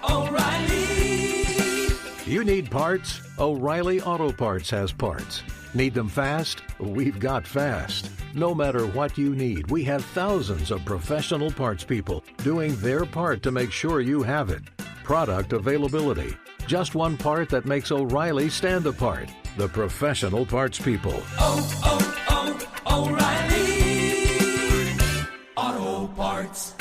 O'Reilly. You need parts? O'Reilly Auto Parts has parts. Need them fast? We've got fast. No matter what you need, we have thousands of professional parts people doing their part to make sure you have it. Product availability. Just one part that makes O'Reilly stand apart. The professional parts people. O'Reilly Auto Parts.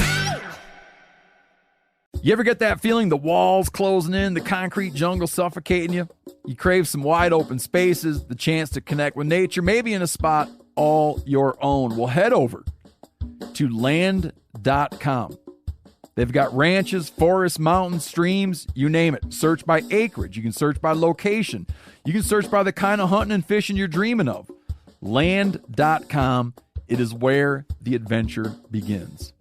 You ever get that feeling the walls closing in, the concrete jungle suffocating you? You crave some wide open spaces, the chance to connect with nature, maybe in a spot all your own. Well, head over to land.com. They've got ranches, forests, mountains, streams, you name it. Search by acreage. You can search by location. You can search by the kind of hunting and fishing you're dreaming of. Land.com. It is where the adventure begins.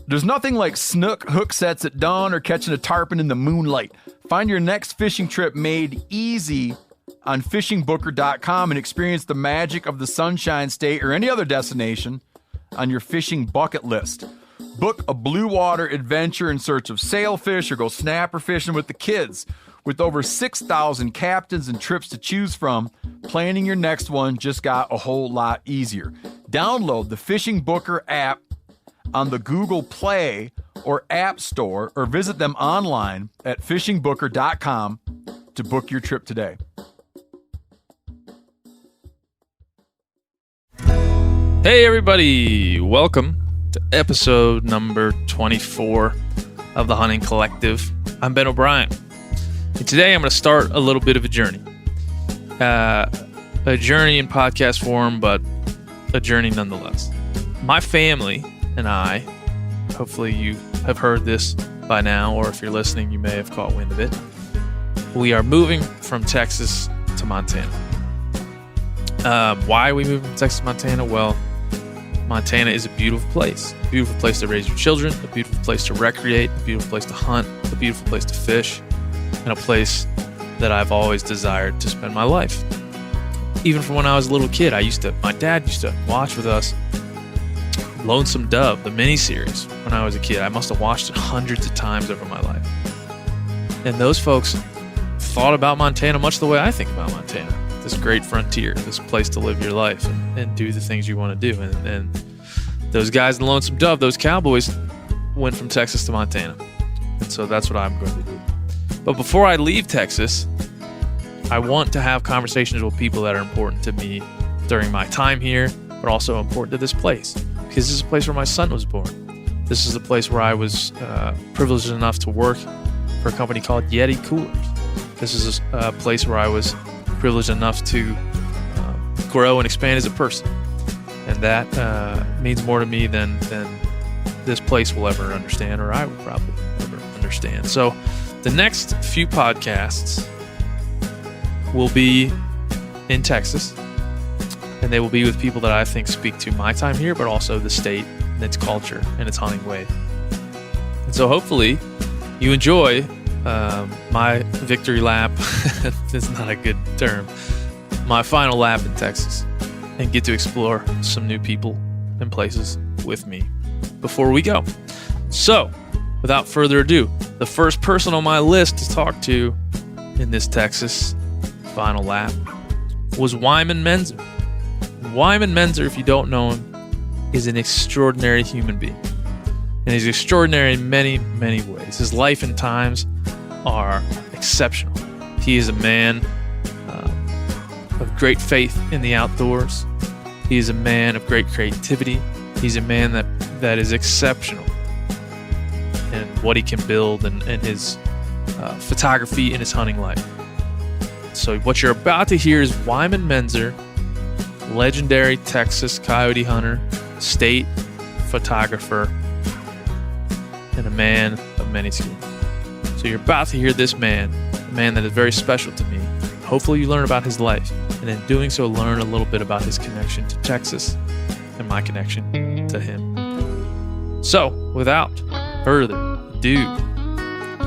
There's nothing like snook hook sets at dawn or catching a tarpon in the moonlight. Find your next fishing trip made easy on fishingbooker.com and experience the magic of the Sunshine State or any other destination on your fishing bucket list. Book a blue water adventure in search of sailfish or go snapper fishing with the kids. With over 6,000 captains and trips to choose from, planning your next one just got a whole lot easier. Download the Fishing Booker app on the Google Play or App Store, or visit them online at fishingbooker.com to book your trip today. Hey everybody, welcome to episode number 24 of the Hunting Collective. I'm Ben O'Brien, and today I'm going to start a little bit of a journey. A journey in podcast form, but a journey nonetheless. My family and I, hopefully you have heard this by now, or if you're listening, you may have caught wind of it. We are moving from Texas to Montana. Why are we moving from Texas to Montana? Well, Montana is a beautiful place to raise your children, a beautiful place to recreate, a beautiful place to hunt, a beautiful place to fish, and a place that I've always desired to spend my life. Even from when I was a little kid, my dad used to watch with us Lonesome Dove, the miniseries, when I was a kid. I must have watched it hundreds of times over my life. And those folks thought about Montana much the way I think about Montana. This great frontier, this place to live your life and do the things you want to do. And those guys in Lonesome Dove, those cowboys, went from Texas to Montana. And so that's what I'm going to do. But before I leave Texas, I want to have conversations with people that are important to me during my time here, but also important to this place. Because this is a place where my son was born. This is a place where I was privileged enough to work for a company called Yeti Coolers. This is a place where I was privileged enough to grow and expand as a person. And that means more to me than this place will ever understand, or I will probably ever understand. So the next few podcasts will be in Texas. And they will be with people that I think speak to my time here, but also the state and its culture and its hunting way. And so hopefully you enjoy my victory lap. It's not a good term. My final lap in Texas, and get to explore some new people and places with me before we go. So without further ado, the first person on my list to talk to in this Texas final lap was Wyman Meinzer. Wyman Meinzer, if you don't know him, is an extraordinary human being. And he's extraordinary in many, many ways. His life and times are exceptional. He is a man of great faith in the outdoors. He is a man of great creativity. He's a man that is exceptional in what he can build and his photography and his hunting life. So what you're about to hear is Wyman Meinzer, legendary Texas coyote hunter, state photographer, and a man of many skills. So you're about to hear this man, a man that is very special to me. Hopefully you learn about his life, and in doing so, learn a little bit about his connection to Texas and my connection to him. So, without further ado,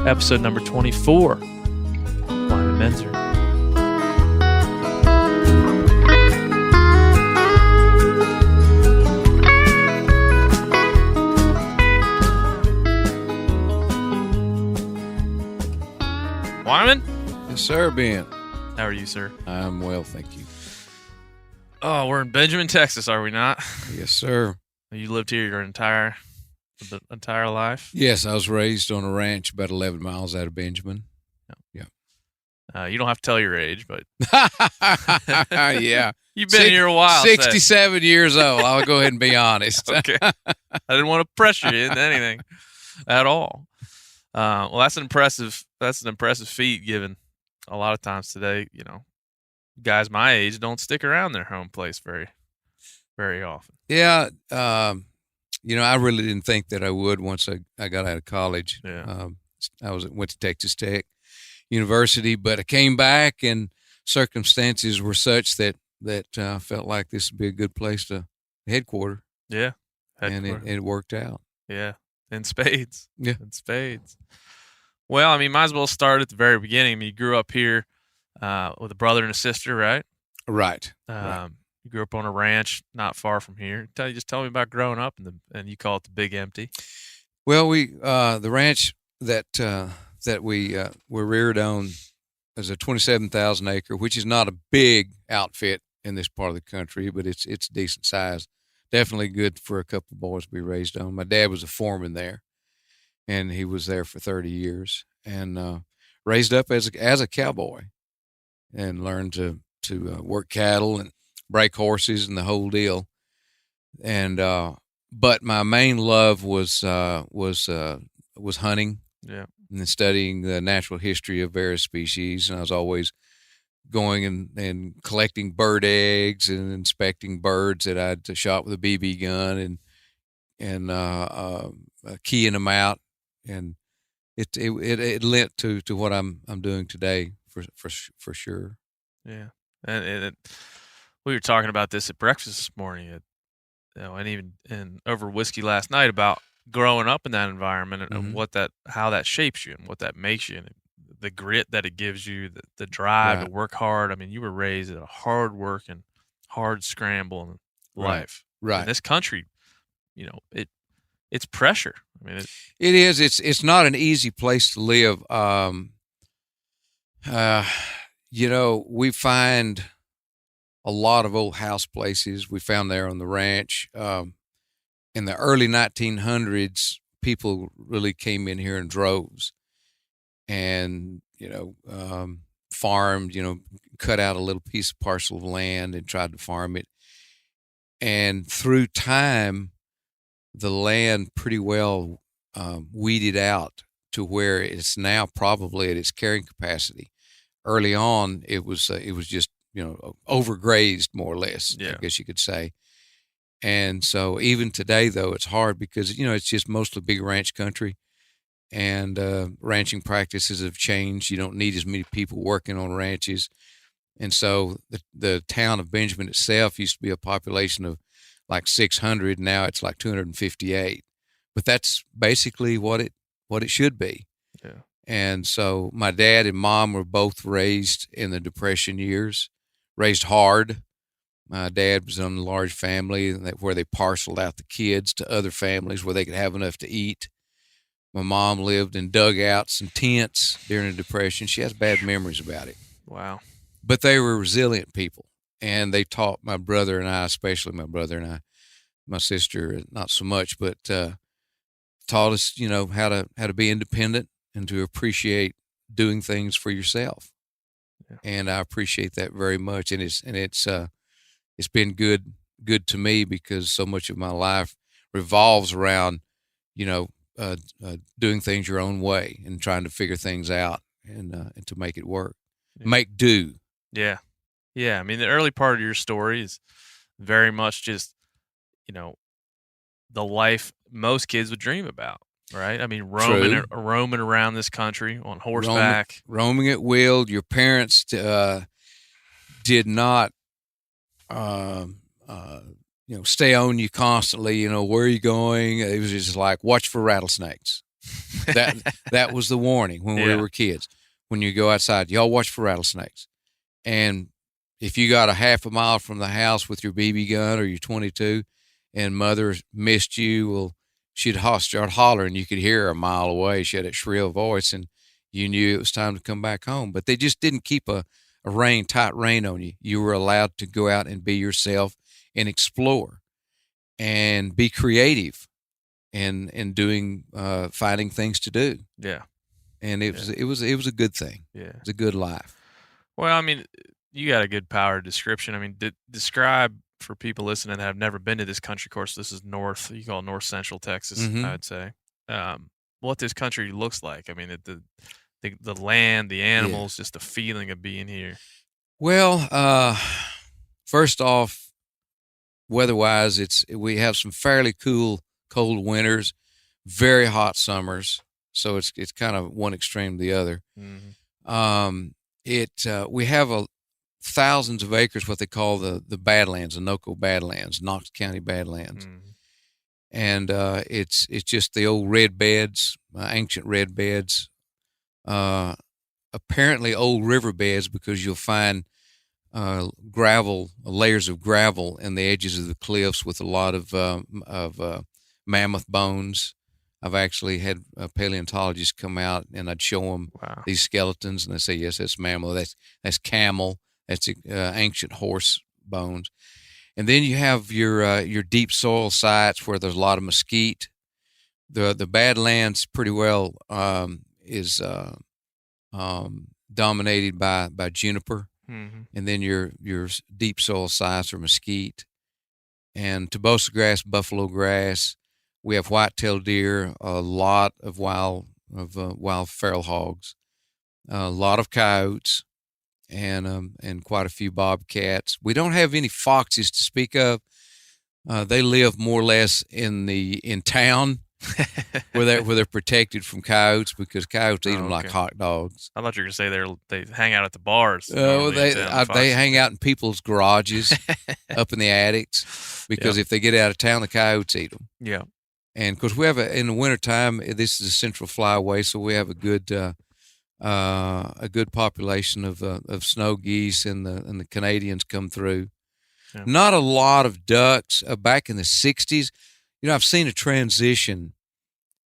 episode number 24, Wyman Meinzer. Wyman? Yes, sir, Ben. How are you, sir? I'm well, thank you. Oh, we're in Benjamin, Texas, are we not? Yes, sir. You lived here your entire life? Yes, I was raised on a ranch about 11 miles out of Benjamin. You don't have to tell your age, but Yeah. you've been here a while. 67 years old. I'll go ahead and be honest. Okay. I didn't want to pressure you into anything at all. Well, that's an impressive feat, given a lot of times today, guys my age don't stick around their home place very, very often. Yeah. I really didn't think that I would once I got out of college. Yeah. Went to Texas Tech University, but I came back and circumstances were such that I felt like this would be a good place to headquarter. Yeah. And it worked out. Yeah. In spades. Yeah. In spades. Well, I mean, might as well start at the very beginning. I mean, you grew up here with a brother and a sister, right? Right. You grew up on a ranch not far from here. Just tell me about growing up, and you call it the Big Empty. Well, the ranch that we were reared on is a 27,000 acre, which is not a big outfit in this part of the country, but it's decent size. Definitely good for a couple of boys to be raised on. My dad was a foreman there, and he was there for 30 years, and raised up as a cowboy, and learned to work cattle and break horses and the whole deal. And but my main love was hunting. Yeah. And studying the natural history of various species, and I was always going and collecting bird eggs and inspecting birds that I'd shot with a BB gun and keying them out, and it lent to what I'm doing today for sure. Yeah, and we were talking about this at breakfast this morning, and even over whiskey last night about growing up in that environment and how that shapes you and what that makes you, and the grit that it gives you, the drive to work hard. I mean, you were raised in a hard work and hard scramble life. Right. In this country, it's pressure. I mean, it is. It's not an easy place to live. We find a lot of old house places. We found there on the ranch. In the early 1900s, people really came in here in droves and, farmed, cut out a little parcel of land and tried to farm it. And through time, the land pretty well weeded out to where it's now probably at its carrying capacity. Early on, it was just, overgrazed more or less, I guess you could say. And so even today, though, it's hard because, it's just mostly big ranch country, and ranching practices have changed. You don't need as many people working on ranches. And so the town of Benjamin itself used to be a population of like 600. Now it's like 258. But that's basically what it should be. Yeah. And so my dad and mom were both raised in the Depression years, raised hard. My dad was in a large family where they parceled out the kids to other families where they could have enough to eat. My mom lived in dugouts and tents during the Depression. She has bad memories about it. Wow. But they were resilient people, and they taught my brother and I, especially my brother and I, my sister not so much, but taught us, how to be independent and to appreciate doing things for yourself. Yeah. And I appreciate that very much. And it's been good to me because so much of my life revolves around, doing things your own way and trying to figure things out and to make it work, make do. Yeah. Yeah. I mean, the early part of your story is very much just, the life most kids would dream about, right? I mean, roaming around this country on horseback. Roaming at will. Your parents did not, stay on you constantly, where are you going? It was just like, watch for rattlesnakes. That was the warning when we were kids. When you go outside, y'all watch for rattlesnakes. And if you got a half a mile from the house with your BB gun or your 22 and mother missed you, well, she'd start hollering. You could hear her a mile away. She had a shrill voice, and you knew it was time to come back home. But they just didn't keep a tight rein on you. You were allowed to go out and be yourself and explore and be creative and doing finding things to do. Yeah. And it was a good thing. Yeah. It's a good life. Well, I mean, you got a good power description. I mean, describe for people listening that have never been to this country. Of course, this is you call it north central Texas, Mhm. I would say. What this country looks like. I mean, the land, the animals, just the feeling of being here. Well, first off, weather-wise, we have some fairly cool, cold winters, very hot summers. So it's kind of one extreme to the other. Mm-hmm. We have thousands of acres, what they call the Badlands, the NOCO Badlands, Knox County Badlands. Mm-hmm. And it's just the old red beds, ancient red beds, apparently old riverbeds, because you'll find layers of gravel in the edges of the cliffs with a lot of mammoth bones. I've actually had paleontologists come out, and I'd show them these skeletons, and they say, yes, that's mammoth, that's camel, that's ancient horse bones. And then you have your deep soil sites where there's a lot of mesquite. The Badlands pretty well is dominated by juniper, mm-hmm. and then your deep soil sites are mesquite, and Tobosa grass, buffalo grass. We have white-tailed deer, a lot of wild feral hogs, a lot of coyotes, and quite a few bobcats. We don't have any foxes to speak of. They live more or less in town where they're protected from coyotes, because coyotes eat them like hot dogs. I thought you were going to say they hang out at the bars. They hang out in people's garages, up in the attics, because if they get out of town, the coyotes eat them. Yeah. And of course, we have in the wintertime, this is a central flyway, so we have a good population of snow geese, and the Canadians come through. Yeah. Not a lot of ducks. Back in the 60s, I've seen a transition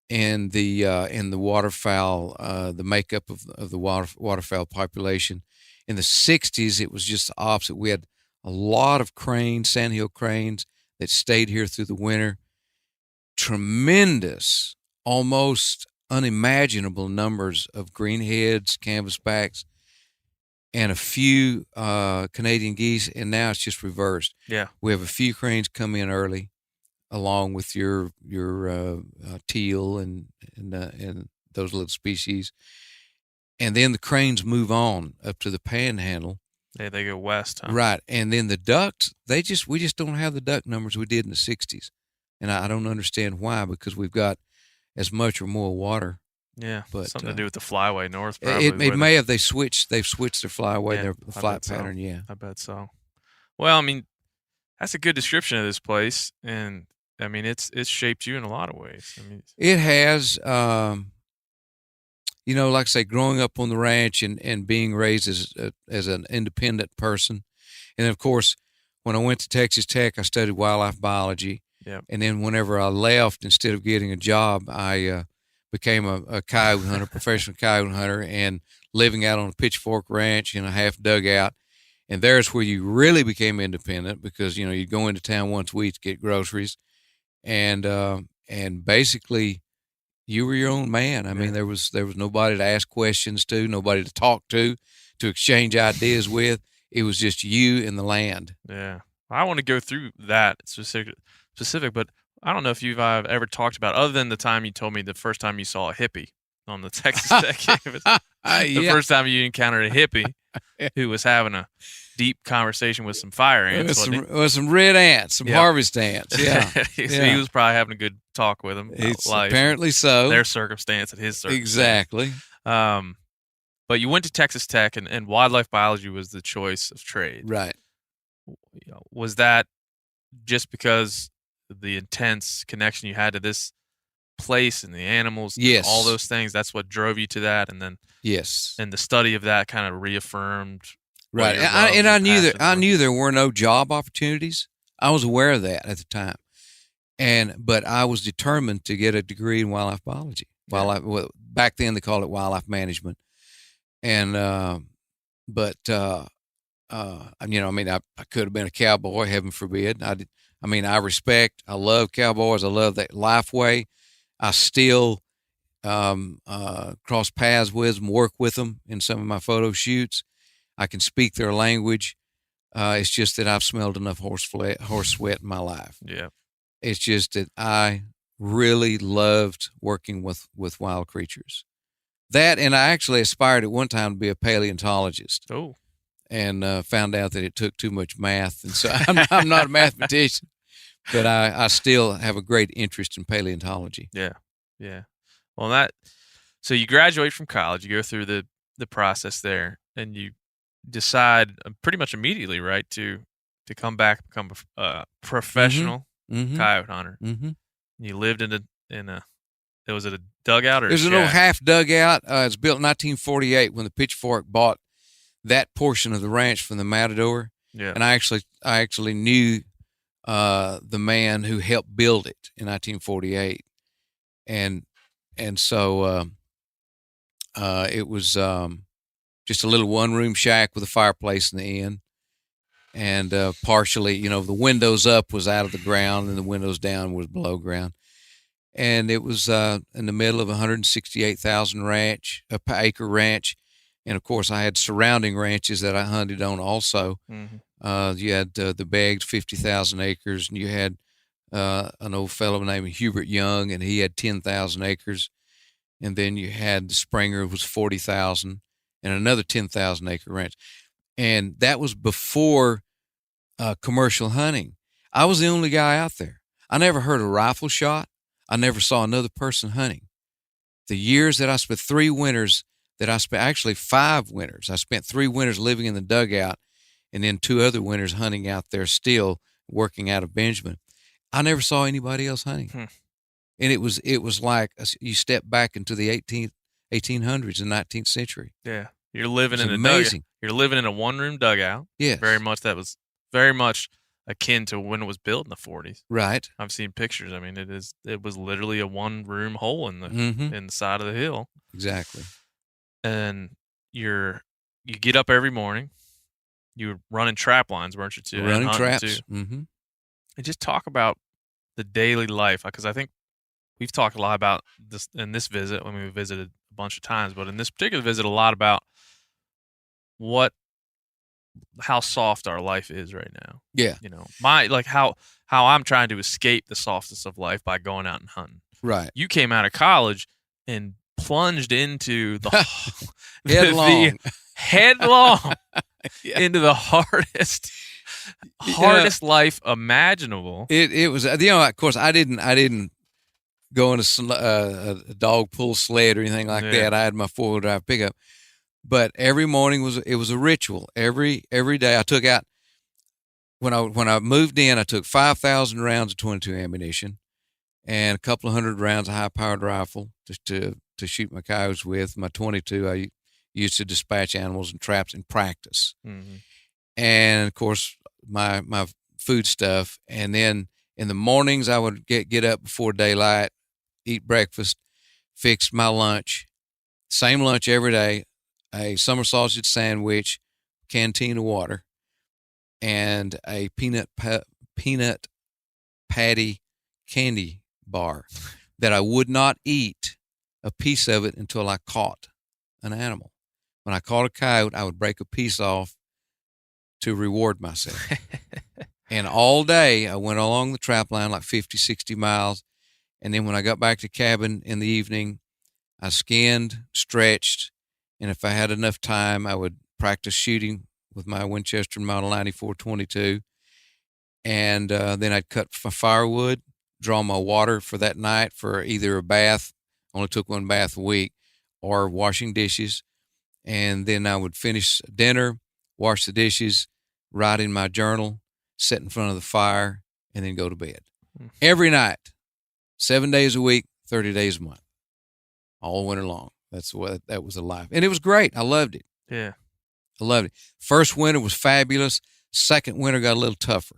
in the waterfowl, the makeup of the waterfowl population. In the 60s, it was just the opposite. We had a lot of cranes, sandhill cranes, that stayed here through the winter. Tremendous, almost unimaginable numbers of greenheads, canvasbacks, and a few Canadian geese, and now it's just reversed. Yeah, we have a few cranes come in early, along with your teal and those little species, and then the cranes move on up to the Panhandle. Yeah, they go west, huh? Right, and then the ducks, we just don't have the duck numbers we did in the 60s. And I don't understand why, because we've got as much or more water. Yeah, but something to do with the flyway north. Probably, it may have. They've switched their flyway, their flight pattern. So. Yeah, I bet so. Well, I mean, that's a good description of this place, and I mean, it's shaped you in a lot of ways. I mean, it has. Like I say, growing up on the ranch and being raised as an independent person, and of course, when I went to Texas Tech, I studied wildlife biology. Yeah. And then whenever I left, instead of getting a job, I became a coyote hunter, professional coyote hunter, and living out on a pitchfork ranch in a half dugout. And there's where you really became independent, because you'd go into town once a week to get groceries, and basically you were your own man. I mean, there was nobody to ask questions to, nobody to talk to exchange ideas with. It was just you and the land. Yeah, I want to go through that specific, but I don't know if you've ever talked about, other than the time you told me the first time you saw a hippie on the Texas Tech campus. The first time you encountered a hippie who was having a deep conversation with some fire ants. Some red ants, some harvest ants. Yeah. So he was probably having a good talk with them. Apparently so. Their circumstance and his circumstance. Exactly. But you went to Texas Tech, and wildlife biology was the choice of trade. Right. Was that just because the intense connection you had to this place and the animals, yes, all those things, that's what drove you to that? And then yes, and the study of that kind of reaffirmed, right? And I knew there were no job opportunities. I was aware of that at the time, but I was determined to get a degree in wildlife biology. Wildlife. Well, back then they called it wildlife management, and but I could have been a cowboy. Heaven forbid. I love cowboys. I love that life way. I still cross paths with them, work with them in some of my photo shoots. I can speak their language. It's just that I've smelled enough horse sweat in my life. Yeah. It's just that I really loved working with wild creatures. That, and I actually aspired at one time to be a paleontologist. Oh. And found out that it took too much math. And so I'm not a mathematician, but I still have a great interest in paleontology. Yeah. Yeah. Well, so you graduate from college, you go through the process there, and you decide pretty much immediately, right, to come back, become a professional coyote hunter. Mm-hmm. You lived in a was it a dugout or a shack? It was an old half dugout. It was built in 1948 when the Pitchfork bought that portion of the ranch from the Matador. Yeah. And I actually knew the man who helped build it in 1948. And so it was just a little one-room shack with a fireplace in the end. And partially, the windows up was out of the ground and the windows down was below ground. And it was in the middle of a 168,000 acre ranch. And, of course, I had surrounding ranches that I hunted on also. Mm-hmm. You had the Beggs, 50,000 acres, and you had an old fellow named Hubert Young, and he had 10,000 acres. And then you had the Springer, who was 40,000, and another 10,000 acre ranch. And that was before commercial hunting. I was the only guy out there. I never heard a rifle shot. I never saw another person hunting. The years that I spent, 3 winters that I spent, actually 5 winters. I spent 3 winters living in the dugout and then 2 other winters hunting out there still, working out of Benjamin. I never saw anybody else hunting. And it was like you step back into the 1800s and 19th century. Yeah. You're living in amazing. You're living in a one-room dugout. Yes. That was very much akin to when it was built in the 40s. Right. I've seen pictures. I mean, it was literally a one-room hole in the side of the hill. Exactly. And you get up every morning. You were running trap lines, weren't you, too? Running traps. Too. Mm-hmm. And just talk about the daily life, because I think we've talked a lot about this in this visit when we visited a bunch of times, but in this particular visit, a lot about how soft our life is right now. Yeah. How I'm trying to escape the softness of life by going out and hunting. Right. You came out of college and plunged into the headlong yeah. into the hardest life imaginable. It was, of course, I didn't go on a dog pull sled or anything like that. I had my 4-wheel drive pickup. But every morning it was a ritual. Every day I took out, when I moved in, I took 5,000 rounds of .22 ammunition and a couple of hundred rounds of high-powered rifle to shoot my coyotes with. My .22 I used to dispatch animals and traps in practice. Mm-hmm. And, of course, my food stuff. And then in the mornings I would get up before daylight, eat breakfast, fix my lunch, same lunch every day, a summer sausage sandwich, canteen of water, and a peanut patty candy bar that I would not eat a piece of it until I caught an animal. When I caught a coyote, I would break a piece off to reward myself. And all day I went along the trap line like 50, 60 miles. And then when I got back to cabin in the evening, I skinned, stretched, and if I had enough time, I would practice shooting with my Winchester Model 94 .22. And then I'd cut my firewood, draw my water for that night for either a bath, only took 1 bath a week, or washing dishes. And then I would finish dinner, wash the dishes, write in my journal, sit in front of the fire, and then go to bed. Every night, 7 days a week, 30 days a month, all winter long. That was a life. And it was great. I loved it. Yeah. I loved it. First winter was fabulous. Second winter got a little tougher.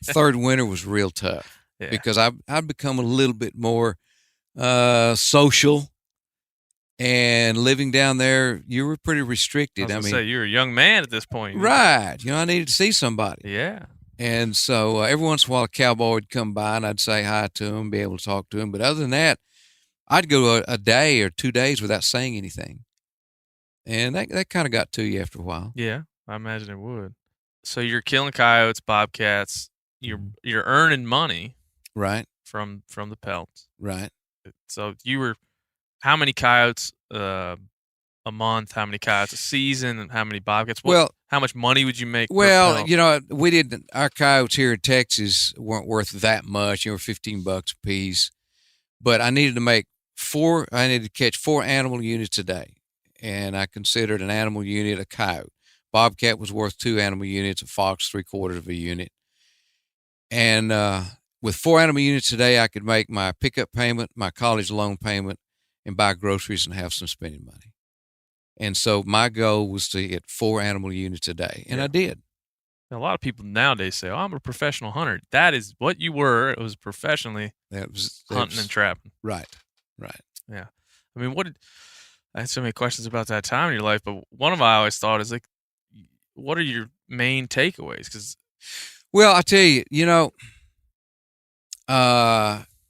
Third winter was real tough because I'd become a little bit more social, and living down there, you were pretty I restricted. was gonna say you're a young man at this point. Right. I needed to see somebody. Yeah. And so every once in a while, a cowboy would come by, and I'd say hi to him, be able to talk to him. But other than that, I'd go a day or 2 days without saying anything. And that kind of got to you after a while. Yeah, I imagine it would. So you're killing coyotes, bobcats. You're earning money Right. from the pelts. Right. So you were how many coyotes a month? How many coyotes a season? And how many bobcats? How much money would you make? Per Well, pelt? we didn't. Our coyotes here in Texas weren't worth that much. They were $15 a piece. But I needed to make I needed to catch 4 animal units a day. And I considered an animal unit a coyote. Bobcat was worth 2 animal units, a fox 3/4 of a unit. And with 4 animal units a day, I could make my pickup payment, my college loan payment, and buy groceries and have some spending money. And so my goal was to get 4 animal units a day, and I did. A lot of people nowadays say, "Oh, I'm a professional hunter." That is what you were. It was professionally hunting and trapping. Right, right. Yeah. I mean, I had so many questions about that time in your life, but one of I always thought is like, what are your main takeaways? Because, well, I tell you,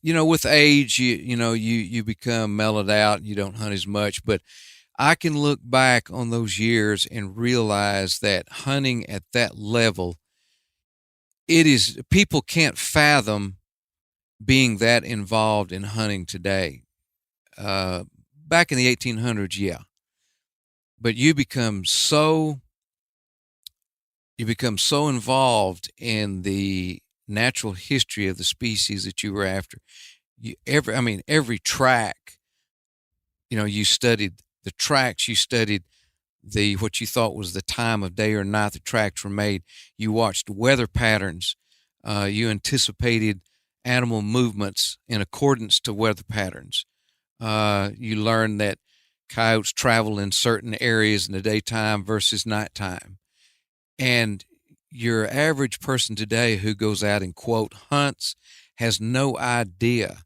with age, you become mellowed out. You don't hunt as much, but I can look back on those years and realize that hunting at that level, people can't fathom being that involved in hunting today. Back in the 1800s, yeah. But you become so involved in the natural history of the species that you were after. Every track, you studied the tracks, you studied what you thought was the time of day or night the tracks were made. You watched weather patterns. You anticipated animal movements in accordance to weather patterns. You learned that coyotes travel in certain areas in the daytime versus nighttime. And your average person today who goes out and, quote, hunts has no idea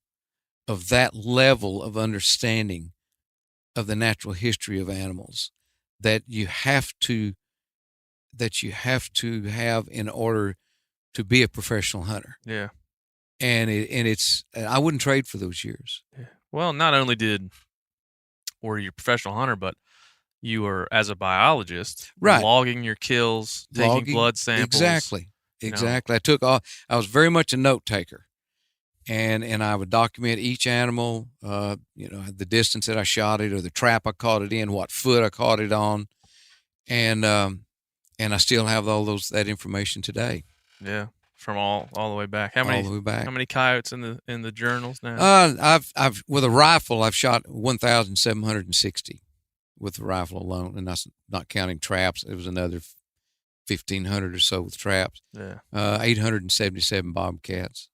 of that level of understanding of the natural history of animals that you have to have in order to be a professional hunter. Yeah. And I wouldn't trade for those years. Yeah. Well, not only were you a professional hunter, but you were, as a biologist, right, logging your kills, taking blood samples. Exactly. I was very much a note taker, and I would document each animal, the distance that I shot it, or the trap I caught it in, what foot I caught it on, and I still have all that information today. Yeah. From all the way back. How many coyotes in the journals now? I've with a rifle I've shot 1,760 with the rifle alone, and that's not counting traps. It was another 1,500 or so with traps. Yeah. 877 bobcats.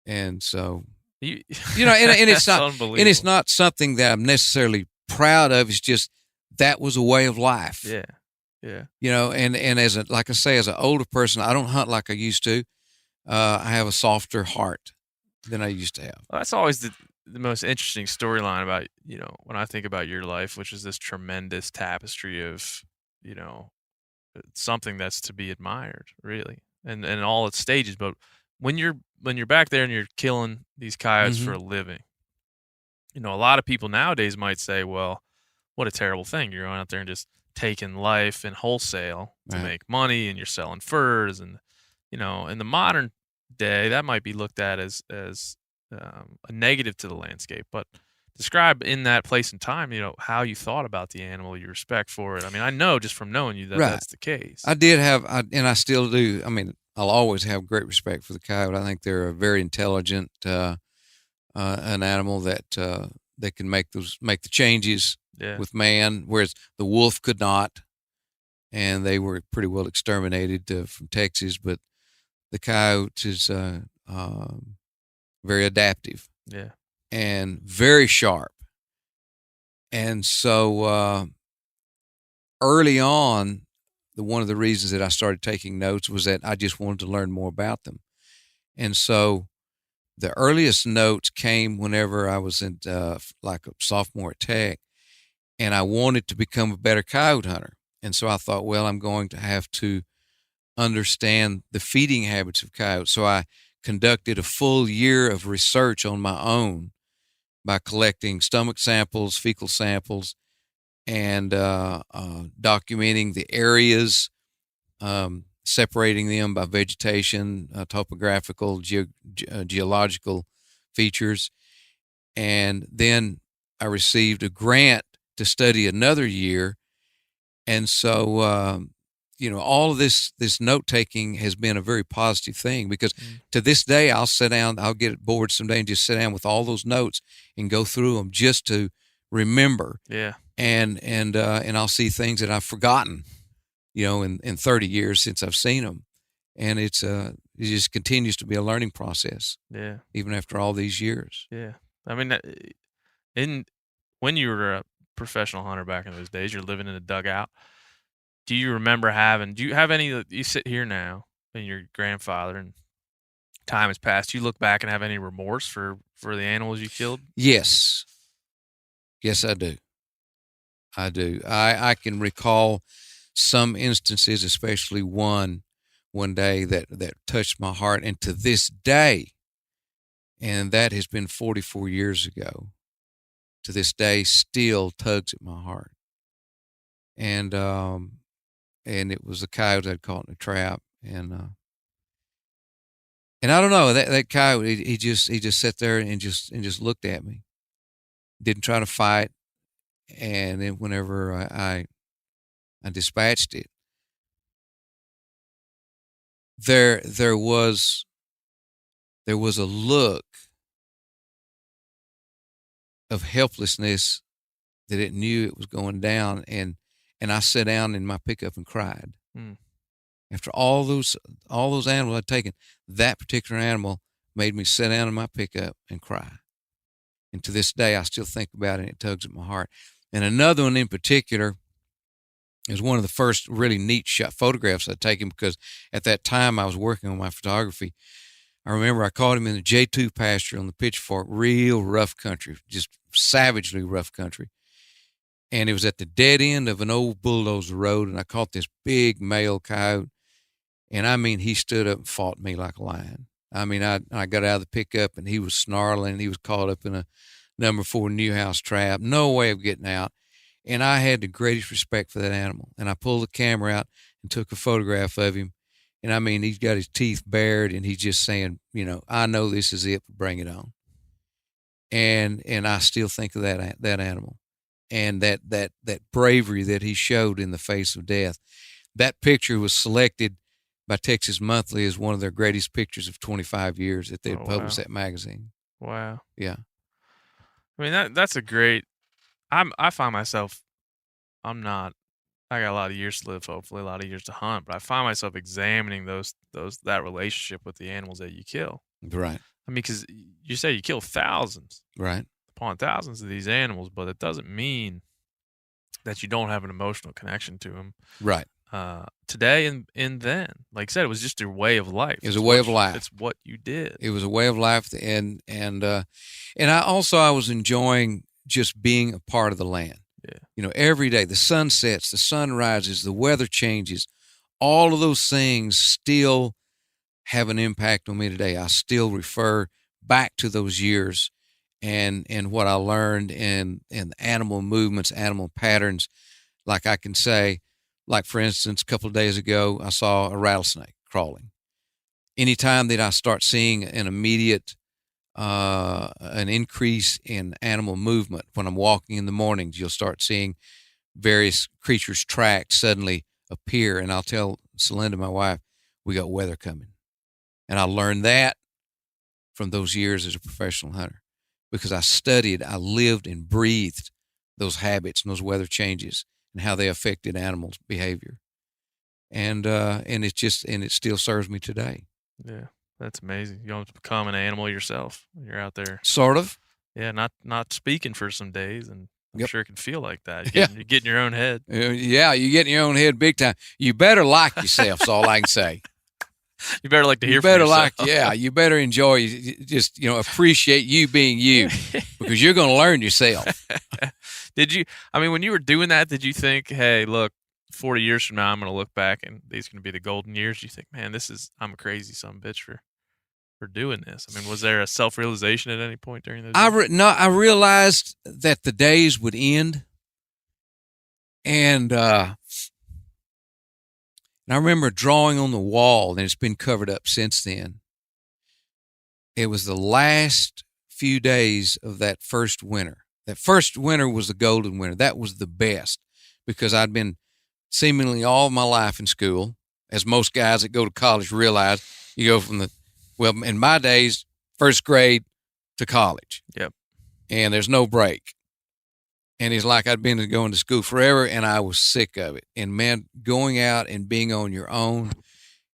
And so and it's not and it's not something that I'm necessarily proud of. It's just that was a way of life. Yeah. Yeah. And as like I say, as an older person, I don't hunt like I used to. I have a softer heart than I used to have. Well, that's always the most interesting storyline about, when I think about your life, which is this tremendous tapestry of, something that's to be admired, really, and all its stages. But when you're back there and you're killing these coyotes for a living, a lot of people nowadays might say, well, what a terrible thing. You're going out there and just taking life in wholesale to make money, and you're selling furs, and in the modern day that might be looked at as a negative to the landscape. But describe in that place and time, how you thought about the animal, your respect for it. I mean, I know just from knowing you that that's the case. I did have, and I still do. I mean, I'll always have great respect for the coyote. I think they're a very intelligent an animal that can make the changes with man, whereas the wolf could not, and they were pretty well exterminated from Texas. But the coyote is very adaptive, and very sharp. And so early on, one of the reasons that I started taking notes was that I just wanted to learn more about them. And so the earliest notes came whenever I was in like a sophomore at Tech, and I wanted to become a better coyote hunter. And so I thought, well, I'm going to have to understand the feeding habits of coyotes. So I conducted a full year of research on my own by collecting stomach samples, fecal samples, and documenting the areas, separating them by vegetation, topographical, geological features. And then I received a grant to study another year. And so, all of this note-taking has been a very positive thing, because to this day, I'll sit down, I'll get bored someday and just sit down with all those notes and go through them just to remember. Yeah. And I'll see things that I've forgotten, in 30 years since I've seen them. And it just continues to be a learning process. Yeah. Even after all these years. Yeah. I mean, when you were a professional hunter back in those days, you're living in a dugout. Do you have any, you sit here now and your grandfather and time has passed, you look back and have any remorse for the animals you killed? Yes. Yes, I do. I can recall some instances, especially one day that touched my heart. And to this day, and that has been 44 years ago, to this day still tugs at my heart. And it was a coyote I'd caught in a trap. And I don't know, that coyote, he just sat there and just looked at me. Didn't try to fight. And then whenever I dispatched it, there was a look of helplessness that it knew it was going down, and I sat down in my pickup and cried. After all those animals I'd taken, that particular animal made me sit down in my pickup and cry. And to this day, I still think about it, and it tugs at my heart. And another one in particular is one of the first really neat photographs I'd taken, because at that time I was working on my photography. I remember I caught him in the J2 pasture on the Pitchfork, real rough country, just savagely rough country. And it was at the dead end of an old bulldozer road, and I caught this big male coyote. And I mean, he stood up and fought me like a lion. I mean, I got out of the pickup, and he was snarling. He was caught up in a number 4 Newhouse trap, no way of getting out. And I had the greatest respect for that animal. And I pulled the camera out and took a photograph of him. And I mean, he's got his teeth bared, and he's just saying, I know this is it, bring it on. And I still think of that animal, and that bravery that he showed in the face of death. That picture was selected by Texas Monthly as one of their greatest pictures of 25 years that they had published that magazine. Wow. Yeah. I mean, that's a great. I find myself, I got a lot of years to live, hopefully a lot of years to hunt, but I find myself examining that relationship with the animals that you kill. Right. I mean, because you say you kill thousands, right, upon thousands of these animals, but it doesn't mean that you don't have an emotional connection to them. Right. Today and then, like I said, it was just your way of life. It was a way of life. It's what you did. It was a way of life, and I was enjoying just being a part of the land. Yeah. Every day, the sun sets, the sun rises, the weather changes. All of those things still have an impact on me today. I still refer back to those years and what I learned in animal movements, animal patterns. Like I can say, like for instance, a couple of days ago, I saw a rattlesnake crawling. Anytime that I start seeing an immediate an increase in animal movement, when I'm walking in the mornings, you'll start seeing various creatures' tracks suddenly appear, and I'll tell Sylinda, my wife, we got weather coming. And I learned that from those years as a professional hunter, because I studied, I lived and breathed those habits and those weather changes and how they affected animals' behavior. And it still serves me today. Yeah. That's amazing. You don't become an animal yourself. You're out there. Sort of. Yeah, not speaking for some days, and I'm sure it can feel like that. You get in your own head. Yeah, you get in your own head big time. You better like yourself, is all I can say. You better like to hear You from better yourself. you better enjoy, just, appreciate you being you, because you're going to learn yourself. When you were doing that, did you think, hey, look, 40 years from now, I'm going to look back and these are going to be the golden years? Do you think, man, I'm a crazy son of a bitch for doing this? I mean, was there a self-realization at any point during those years? I realized that the days would end. And I remember drawing on the wall, and it's been covered up since then. It was the last few days of that first winter. That first winter was the golden winter. That was the best, because I'd been seemingly all my life in school. As most guys that go to college realize, you go from in my days, first grade to college. Yep. And there's no break. And it's like I'd been going to school forever, and I was sick of it. And, man, going out and being on your own,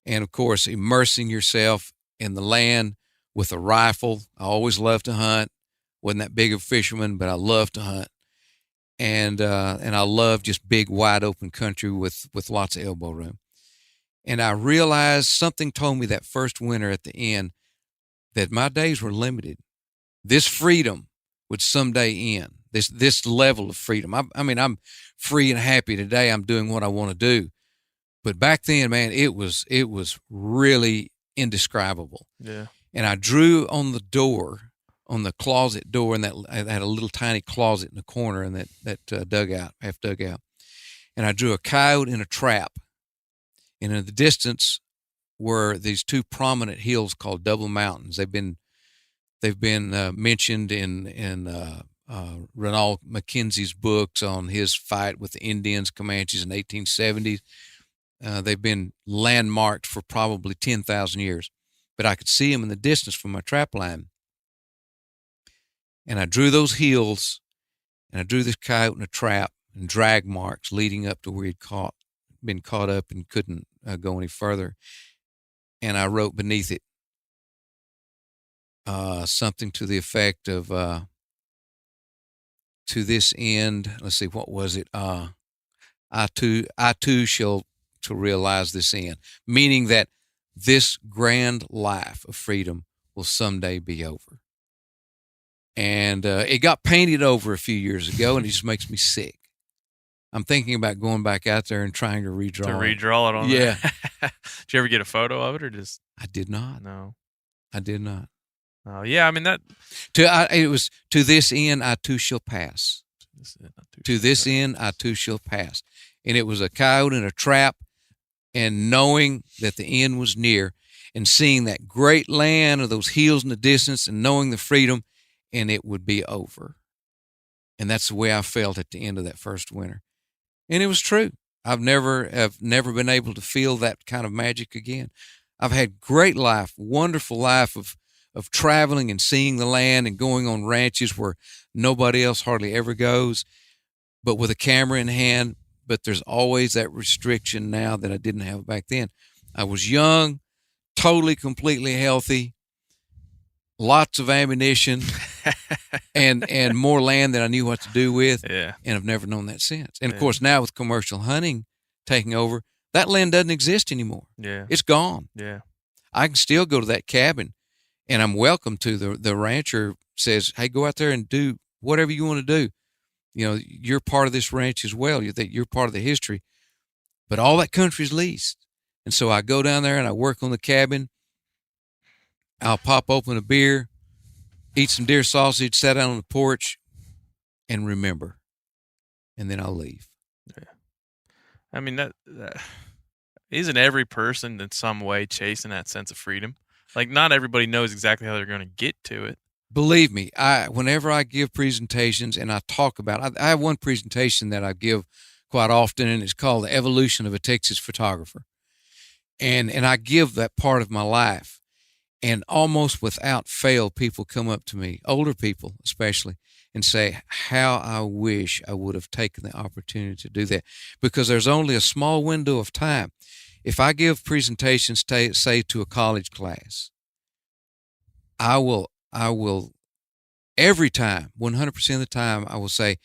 and, of course, immersing yourself in the land with a rifle. I always loved to hunt. Wasn't that big of a fisherman, but I loved to hunt. And I love just big, wide open country with lots of elbow room. And I realized something told me that first winter at the end that my days were limited. This freedom would someday end. This level of freedom. I'm free and happy today. I'm doing what I want to do. But back then, man, it was really indescribable. Yeah. And I drew on the door, on the closet door, and I had a little tiny closet in the corner in that dugout, half dugout. And I drew a coyote in a trap. And in the distance were these two prominent hills called Double Mountains. They've been mentioned in Ronald McKenzie's books on his fight with the Indians, Comanches in the 1870s. They've been landmarked for probably 10,000 years. But I could see them in the distance from my trap line. And I drew those hills, and I drew this coyote in a trap and drag marks leading up to where he'd been caught up and couldn't go any further. And I wrote beneath it something to the effect of, to this end, let's see, what was it? I too shall to realize this end, meaning that this grand life of freedom will someday be over. And it got painted over a few years ago, and it just makes me sick. I'm thinking about going back out there and trying to redraw it on Yeah. Did you ever get a photo of it, or just? I did not. No. I did not. Oh, yeah, I mean that. It was, to this end I too shall pass. To this end I too shall pass. And it was a coyote in a trap, and knowing that the end was near, and seeing that great land of those hills in the distance, and knowing the freedom, and it would be over. And that's the way I felt at the end of that first winter. And it was true. I've never been able to feel that kind of magic again. I've had great life, wonderful life of traveling and seeing the land and going on ranches where nobody else hardly ever goes, but with a camera in hand. But there's always that restriction now that I didn't have back then. I was young, totally, completely healthy, lots of ammunition, and more land that I knew what to do with. Yeah. And I've never known that since. And, of course, now with commercial hunting taking over, that land doesn't exist anymore. Yeah. It's gone. Yeah. I can still go to that cabin, and I'm welcome to. The rancher says, hey, go out there and do whatever you want to do. You know, you're part of this ranch as well. You're part of the history. But all that country is leased. And so I go down there and I work on the cabin. I'll pop open a beer, eat some deer sausage, sit down on the porch, and remember. And then I'll leave. Yeah. I mean, that isn't every person in some way chasing that sense of freedom? Like, not everybody knows exactly how they're going to get to it. Believe me, whenever I give presentations and I talk about, I have one presentation that I give quite often, and it's called The Evolution of a Texas Photographer. And I give that part of my life, and almost without fail, people come up to me, older people especially, and say, how I wish I would have taken the opportunity to do that, because there's only a small window of time. If I give presentations, say to a college class, I will every time, 100% of the time, I will say,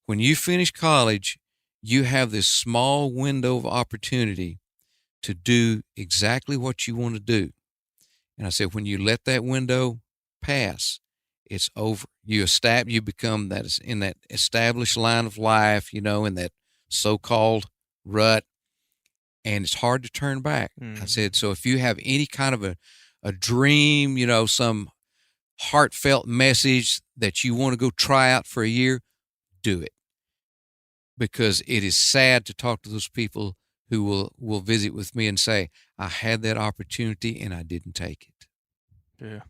when you finish college, you have this small window of opportunity to do exactly what you want to do. And I said, when you let that window pass, it's over. You become that in that established line of life, in that so-called rut, and it's hard to turn back. I said, so if you have any kind of a dream, some heartfelt message that you want to go try out for a year, do it. Because it is sad to talk to those people who will visit with me and say, I had that opportunity and I didn't take it. Yeah.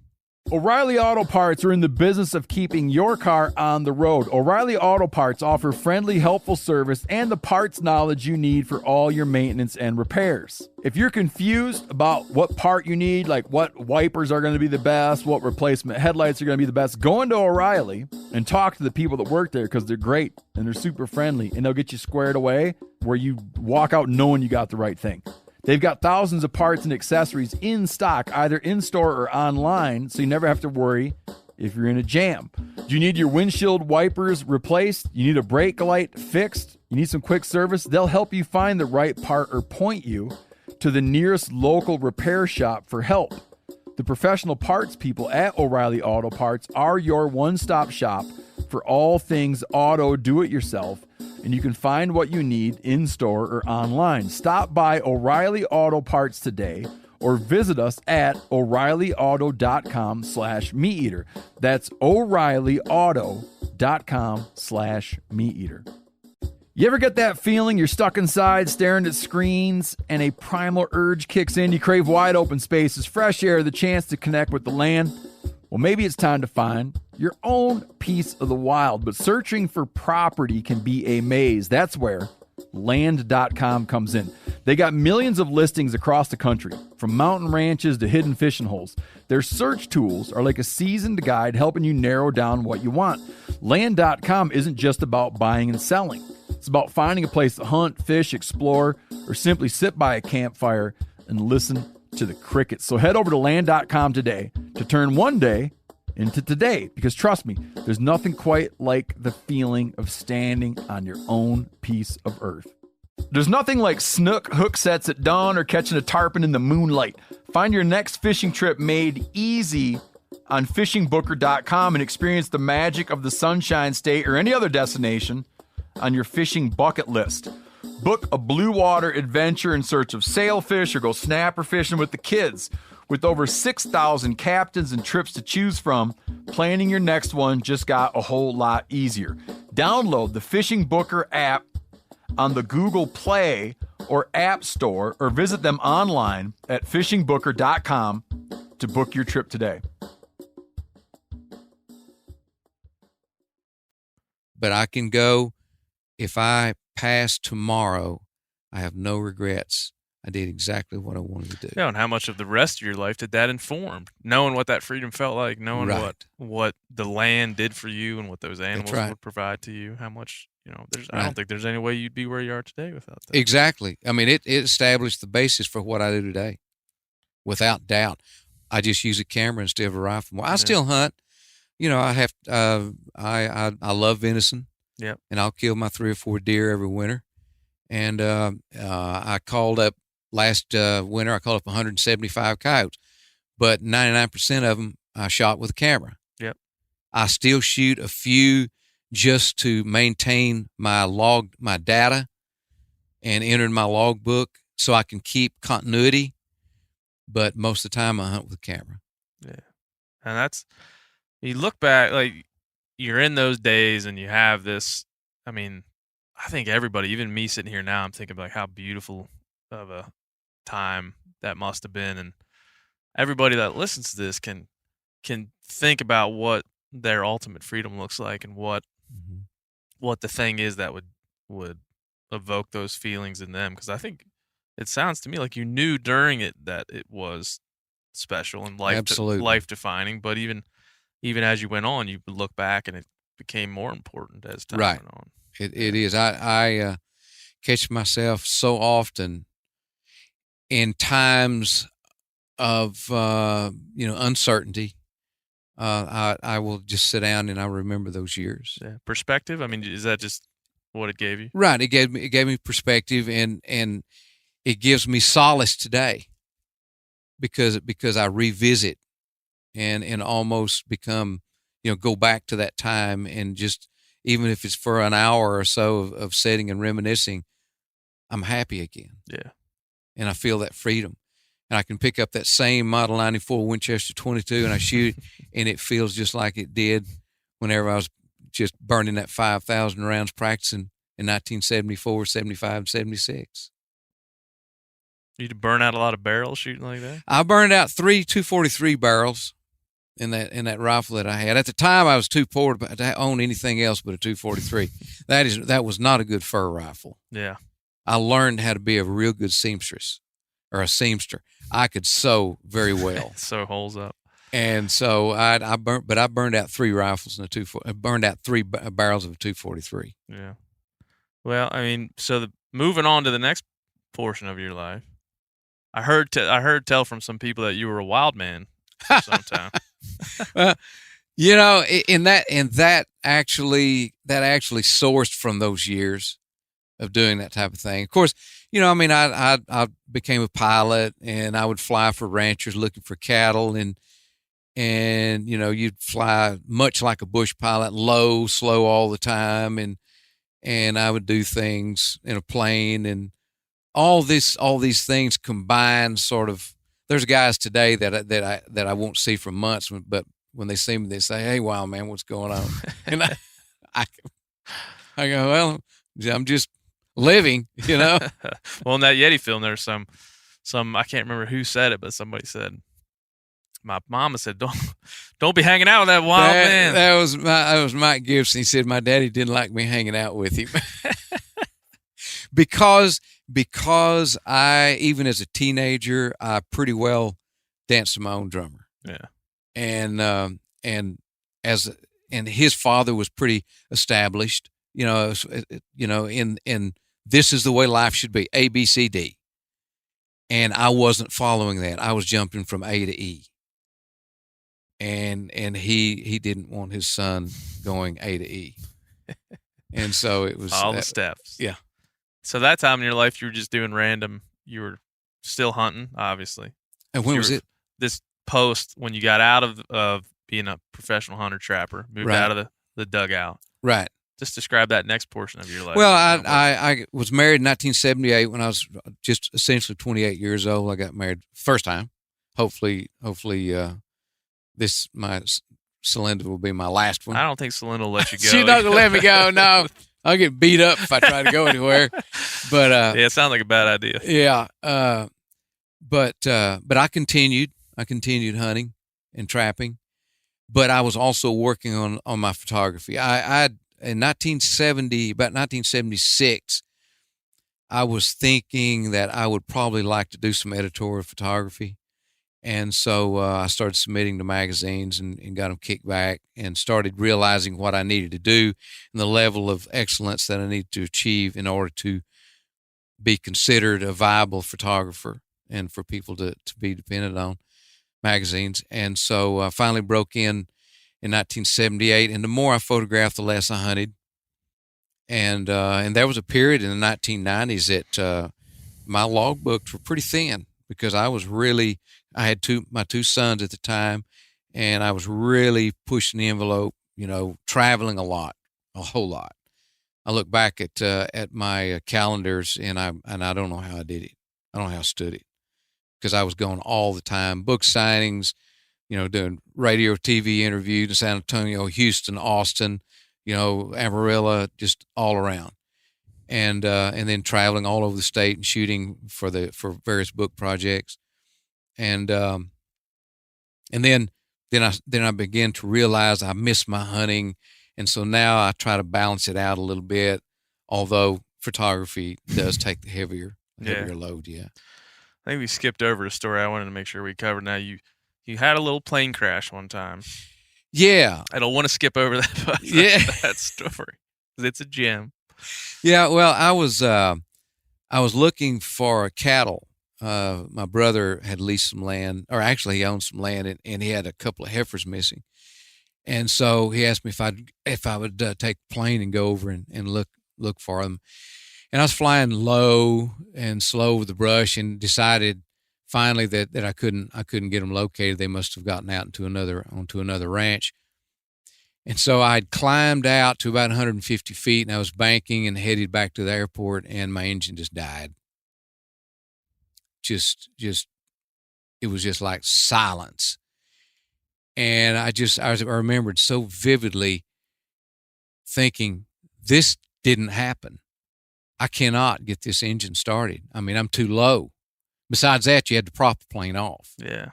O'Reilly Auto Parts are in the business of keeping your car on the road. O'Reilly Auto Parts offer friendly, helpful service and the parts knowledge you need for all your maintenance and repairs. If you're confused about what part you need, like what wipers are going to be the best, what replacement headlights are going to be the best, go into O'Reilly and talk to the people that work there, because they're great and they're super friendly, and they'll get you squared away where you walk out knowing you got the right thing. They've got thousands of parts and accessories in stock, either in-store or online, so you never have to worry if you're in a jam. Do you need your windshield wipers replaced? You need a brake light fixed? You need some quick service? They'll help you find the right part or point you to the nearest local repair shop for help. The professional parts people at O'Reilly Auto Parts are your one-stop shop for all things auto do-it-yourself, and you can find what you need in-store or online. Stop by O'Reilly Auto Parts today or visit us at O'ReillyAuto.com/MeatEater. That's O'ReillyAuto.com/MeatEater. You ever get that feeling you're stuck inside staring at screens and a primal urge kicks in? You crave wide open spaces, fresh air, the chance to connect with the land. Well, maybe it's time to find your own piece of the wild, but searching for property can be a maze. That's where Land.com comes in. They got millions of listings across the country, from mountain ranches to hidden fishing holes. Their search tools are like a seasoned guide helping you narrow down what you want. Land.com isn't just about buying and selling. It's about finding a place to hunt, fish, explore, or simply sit by a campfire and listen to the crickets. So head over to Land.com today to turn one day into today, because trust me, there's nothing quite like the feeling of standing on your own piece of earth. There's nothing like snook hook sets at dawn or catching a tarpon in the moonlight. Find your next fishing trip made easy on fishingbooker.com and experience the magic of the Sunshine State or any other destination on your fishing bucket list. Book a blue water adventure in search of sailfish or go snapper fishing with the kids. With over 6,000 captains and trips to choose from, planning your next one just got a whole lot easier. Download the Fishing Booker app on the Google Play or App Store, or visit them online at fishingbooker.com to book your trip today. But I can go, if I pass tomorrow, I have no regrets. I did exactly what I wanted to do. Yeah, and how much of the rest of your life did that inform? Knowing what that freedom felt like, knowing what the land did for you and what those animals would provide to you, how much, I don't think there's any way you'd be where you are today without that. Exactly. I mean, it established the basis for what I do today, without doubt. I just use a camera instead of a rifle. I still hunt. I have. I love venison. Yep. And I'll kill my 3 or 4 deer every winter. And I called up last winter. I called up 175 coyotes, but 99% of them I shot with a camera. Yep. I still shoot a few just to maintain my data and enter in my log book so I can keep continuity. But most of the time I hunt with a camera. Yeah. And you look back, like you're in those days and you have this, I mean, I think everybody, even me sitting here now, I'm thinking like how beautiful of a time that must have been. And everybody that listens to this can think about what their ultimate freedom looks like and what the thing is that would evoke those feelings in them. Because I think it sounds to me like you knew during it that it was special and life defining. But even as you went on, you look back and it became more important as time went on. It is. I catch myself so often in times of uncertainty. I will just sit down and I remember those years. Yeah. Perspective. I mean, is that just what it gave you? Right. It gave me perspective, and it gives me solace today because I revisit and almost become, go back to that time, and just, even if it's for an hour or so of sitting and reminiscing, I'm happy again. Yeah. And I feel that freedom. And I can pick up that same Model 94 Winchester 22 and I shoot it, and it feels just like it did whenever I was just burning that 5,000 rounds practicing in 1974, 75, 76. You burn out a lot of barrels shooting like that? I burned out 3 243 barrels in that rifle that I had. At the time, I was too poor to own anything else but a 243. That was not a good fur rifle. Yeah. I learned how to be a real good seamstress, or a seamster. I could sew very well. Sew holes up. And so I burned out 3 rifles in I burned out 3 barrels of a 243. Yeah. Well, I mean, so moving on to the next portion of your life, I heard tell from some people that you were a wild man for some time. And that actually sourced from those years of doing that type of thing. Of course, I became a pilot, and I would fly for ranchers looking for cattle, and you'd fly much like a bush pilot, low, slow all the time, and I would do things in a plane, and all these things combined. Sort of, there's guys today that I won't see for months, but when they see me, they say, "Hey, wild man, what's going on?" And I go, "Well, I'm just living, Well, in that Yeti film, there's some I can't remember who said it, but somebody said, my mama said, don't be hanging out with that wild man. That was Mike Gibson. He said my daddy didn't like me hanging out with him because I, even as a teenager, I pretty well danced to my own drummer. Yeah, and his father was pretty established. In this is the way life should be, A, B, C, D. And I wasn't following that. I was jumping from A to E. And he didn't want his son going A to E. And so it was all the steps. Yeah. So that time in your life, you were just doing random. You were still hunting, obviously. And when was it? This post, when you got out of being a professional hunter trapper, moved out of the dugout. Right. Just describe that next portion of your life. Well, I was married in 1978 when I was just essentially 28 years old. I got married first time. Hopefully, my Sylinda will be my last one. I don't think Sylinda will let you go. She's not gonna let me go. No, I'll get beat up if I try to go anywhere. But yeah, it sounds like a bad idea. Yeah. But I continued hunting and trapping, but I was also working on my photography. I in 1976, I was thinking that I would probably like to do some editorial photography. And so I started submitting to magazines and got them kicked back, and started realizing what I needed to do and the level of excellence that I needed to achieve in order to be considered a viable photographer and for people to be dependent on magazines. And so I finally broke in 1978, and the more I photographed, the less I hunted. And there was a period in the 1990s that my logbooks were pretty thin, because I had my 2 sons at the time, and I was really pushing the envelope, traveling a whole lot. I look back at my calendars, and I don't know how I did it. I don't know how I stood it, because I was going all the time, book signings, doing radio, TV interviews in San Antonio, Houston, Austin, Amarillo, just all around. And then traveling all over the state and shooting for various book projects. And then I began to realize I missed my hunting. And so now I try to balance it out a little bit, although photography does take the heavier load. Yeah. I think we skipped over a story I wanted to make sure we covered. Now, you had a little plane crash one time. Yeah. I don't want to skip over that, but that story. It's a gem. Yeah. Well, I was looking for cattle. My brother had leased some land, or actually he owned some land, and he had a couple of heifers missing. And so he asked me if I would take a plane and go over and look for them. And I was flying low and slow over the brush, and decided finally that I couldn't get them located. They must have gotten out onto another ranch. And so I'd climbed out to about 150 feet, and I was banking and headed back to the airport, and my engine just died. It was just like silence. And I remembered so vividly thinking, this didn't happen. I cannot get this engine started. I mean, I'm too low. Besides that, you had to prop the plane off. Yeah.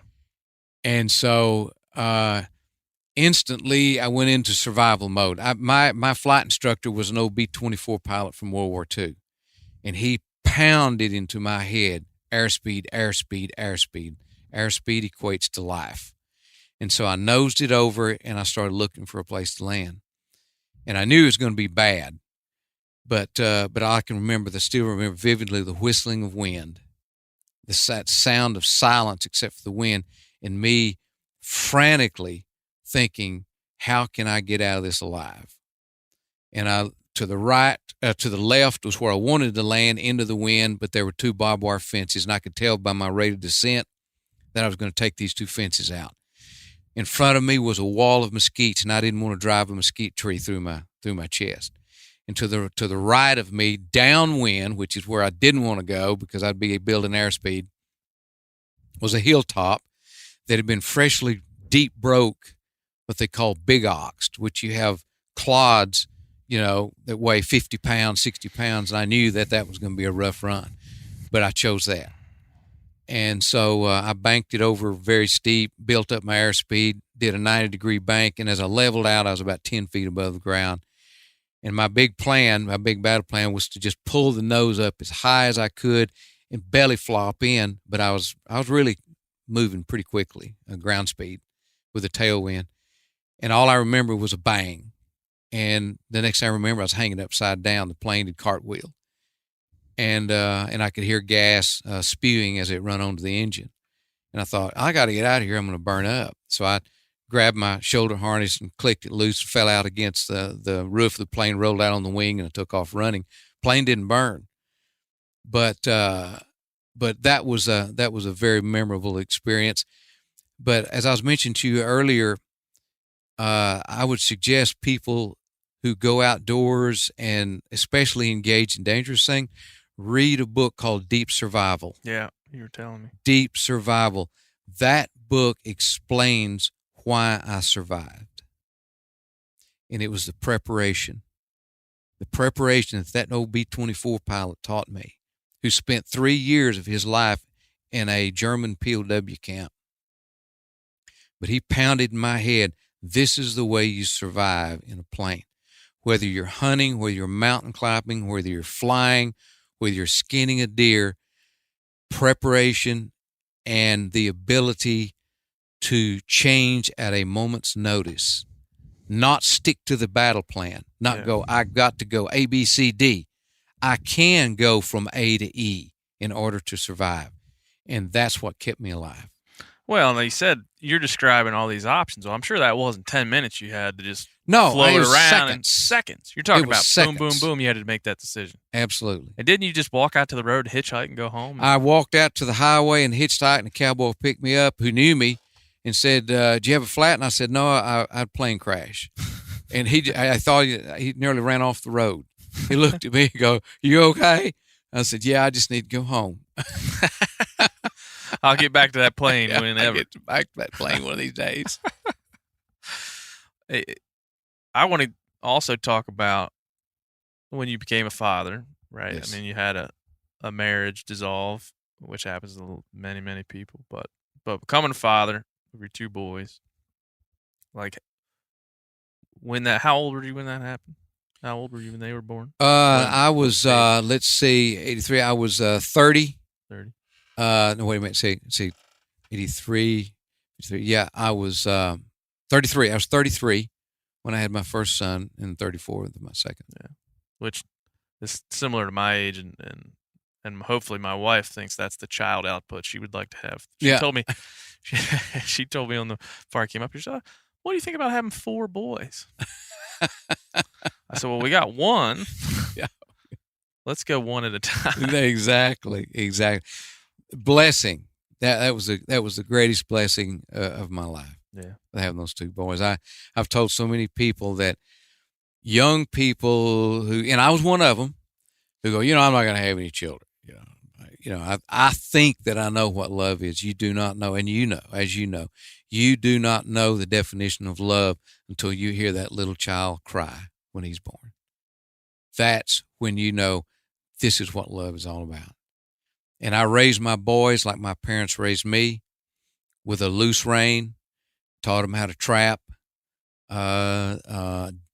And so instantly I went into survival mode. My flight instructor was an old B-24 pilot from World War II, and he pounded into my head, airspeed, airspeed, airspeed. Airspeed equates to life. And so I nosed it over, and I started looking for a place to land. And I knew it was going to be bad, but I can still remember vividly the whistling of wind, that sound of silence except for the wind, and me frantically thinking, how can I get out of this alive? And to the left was where I wanted to land, into the wind, but there were 2 barbed wire fences, and I could tell by my rate of descent that I was going to take these 2 fences out. In front of me was a wall of mesquites, and I didn't want to drive a mesquite tree through my chest. And to the right of me, downwind, which is where I didn't want to go because I'd be building airspeed, was a hilltop that had been freshly deep broke, what they call big oxed, which you have clods, that weigh 50 pounds, 60 pounds. And I knew that was going to be a rough run, but I chose that. And so I banked it over very steep, built up my airspeed, did a 90-degree bank, and as I leveled out, I was about 10 feet above the ground. And my big battle plan was to just pull the nose up as high as I could and belly flop in, but I was really moving pretty quickly, ground speed, with a tailwind. And all I remember was a bang. And the next thing I remember, I was hanging upside down. The plane had cartwheeled. And I could hear gas spewing as it run onto the engine. And I thought, I got to get out of here. I'm going to burn up. So I grabbed my shoulder harness and clicked it loose, fell out against the roof of the plane, rolled out on the wing, and I took off running. Plane didn't burn. But that was a very memorable experience. But as I was mentioning to you earlier, I would suggest people who go outdoors and especially engage in dangerous things, read a book called Deep Survival. Yeah, you were telling me. Deep Survival. That book explains why I survived. And it was the preparation. The preparation that old B-24 pilot taught me, who spent 3 years of his life in a German POW camp. But he pounded in my head, this is the way you survive in a plane. Whether you're hunting, whether you're mountain climbing, whether you're flying, whether you're skinning a deer, preparation and the ability to change at a moment's notice, not stick to the battle plan, go, I got to go A, B, C, D. I can go from A to E in order to survive. And that's what kept me alive. Well, and you said you're describing all these options. Well, I'm sure that wasn't 10 minutes you had to just float it was around in seconds. You're talking about seconds. Boom, boom, boom. You had to make that decision. Absolutely. And didn't you just walk out to the road, hitchhike, and go home? I walked out to the highway and hitchhiked, and a cowboy picked me up who knew me and said, do you have a flat? And I said, no, I had a plane crash. And I thought he nearly ran off the road. He looked at me and go, you okay? I said, yeah, I just need to go home. I'll get back to that plane whenever. I'll get back to that plane one of these days. I want to also talk about when you became a father, right? Yes. I mean, you had a marriage dissolve, which happens to many, many people, but becoming a father of your 2 boys, like how old were you when that happened? How old were you when they were born? I was, 83. I was 30. 30. No, wait a minute. See, 83. Yeah, I was 33. I was 33 when I had my first son, and 34 with my second. Yeah, which is similar to my age, and hopefully my wife thinks that's the child output she would like to have. She told me, she told me on the before I came up here, she said, what do you think about having 4 boys? I said, well, we got 1. Yeah. let's go one at a time. Exactly. Blessing. That was the greatest blessing of my life. Yeah. Having those two boys. I've told so many people that young people who, and I was one of them, who go, I'm not going to have any children. I think that I know what love is. You do not know, and as you know, you do not know the definition of love until you hear that little child cry when he's born. That's when you know this is what love is all about. And I raised my boys like my parents raised me, with a loose rein, taught them how to trap.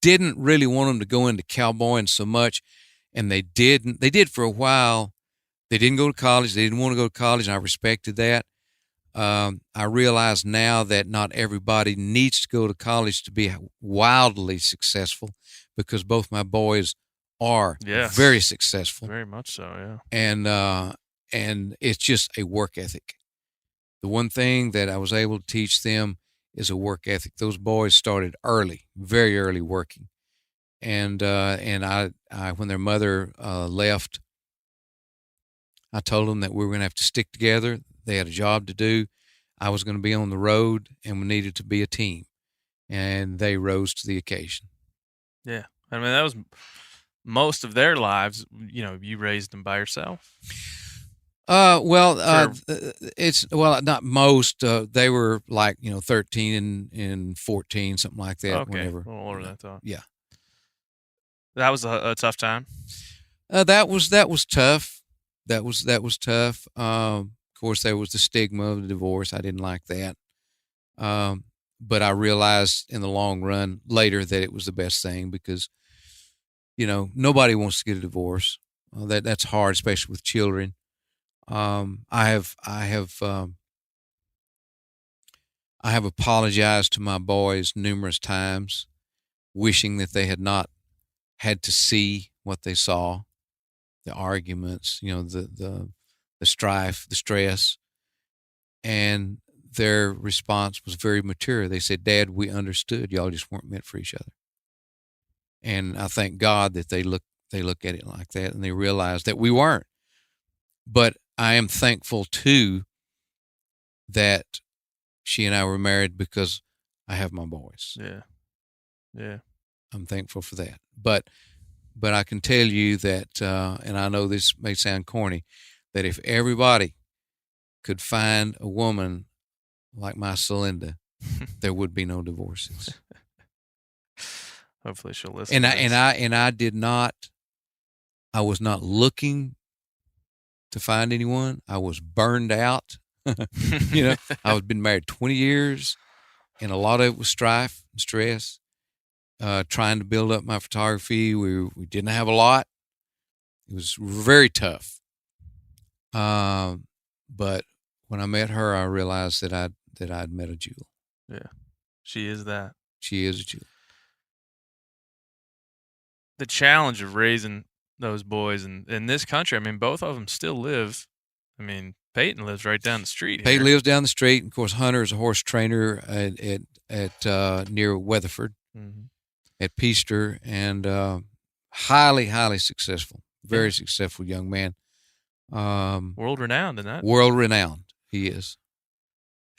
Didn't really want them to go into cowboying so much, and they didn't. They did for a while. They didn't go to college. They didn't want to go to college, and I respected that. I realize now that not everybody needs to go to college to be wildly successful, because both my boys are very successful. Very much so, yeah. And it's just a work ethic. The one thing that I was able to teach them is a work ethic. Those boys started early, very early working. And I when their mother left, I told them that we were going to have to stick together. They had a job to do. I was going to be on the road, and we needed to be a team. And they rose to the occasion. Yeah. I mean, that was most of their lives. You raised them by yourself. It's not most. They were like 13 and 14, something like that. Okay, whenever, a little older than I thought. Yeah, that was a tough time. That was tough. That was tough. Of course, there was the stigma of the divorce. I didn't like that. But I realized in the long run later that it was the best thing, because nobody wants to get a divorce. That's hard, especially with children. I have apologized to my boys numerous times, wishing that they had not had to see what they saw, the arguments, the strife, the stress. And their response was very mature. They said, "Dad, we understood. Y'all just weren't meant for each other." And I thank God that they look at it like that, and they realize that we weren't. But I am thankful too that she and I were married, because I have my boys. Yeah. I'm thankful for that. But I can tell you that, and I know this may sound corny, that if everybody could find a woman like my Sylinda, there would be no divorces. Hopefully she'll listen. I was not looking to find anyone. I was burned out. I had been married 20 years, and a lot of it was strife and stress. Trying to build up my photography. We didn't have a lot. It was very tough. But when I met her, I realized that I'd met a jewel. Yeah, she is that. She is a jewel. The challenge of raising those boys in this country. I mean, both of them still live. I mean, Peyton lives right down the street here. Peyton lives down the street. And of course, Hunter is a horse trainer at near Weatherford, at Peaster, and highly, highly successful. Very successful young man. World renowned in that. World renowned, he is.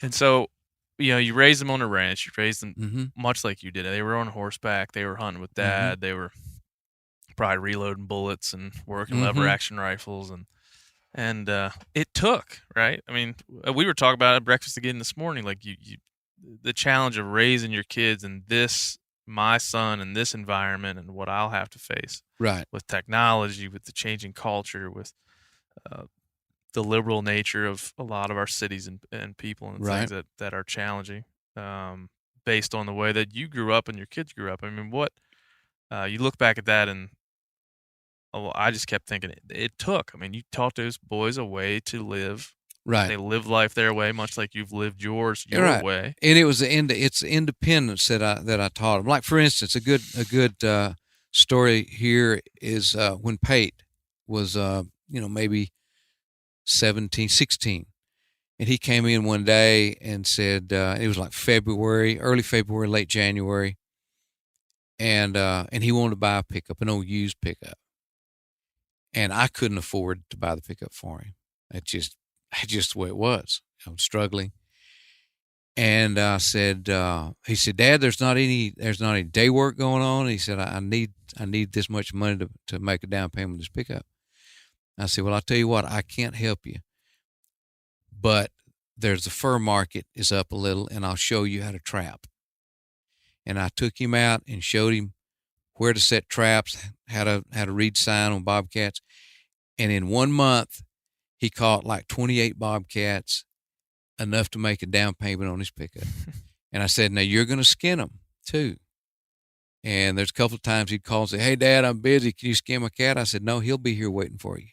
And so, you raised them on a ranch. You raised them much like you did. They were on horseback. They were hunting with Dad. They were probably reloading bullets and working lever action rifles, and it took, right? I mean, we were talking about it at breakfast again this morning. Like the challenge of raising your kids in this, my son, in this environment, and what I'll have to face, right, with technology, with the changing culture, with the liberal nature of a lot of our cities and people and things that are challenging, based on the way that you grew up and your kids grew up. I mean, what you look back at that, and I just kept thinking it took. I mean, you taught those boys a way to live. Right. They live life their way, much like you've lived your way. And it was it's independence that I taught them. Like, for instance, a good story here is when Pate was maybe 17, 16, and he came in one day and said it was like early February, late January, and he wanted to buy a pickup, an old used pickup. and I couldn't afford to buy the pickup for him. That's just the way it was. I was struggling. And I said, he said, Dad, there's not any day work going on. He said, I need this much money to make a down payment on this pickup. I said, well, I'll tell you what, I can't help you, but there's the fur market is up a little, and I'll show you how to trap. And I took him out and showed him where to set traps, how to read sign on bobcats. And in 1 month, he caught like 28 bobcats, enough to make a down payment on his pickup. And I said, now you're going to skin them too. And there's a couple of times he'd call and say, hey, Dad, I'm busy. Can you skin my cat? I said, no, he'll be here waiting for you.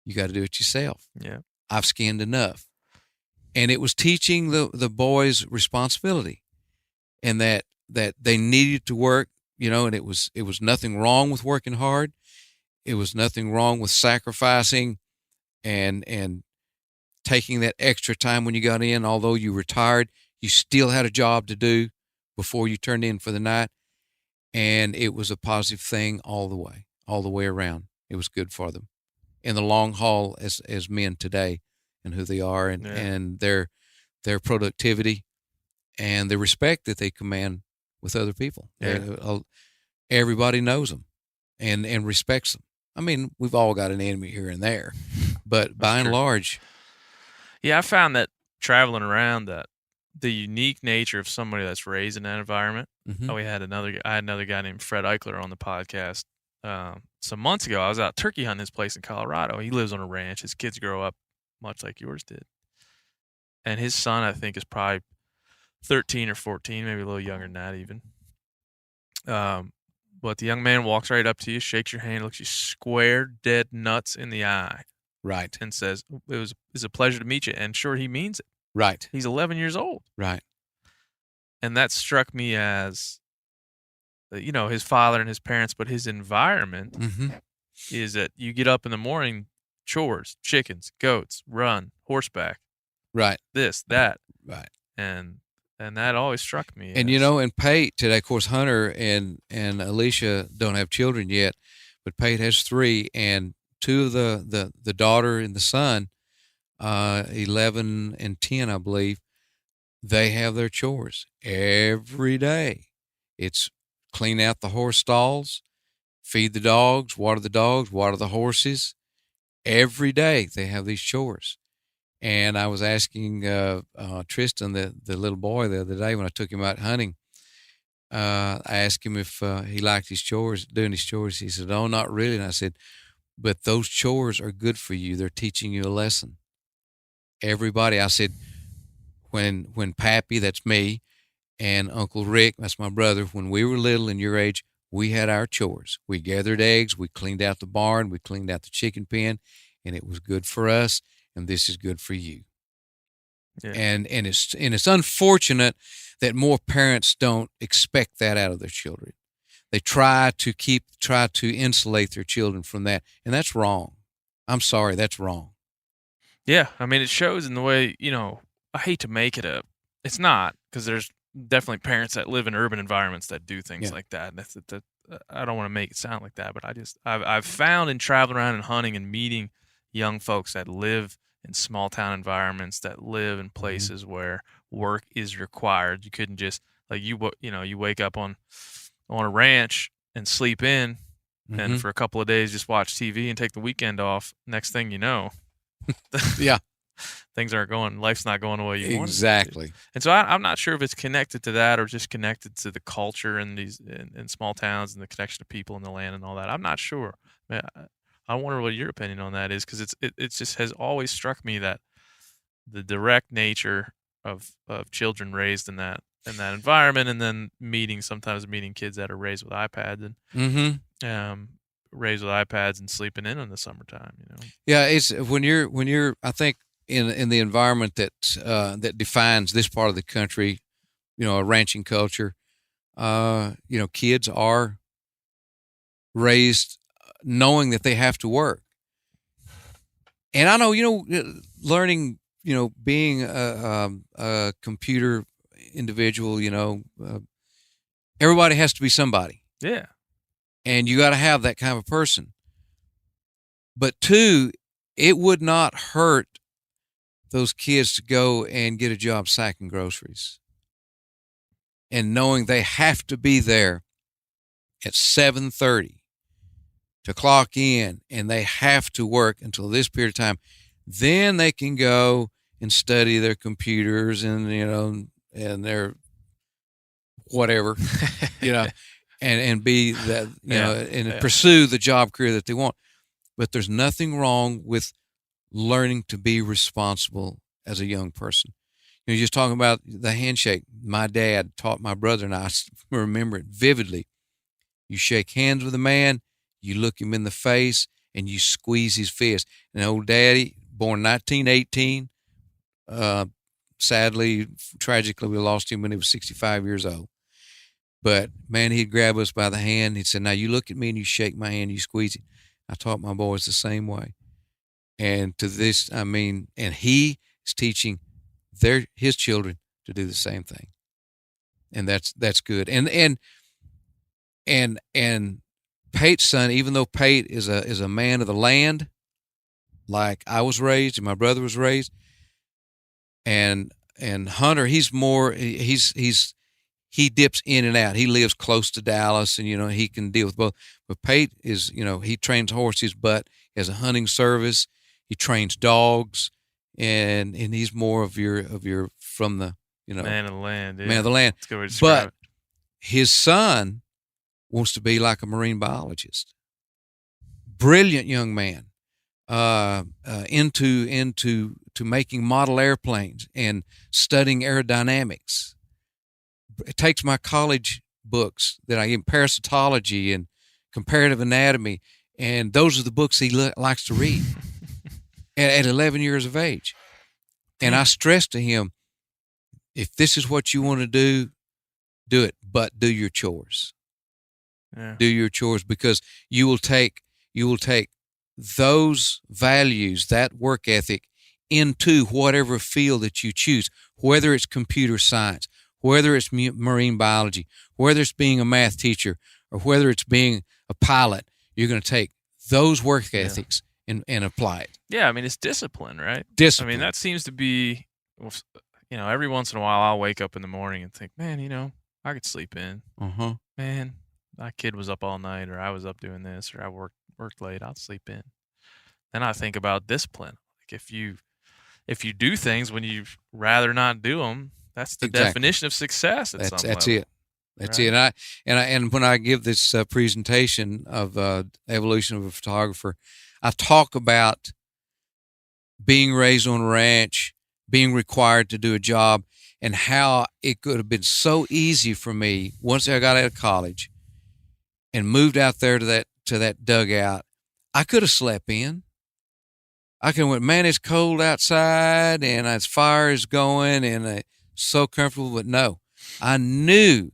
You got to do it yourself. Yeah. I've skinned enough. And it was teaching the boys responsibility, and that they needed to work, and it was nothing wrong with working hard. It was nothing wrong with sacrificing and taking that extra time when you got in. Although you retired, you still had a job to do before you turned in for the night. And it was a positive thing all the way around. It was good for them in the long haul as men today, and who they are, and their productivity and the respect that they command with other people. Yeah. Everybody knows them and respects them. I mean, we've all got an enemy here and there, but by and large. Yeah, I found that traveling around, that the unique nature of somebody that's raised in that environment. Mm-hmm. I had another guy named Fred Eichler on the podcast some months ago. I was out turkey hunting his place in Colorado. He lives on a ranch. His kids grow up much like yours did. And his son, I think, is probably 13 or 14, maybe a little younger than that even. But the young man walks right up to you, shakes your hand, looks you square dead nuts in the eye. Right. And says, it's a pleasure to meet you. And sure, he means it. Right. He's 11 years old. Right. And that struck me as, his father and his parents, but his environment mm-hmm. is that you get up in the morning, chores, chickens, goats, run, horseback. Right. This, that. Right. And that always struck me. And, and Pate today, of course, Hunter and Alicia don't have children yet, but Pate has 3, and 2 of the daughter and the son, 11 and 10, I believe, they have their chores every day. It's clean out the horse stalls, feed the dogs, water the horses. Every day they have these chores. And I was asking Tristan, the little boy, the other day when I took him out hunting, I asked him if he liked his chores, doing his chores. He said, "Oh, not really." And I said, "But those chores are good for you. They're teaching you a lesson." Everybody, I said, when Pappy, that's me, and Uncle Rick, that's my brother, when we were little and your age, we had our chores. We gathered eggs, we cleaned out the barn, we cleaned out the chicken pen, and it was good for us. And this is good for you. Yeah. And it's unfortunate that more parents don't expect that out of their children. They try to insulate their children from that, and that's wrong. I'm sorry, that's wrong. Yeah, I mean, it shows in the way, I hate to make it it's not, because there's definitely parents that live in urban environments that do things like that. And I don't want to make it sound like that, but I've found in traveling around and hunting and meeting young folks that live in small town environments, that live in places mm-hmm. where work is required. You couldn't just you wake up on a ranch and sleep in, mm-hmm. and for a couple of days just watch TV and take the weekend off. Next thing you know, yeah, life's not going the way you want it. Exactly. And so I'm not sure if it's connected to that or just connected to the culture in these in small towns and the connection to people and the land and all that. I'm not sure. I wonder what your opinion on that is, because it just has always struck me that the direct nature of children raised in that environment, and then sometimes meeting kids that are raised with iPads and mm-hmm. Raised with iPads and sleeping in the summertime. Yeah, it's when you're I think in the environment that defines this part of the country, a ranching culture. Kids are raised knowing that they have to work. And I know, learning, being a computer individual, everybody has to be somebody. Yeah. And you got to have that kind of a person. But two, it would not hurt those kids to go and get a job sacking groceries, and knowing they have to be there at 7:30 to clock in, and they have to work until this period of time. Then they can go and study their computers and, and their whatever, and be that, and pursue the job career that they want. But there's nothing wrong with learning to be responsible as a young person. You're just talking about the handshake. My dad taught my brother, and I remember it vividly. You shake hands with a man, you look him in the face, and you squeeze his fist. And old daddy, born 1918, sadly, tragically, we lost him when he was 65 years old. But, man, he'd grab us by the hand. He'd say, now you look at me and you shake my hand, you squeeze it. I taught my boys the same way. And to this, and he is teaching his children to do the same thing. And that's good. And Pate's son, even though Pate is a man of the land, like I was raised and my brother was raised, and Hunter, he's more, he dips in and out. He lives close to Dallas, and he can deal with both. But Pate is, he trains horses, but he has a hunting service. He trains dogs, and he's more of your from the man of the land. Yeah. Man of the land. That's a good way to describe but it. His son wants to be like a marine biologist. Brilliant young man, into making model airplanes and studying aerodynamics. It takes my college books that I give, parasitology and comparative anatomy, and those are the books he likes to read at 11 years of age. And I stress to him, if this is what you want to do it, but do your chores. Yeah. Do your chores, because you will take those values, that work ethic, into whatever field that you choose, whether it's computer science, whether it's marine biology, whether it's being a math teacher, or whether it's being a pilot. You're going to take those work ethics and apply it. Yeah, it's discipline, right? Discipline. That seems to be, every once in a while I'll wake up in the morning and think, man, I could sleep in. Uh-huh. Man, my kid was up all night, or I was up doing this, or I worked late. I'll sleep in. Then I think about discipline. Like if you do things when you'd rather not do them, that's the definition of success at some level. That's it. That's it. And when I give this presentation of evolution of a photographer, I talk about being raised on a ranch, being required to do a job, and how it could have been so easy for me once I got out of college and moved out there to that dugout. I could have slept in. I could have went, man, it's cold outside and its fire is going and so comfortable. But no, I knew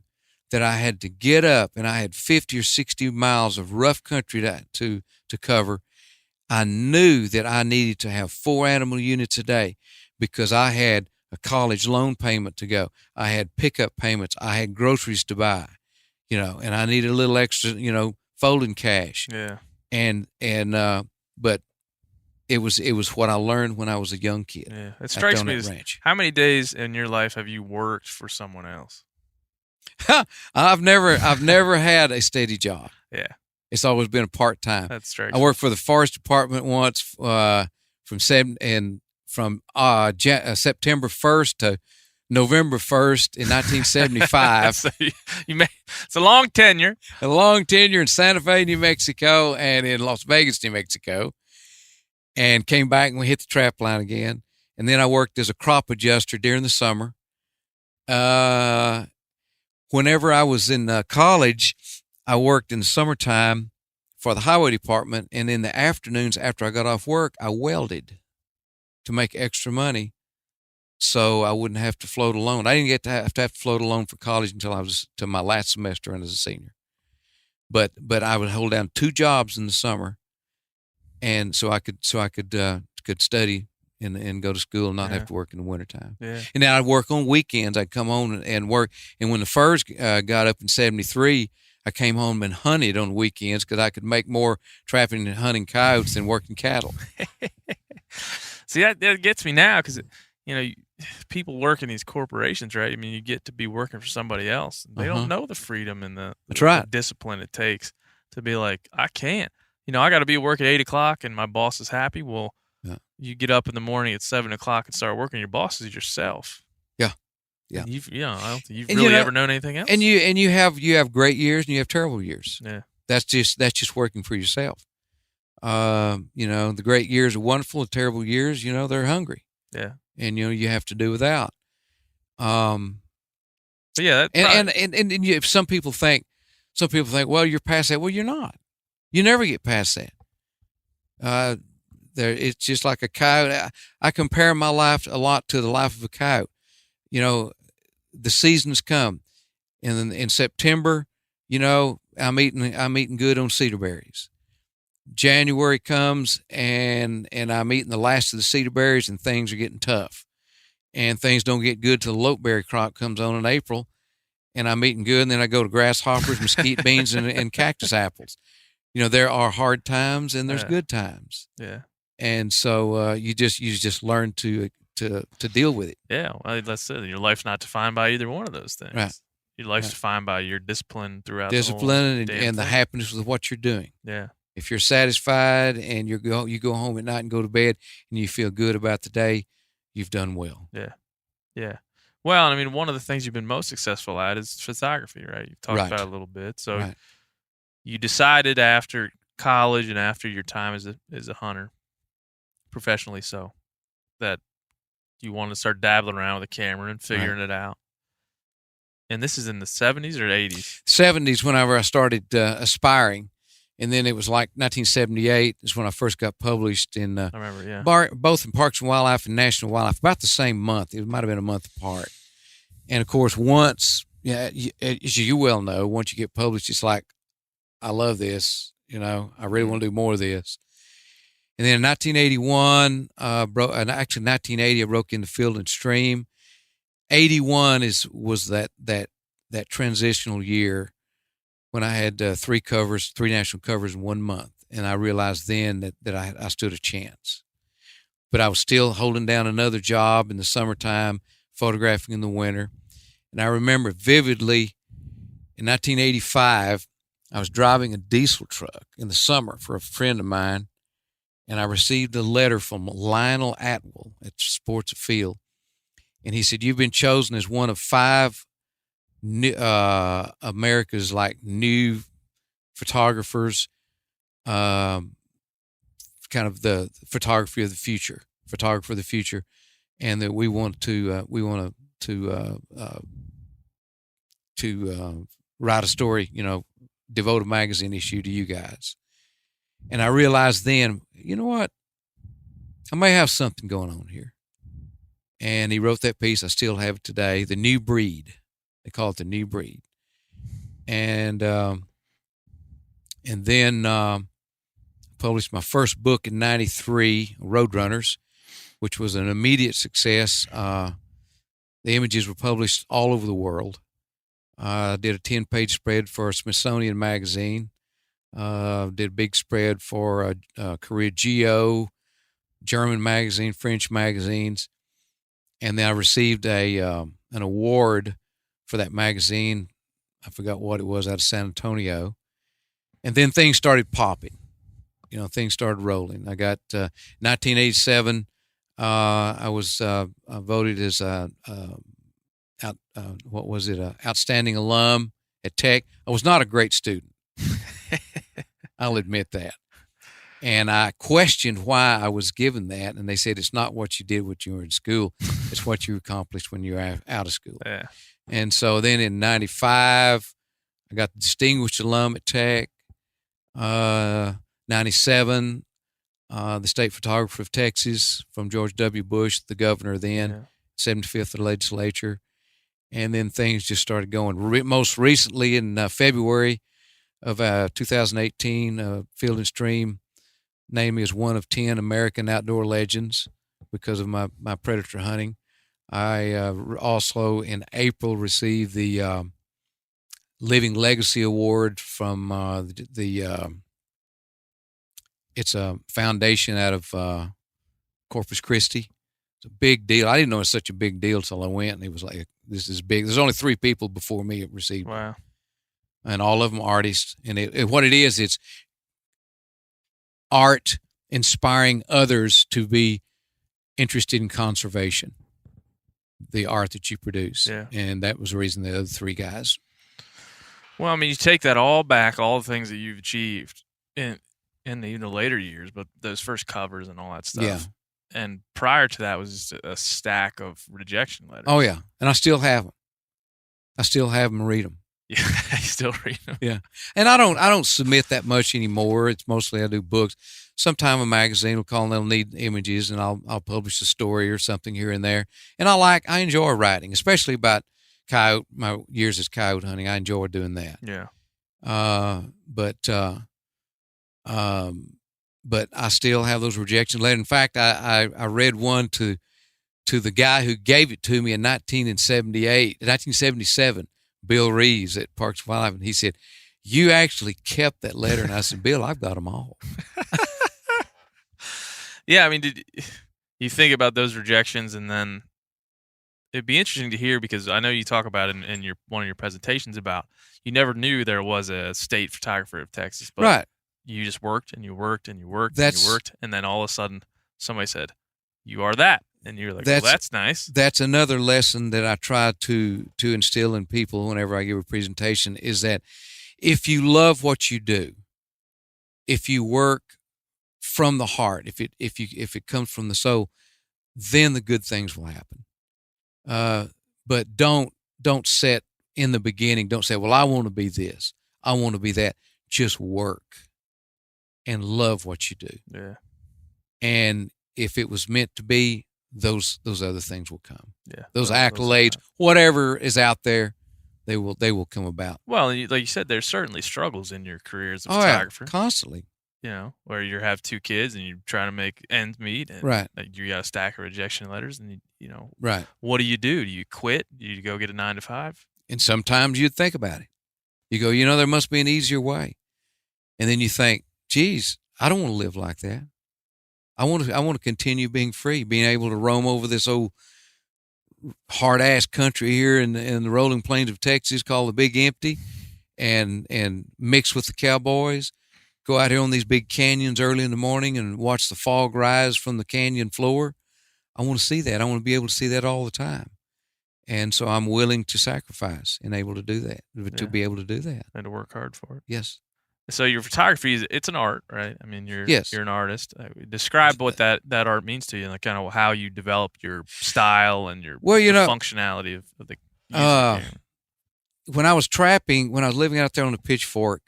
that I had to get up, and I had 50 or 60 miles of rough country to cover. I knew that I needed to have 4 animal units a day, because I had a college loan payment to go. I had pickup payments. I had groceries to buy, and I needed a little extra, folding cash. Yeah. But it was what I learned when I was a young kid. Yeah. It strikes me as, how many days in your life have you worked for someone else? I've never had a steady job. Yeah. It's always been a part-time. That's strange. I worked for the forest department once, from September 1st to November 1st in 1975. So it's a long tenure. A long tenure in Santa Fe, New Mexico, and in Las Vegas, New Mexico, and came back and we hit the trap line again. And then I worked as a crop adjuster during the summer. Whenever I was in college, I worked in the summertime for the highway department, and in the afternoons after I got off work, I welded to make extra money so I wouldn't have to float alone. I didn't get to have to float alone for college until I was to my last semester and as a senior. But I would hold down 2 jobs in the summer, and so I could study and go to school and not have to work in the wintertime. Yeah. And then I'd work on weekends. I'd come home and work. And when the furs got up in 73, I came home and hunted on weekends because I could make more trapping and hunting coyotes than working cattle. See, that gets me now because, people work in these corporations, right? I mean, you get to be working for somebody else. They don't know the freedom and the discipline it takes to be like, I can't. I got to be at work at 8 o'clock and my boss is happy. Well, you get up in the morning at 7 o'clock and start working. Your boss is yourself. Yeah. And I don't think you've really ever known anything else. And you have great years and you have terrible years. Yeah. That's just working for yourself. The great years are wonderful. The terrible years, they're hungry. Yeah. And you have to do without. But yeah, if some people think, well, you're past that. Well, you're not. You never get past that. It's just like a coyote. I compare my life a lot to the life of a coyote. The seasons come, and in September, I'm eating good on cedar berries. January comes, and I'm eating the last of the cedar berries, and things are getting tough, and things don't get good till the loteberry crop comes on in April, and I'm eating good, and then I go to grasshoppers, mesquite beans, and cactus apples. There are hard times and there's good times. Yeah, and so you just learn to deal with it. Yeah, well, that's it. Your life's not defined by either one of those things. Right. Your life's defined by your discipline throughout discipline the whole and the happiness with what you're doing. Yeah. If you're satisfied and you go home at night and go to bed and you feel good about the day, you've done well. Yeah. Yeah. Well, I mean, one of the things you've been most successful at is photography, right? You've talked about it a little bit. So you decided after college and after your time as a hunter, professionally so, that you wanted to start dabbling around with a camera and figuring it out. And this is in the 70s or 80s? 70s, whenever I started aspiring. And then it was like 1978 is when I first got published in I remember, both in Parks and Wildlife and National Wildlife, about the same month. It might have been a month apart. And, of course, once, as you well know, once you get published, it's like, I love this. I really want to do more of this. And then in 1981, actually 1980, I broke into Field and Stream. 81 was that transitional year when I had three national covers in 1 month. And I realized then that I stood a chance. But I was still holding down another job in the summertime, photographing in the winter. And I remember vividly in 1985, I was driving a diesel truck in the summer for a friend of mine, and I received a letter from Lionel Atwell at Sports Afield. And he said, "You've been chosen as one of 5 America's new photographers, kind of the photography of the future, and that we want to write a story, devote a magazine issue to you guys." And I realized then, you know what? I may have something going on here. And he wrote that piece. I still have it today. The New Breed. They call it The New Breed. And then published my first book in 93, Roadrunners, which was an immediate success. The images were published all over the world. I did a 10-page spread for Smithsonian Magazine. Did a big spread for Korea Geo, German magazine, French magazines. And then I received an award for that magazine. I forgot what it was, out of San Antonio. And then things started popping. Things started rolling. I got 1987. I was voted as outstanding alum at Tech. I was not a great student. I'll admit that. And I questioned why I was given that, and they said it's not what you did when you were in school; it's what you accomplished when you were out of school. Yeah. And so then in 95, I got the distinguished alum at Tech. 97, the state photographer of Texas from George W. Bush, the governor then, 75th of the legislature. And then things just started going. Most recently in February of 2018, Field and Stream named me as one of 10 American outdoor legends because of my predator hunting. I also in April received the Living Legacy Award from it's a foundation out of Corpus Christi. It's a big deal. I didn't know it was such a big deal until I went, and it was like, this is big. There's only 3 people before me that received it. Wow. And all of them artists. And what it is, it's art inspiring others to be interested in conservation, the art that you produce. Yeah. And that was the reason the other 3 guys. Well, I mean, you take that all back, all the things that you've achieved in even the later years, but those first covers and all that stuff. Yeah. And prior to that was just a stack of rejection letters. Oh, yeah. And I still have them. I still have them and read them. Yeah, I still read them. Yeah. And I don't submit that much anymore. It's mostly I do books. Sometime a magazine will call and they'll need images, and I'll publish a story or something here and there. And I enjoy writing, especially about coyote, my years as coyote hunting. I enjoy doing that. Yeah. But I still have those rejection letters. In fact, I read one to the guy who gave it to me in 1977, Bill Reeves at Parks and Wildlife, and he said, "You actually kept that letter." And I said, "Bill, I've got them all." Yeah, I mean, did you think about those rejections, and then it'd be interesting to hear, because I know you talk about it in one of your presentations about you never knew there was a state photographer of Texas, but right. You just worked and you worked and you worked and you worked, and then all of a sudden somebody said, "You are that," and you're like, "Well, that's nice." That's another lesson that I try to instill in people whenever I give a presentation, is that if you love what you do, if you work from the heart, if it comes from the soul, then the good things will happen. But don't set in the beginning. Don't say, "Well, I want to be this, I want to be that." Just work and love what you do. Yeah. And if it was meant to be, those other things will come. Yeah. Those accolades, whatever is out there, they will come about. Well, like you said, there's certainly struggles in your career as a photographer. Yeah, constantly. You know, where you have 2 kids and you're trying to make ends meet, and right. You got a stack of rejection letters, and you know, right. What do? Do you quit? Do you go get a 9 to 5? And sometimes you'd think about it. You go, there must be an easier way. And then you think, geez, I don't want to live like that. I want to continue being free, being able to roam over this old hard-ass country here in the rolling plains of Texas called the Big Empty, and mix with the cowboys, go out here on these big canyons early in the morning and watch the fog rise from the canyon floor. I want to see that. I want to be able to see that all the time. And so I'm willing to sacrifice and able to do that, to be able to do that. And to work hard for it. Yes. So your photography, it's an art, right? I mean, you're an artist. Describe what that art means to you, and like kind of how you develop your style and your functionality of the camera. When I was trapping, when I was living out there on the Pitchfork,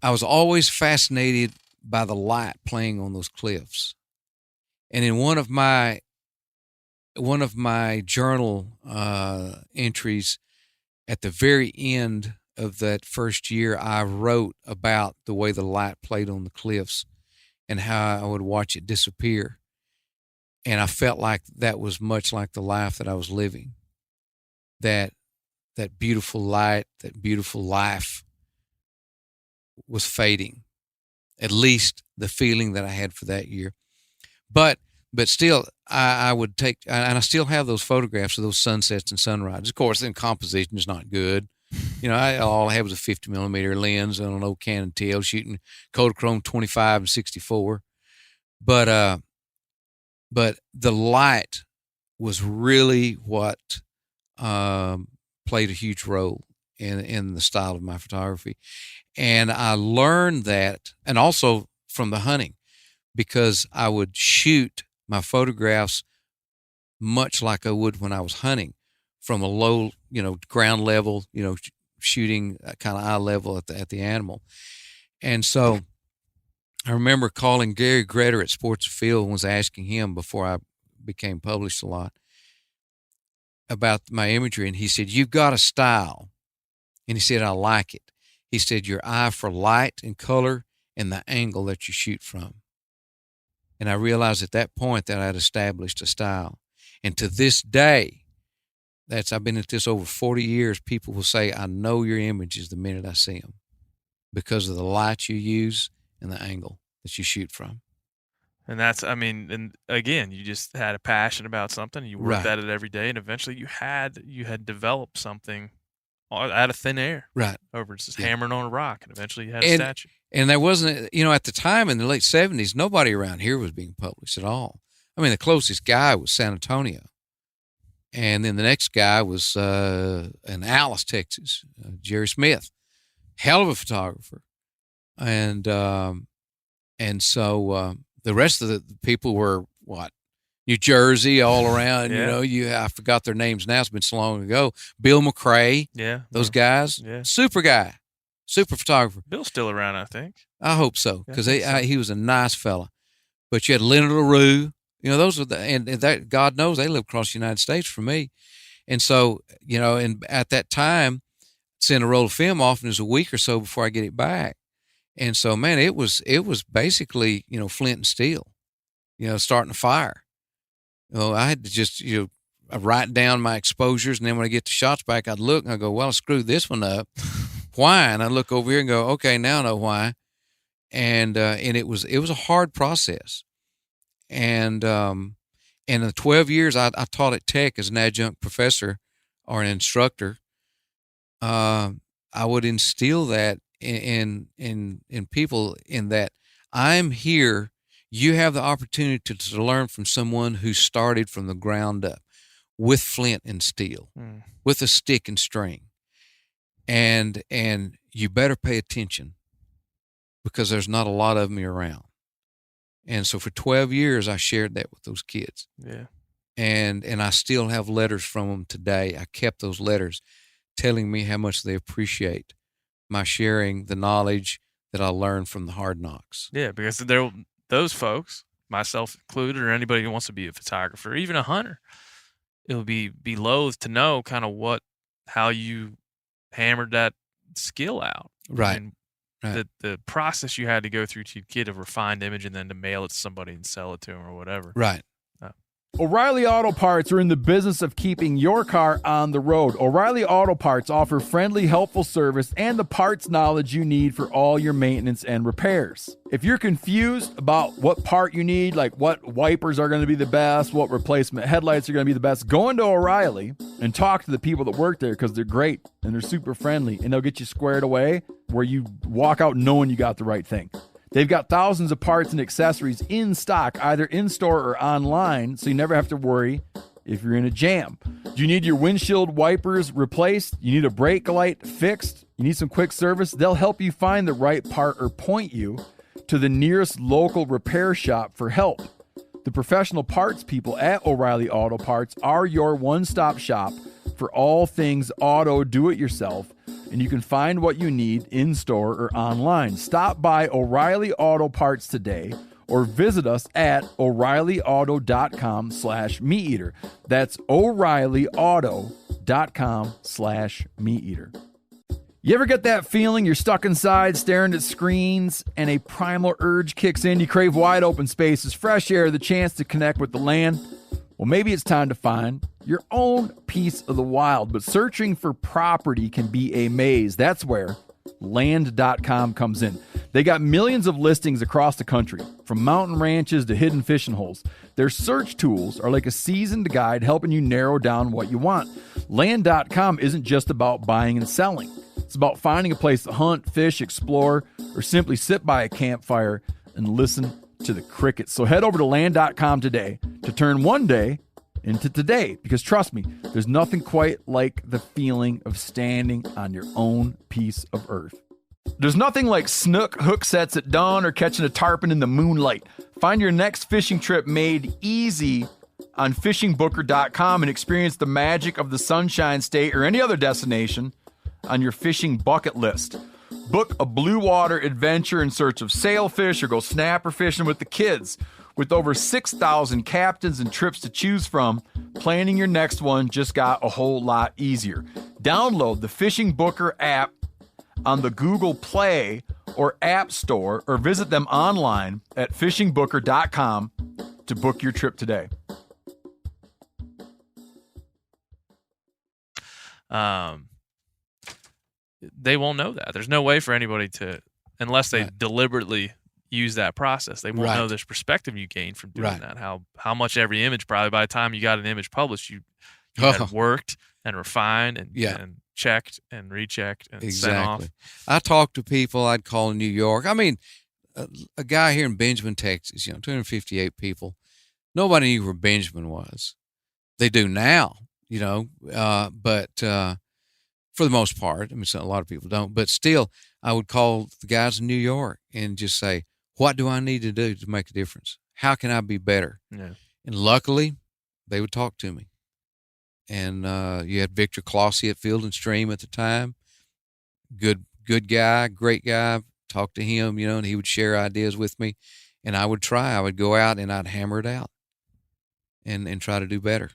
I was always fascinated by the light playing on those cliffs. And in one of my journal entries at the very end of that first year, I wrote about the way the light played on the cliffs and how I would watch it disappear. And I felt like that was much like the life that I was living. That beautiful light, that beautiful life was fading. At least the feeling that I had for that year. But still, I would take, and I still have those photographs of those sunsets and sunrises. Of course, then composition is not good. All I had was a 50 millimeter lens on an old Canon TL shooting Kodachrome 25 and 64. But the light was really what played a huge role in the style of my photography. And I learned that, and also from the hunting, because I would shoot my photographs much like I would when I was hunting, from a low, ground level, shooting kind of eye level at the animal. And so I remember calling Gary Gretter at Sports Field and was asking him, before I became published a lot, about my imagery. And he said, "You've got a style." And he said, "I like it." He said, "Your eye for light and color and the angle that you shoot from." And I realized at that point that I had established a style. And to this day, I've been at this over 40 years. People will say, I know your images the minute I see them because of the light you use and the angle that you shoot from. And that's, I mean, and again, you just had a passion about something. You worked Right. at it every day, and eventually you had developed something out of thin air. Right. Over just Yeah. hammering on a rock, and eventually you had a statue. And there wasn't, at the time in the late 70s, nobody around here was being published at all. I mean, the closest guy was San Antonio. And then the next guy was in Alice, Texas, Jerry Smith, hell of a photographer. And so the rest of the people were New Jersey, all around. Yeah. I forgot their names now. It's been so long ago. Bill McRae, those guys, super guy, super photographer. Bill's still around, I think. I hope so, because Yeah, he was a nice fella. But you had Leonard LaRue. Those are and that God knows they lived across the United States from me. And so, and at that time, send a roll of film often is a week or so before I get it back. And so, man, it was basically, flint and steel, starting a fire. I had to just, I write down my exposures. And then when I get the shots back, I'd look and I go, well, I screwed this one up. Why? And I look over here and go, okay, now I know why. And it was a hard process. And in the 12 years I taught at Tech as an adjunct professor or an instructor, I would instill that in people, in that I'm here. You have the opportunity to learn from someone who started from the ground up with flint and steel, with a stick and string. And you better pay attention because there's not a lot of them around. And so for 12 years, I shared that with those kids. Yeah. And I still have letters from them today. I kept those letters telling me how much they appreciate my sharing the knowledge that I learned from the hard knocks. Yeah, because those folks, myself included, or anybody who wants to be a photographer, even a hunter, it would be loath to know kind of how you hammered that skill out. Right. I mean, the process you had to go through to get a refined image and then to mail it to somebody and sell it to them or whatever. Right. O'Reilly Auto Parts are in the business of keeping your car on the road. O'Reilly Auto Parts offer friendly, helpful service and the parts knowledge you need for all your maintenance and repairs. If you're confused about what part you need, like what wipers are going to be the best, what replacement headlights are going to be the best, go into O'Reilly and talk to the people that work there because they're great and they're super friendly and they'll get you squared away where you walk out knowing you got the right thing. They've got thousands of parts and accessories in stock, either in-store or online, so you never have to worry if you're in a jam. Do you need your windshield wipers replaced? You need a brake light fixed? You need some quick service? They'll help you find the right part or point you to the nearest local repair shop for help. The professional parts people at O'Reilly Auto Parts are your one-stop shop for all things auto do-it-yourself, and you can find what you need in-store or online. Stop by O'Reilly Auto Parts today or visit us at O'ReillyAuto.com/MeatEater. That's O'ReillyAuto.com/MeatEater. You ever get that feeling you're stuck inside staring at screens and a primal urge kicks in? You crave wide open spaces, fresh air, the chance to connect with the land. Well, maybe it's time to find your own piece of the wild, but searching for property can be a maze. That's where Land.com comes in. They got millions of listings across the country, from mountain ranches to hidden fishing holes. Their search tools are like a seasoned guide helping you narrow down what you want. Land.com isn't just about buying and selling. It's about finding a place to hunt, fish, explore, or simply sit by a campfire and listen to the crickets. So head over to Land.com today to turn one day into today, because trust me, there's nothing quite like the feeling of standing on your own piece of earth. There's nothing like snook hook sets at dawn or catching a tarpon in the moonlight. Find your next fishing trip made easy on fishingbooker.com and experience the magic of the Sunshine State or any other destination on your fishing bucket list. Book a blue water adventure in search of sailfish or go snapper fishing with the kids. With over 6,000 captains and trips to choose from, planning your next one just got a whole lot easier. Download the Fishing Booker app on the Google Play or App Store, or visit them online at fishingbooker.com to book your trip today. they won't know that. There's no way for anybody to, unless they Right. deliberately use that process, they won't Right. know this perspective you gain from doing Right. that. How much every image, probably by the time you got an image published, you Oh. had worked and refined and, Yeah. and checked and rechecked and sent Exactly. off. I talked to people I'd call in New York. I mean, a guy here in Benjamin, Texas, 258 people. Nobody knew where Benjamin was. They do now, but for the most part, I mean, a lot of people don't. But still, I would call the guys in New York and just say, what do I need to do to make a difference? How can I be better? Yeah. And luckily, they would talk to me. And you had Victor Clossy at Field and Stream at the time. Good guy, great guy. Talk to him, and he would share ideas with me. And I would try. I would go out and I'd hammer it out and try to do better.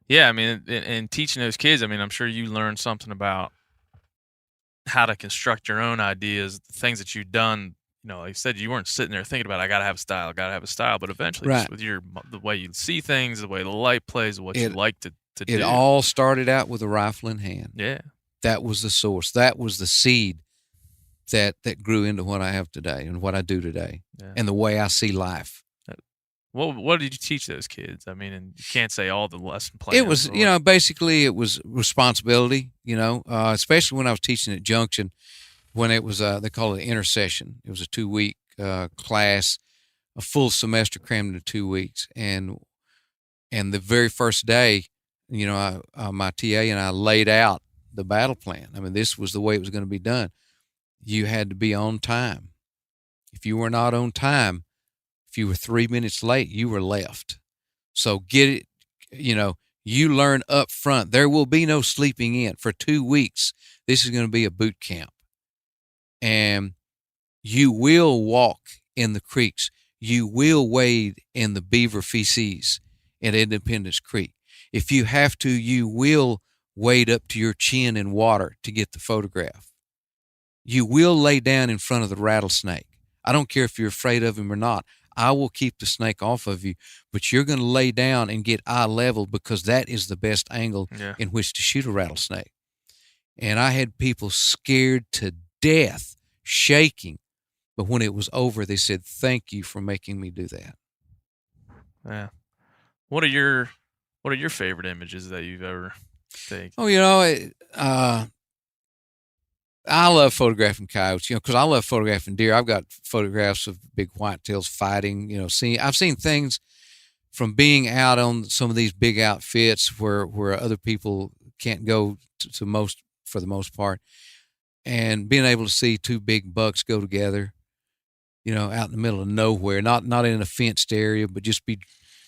Yeah, I mean, in teaching those kids, I mean, I'm sure you learned something about how to construct your own ideas, the things that you've done. Like you said, you weren't sitting there thinking about, I got to have a style, but eventually, Right. just with the way you see things, the way the light plays, what you like to do. It all started out with a rifle in hand. Yeah. That was the source. That was the seed that grew into what I have today and what I do today, and the way I see life. What did you teach those kids? I mean, and you can't say all the lesson plans. It was, basically it was responsibility, especially when I was teaching at Junction, when it was, they call it an intercession. It was a 2-week class, a full semester crammed into 2 weeks. And the very first day, my TA and I laid out the battle plan. I mean, this was the way it was going to be done. You had to be on time. If you were not on time, if you were 3 minutes late, you were left. So get it, you learn up front. There will be no sleeping in. For 2 weeks, this is going to be a boot camp. And you will walk in the creeks. You will wade in the beaver feces at Independence Creek. If you have to, you will wade up to your chin in water to get the photograph. You will lay down in front of the rattlesnake. I don't care if you're afraid of him or not. I will keep the snake off of you, but you're going to lay down and get eye level because that is the best angle in which to shoot a rattlesnake. And I had people scared to death, shaking. But when it was over, they said, "Thank you for making me do that." Yeah. What are your favorite images that you've ever taken? Oh, I love photographing coyotes, because I love photographing deer. I've got photographs of big whitetails fighting, I've seen things from being out on some of these big outfits where other people can't go for the most part, and being able to see two big bucks go together, out in the middle of nowhere, not in a fenced area, but just be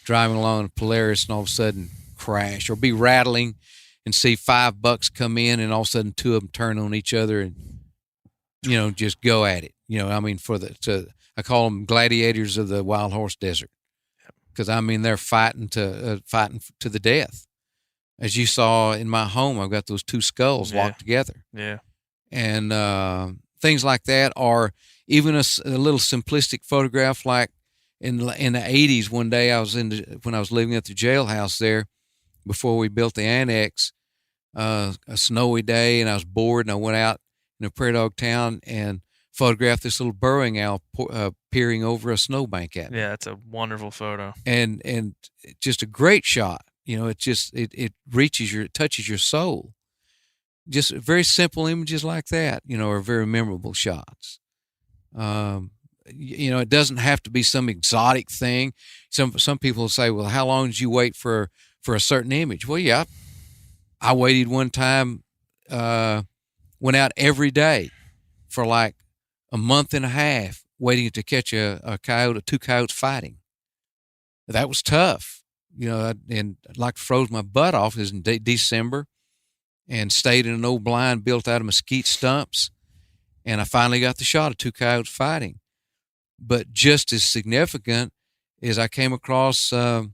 driving along a Polaris and all of a sudden crash, or be rattling and see 5 bucks come in and all of a sudden 2 of them turn on each other and, just go at it. I call them gladiators of the wild horse desert, because they're fighting to the death. As you saw in my home, I've got those 2 skulls locked together. Yeah. And things like that, or even a little simplistic photograph, like in the 80s, one day when I was living at the jailhouse there, before we built the annex, a snowy day, and I was bored, and I went out in a prairie dog town and photographed this little burrowing owl peering over a snowbank at me. Yeah, it's a wonderful photo. And just a great shot. It touches your soul. Just very simple images like that, are very memorable shots. It doesn't have to be some exotic thing. Some people say, well, how long did you wait for a certain image? Well, yeah, I waited one time, went out every day for like a month and a half waiting to catch a coyote, 2 coyotes fighting. That was tough, and like froze my butt off. It was in December, and stayed in an old blind built out of mesquite stumps. And I finally got the shot of 2 coyotes fighting. But just as significant is I came across a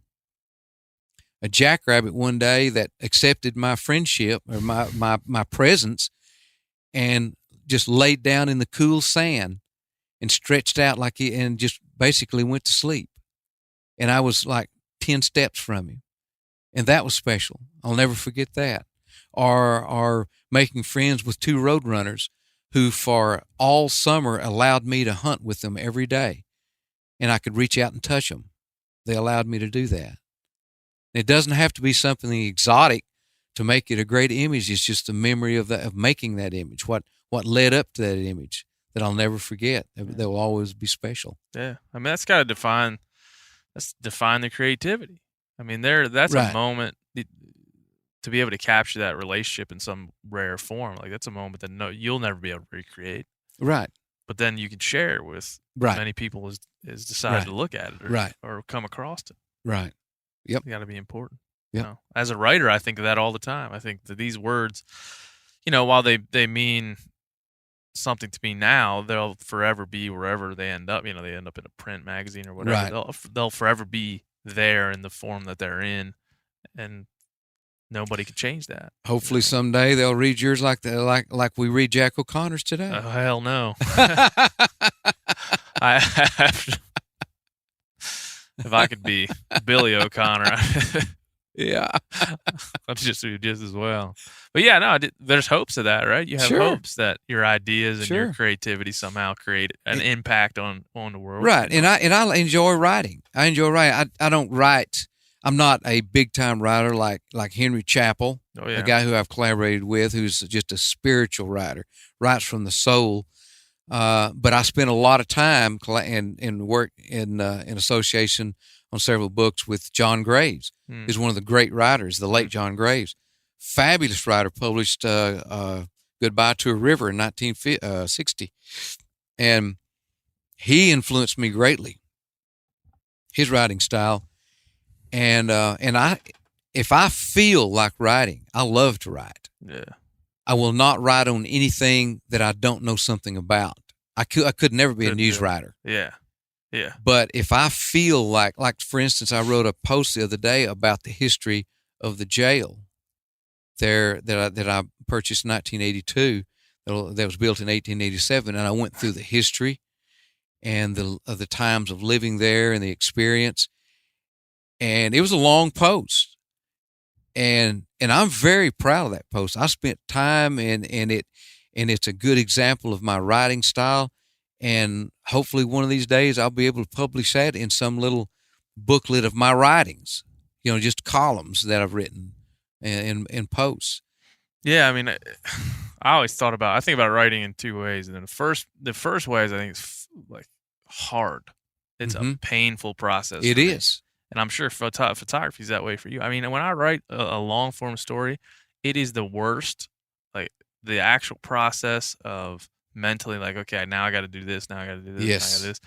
jackrabbit one day that accepted my friendship or my presence, and just laid down in the cool sand and stretched out and just basically went to sleep. And I was like 10 steps from him. And that was special. I'll never forget that. or making friends with two roadrunners who for all summer allowed me to hunt with them every day, and I could reach out and touch them. They allowed me to do that. It doesn't have to be something exotic to make it a great image. It's just the memory of making that image, what led up to that image that I'll never forget. That will always be special. Yeah. I mean, that's got to define the creativity. I mean, that's Right. a moment to be able to capture that relationship in some rare form. Like, that's a moment that you'll never be able to recreate. Right. But then you can share it with Right. many people as decided Right. to look at it Right. or come across it. Right. Yep. It's got to be important. Yep. You know? As a writer, I think of that all the time. I think that these words, while they mean something to me now, they'll forever be wherever they end up. They end up in a print magazine or whatever. Right. They'll forever be there in the form that they're in, and nobody can change that. Hopefully someday they'll read yours like we read Jack O'Connor's today. Oh, hell no. If I could be Billy O'Connor, Yeah. I'd just do just as well. But yeah, no, there's hopes of that, right? You have Sure. hopes that your ideas and your Sure. creativity somehow create an impact on the world. Right. And I enjoy writing. I don't write. I'm not a big time writer like Henry Chappell, Oh, yeah. a guy who I've collaborated with, who's just a spiritual writer, writes from the soul. But I spent a lot of time and work in association on several books with John Graves, who's one of the great writers, the late John Graves. Fabulous writer, published Goodbye to a River in 1960. And he influenced me greatly, his writing style. And if I feel like writing, I love to write. Yeah. I will not write on anything that I don't know something about. I could never be a news writer. Yeah. Yeah. But if I feel like for instance, I wrote a post the other day about the history of the jail there that I purchased in 1982, that was built in 1887, and I went through the history and the times of living there and the experience. And it was a long post, and I'm very proud of that post. I spent time and it's a good example of my writing style. And hopefully one of these days I'll be able to publish that in some little booklet of my writings, just columns that I've written in posts. Yeah, I mean, I think about writing in two ways. And then the first way is, I think, it's like hard. It's a painful process. It is. And I'm sure photography is that way for you. I mean, when I write a long form story, it is the worst. Like, the actual process of mentally, like, okay, now I got to do this, now I got to do this, Yes. now I got to do this,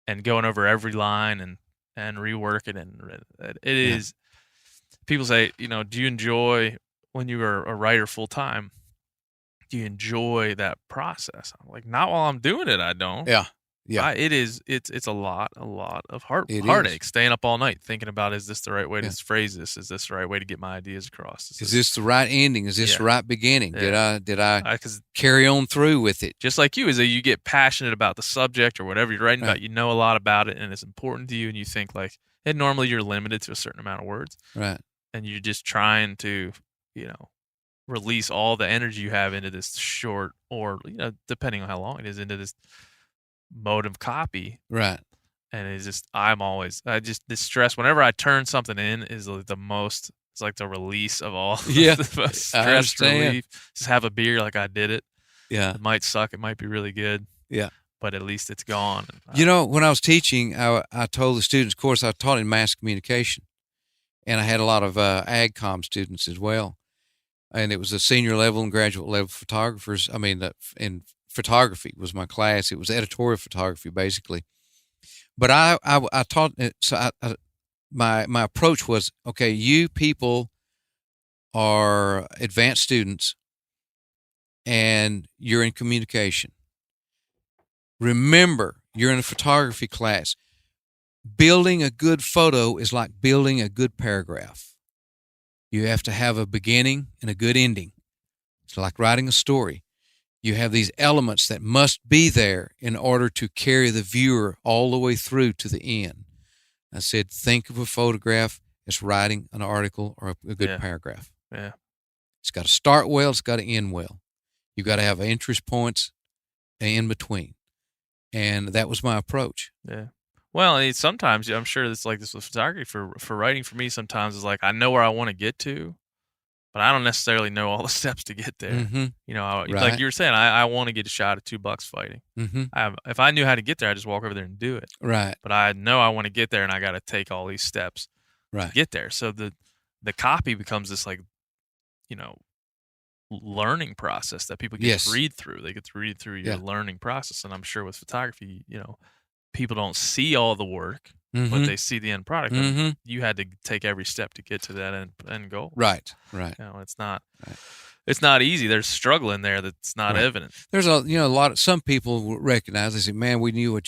and going over every line and rework it. And it is, people say, do you enjoy, when you are a writer full time, do you enjoy that process? I'm like, not while I'm doing it, I don't. Yeah. Yeah. It's a lot of It heartache, is. staying up all night thinking about, is this the right way to phrase this? Is this the right way to get my ideas across? Is this the right ending? Is this the right beginning? Yeah. Did I 'cause carry on through with it? just like you, is that you get passionate about the subject or whatever you're writing Right. about, you know a lot about it and it's important to you, and you think like, and normally you're limited to a certain amount of words, Right. and you're just trying to, release all the energy you have into this short, or, depending on how long it is, into this mode of copy. Right. And it's just, this stress, whenever I turn something in, is like the most, it's like the release of all Yeah, the I stress understand. relief. Just have a beer, like I did it. Yeah. It might suck, it might be really good. Yeah. But at least it's gone. When I was teaching, I told the students, of course, I taught in mass communication, and I had a lot of AgCom students as well. And it was a senior level and graduate level photographers. I mean, in photography was my class. It was editorial photography, basically. But I taught it. So my approach was, okay, you people are advanced students, and you're in communication. Remember, you're in a photography class. Building a good photo is like building a good paragraph. You have to have a beginning and a good ending. It's like writing a story. You have these elements that must be there in order to carry the viewer all the way through to the end. I said, think of a photograph as writing an article or a good paragraph. Yeah. It's got to start well. It's got to end well. You've got to have interest points in between. And that was my approach. Yeah. Well, sometimes I'm sure it's like this with photography. For writing, for me, sometimes it's like I know where I want to get to, but I don't necessarily know all the steps to get there. Mm-hmm. You know, Right. like you were saying, I want to get a shot at 2 bucks fighting. Mm-hmm. If I knew how to get there, I'd just walk over there and do it. Right. But I know I want to get there, and I got to take all these steps Right. to get there. So the copy becomes this, like, you know, learning process that people get to read through. They get to read through your learning process. And I'm sure with photography, you know, people don't see all the work, but they see the end product. And you had to take every step to get to that end goal. Right. You know, it's not easy. There's struggle in there that's not evident. There's a lot of, some people will recognize, they say, man, we knew what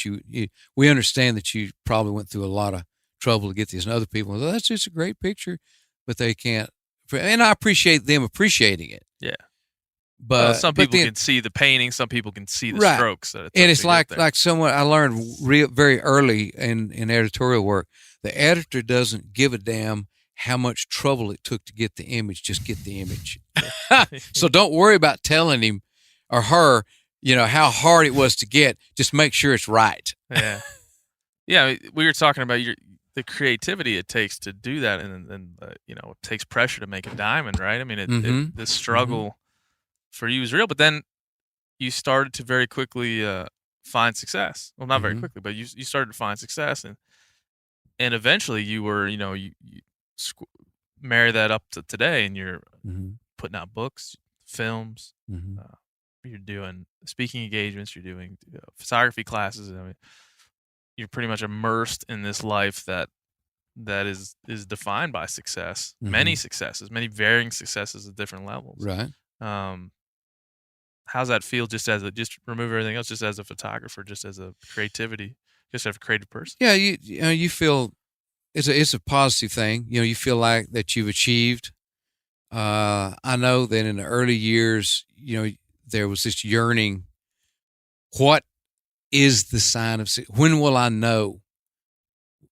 we understand that you probably went through a lot of trouble to get this. And other people, well, that's just a great picture, but they can't. And I appreciate them appreciating it. Yeah. But some people can see the painting. Some people can see the strokes. That and it's like someone I learned very early in editorial work. The editor doesn't give a damn how much trouble it took to get the image. Just get the image. So don't worry about telling him or her, you know, how hard it was to get. Just make sure it's right. Yeah. Yeah. We were talking about the creativity it takes to do that, and you know, it takes pressure to make a diamond, right? I mean, the struggle for you is real, but then you started to very quickly find success. Well, not very quickly, but you started to find success, and eventually you were, you know, you marry that up to today, and you're putting out books, films, you're doing speaking engagements, you're doing photography classes. I mean, you're pretty much immersed in this life that is defined by success, many successes, many varying successes at different levels. Right. How's that feel? Just remove everything else, just as a photographer, just as a creativity, just as a creative person. Yeah, you feel it's a positive thing. You know, you feel like that you've achieved. I know that in the early years, you know, there was this yearning. What is the sign of when will I know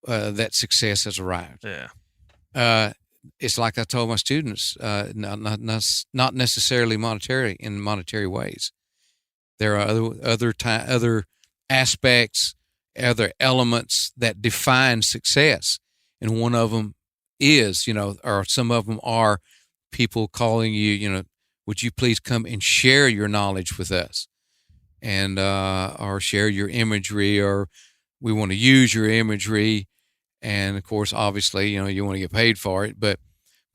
that success has arrived? Yeah. It's like I told my students, not necessarily monetary ways. There are other aspects, other elements that define success, and one of them is, you know, or some of them are people calling you, you know, would you please come and share your knowledge with us, and or share your imagery, or we want to use your imagery. And of course, obviously, you know, you want to get paid for it, but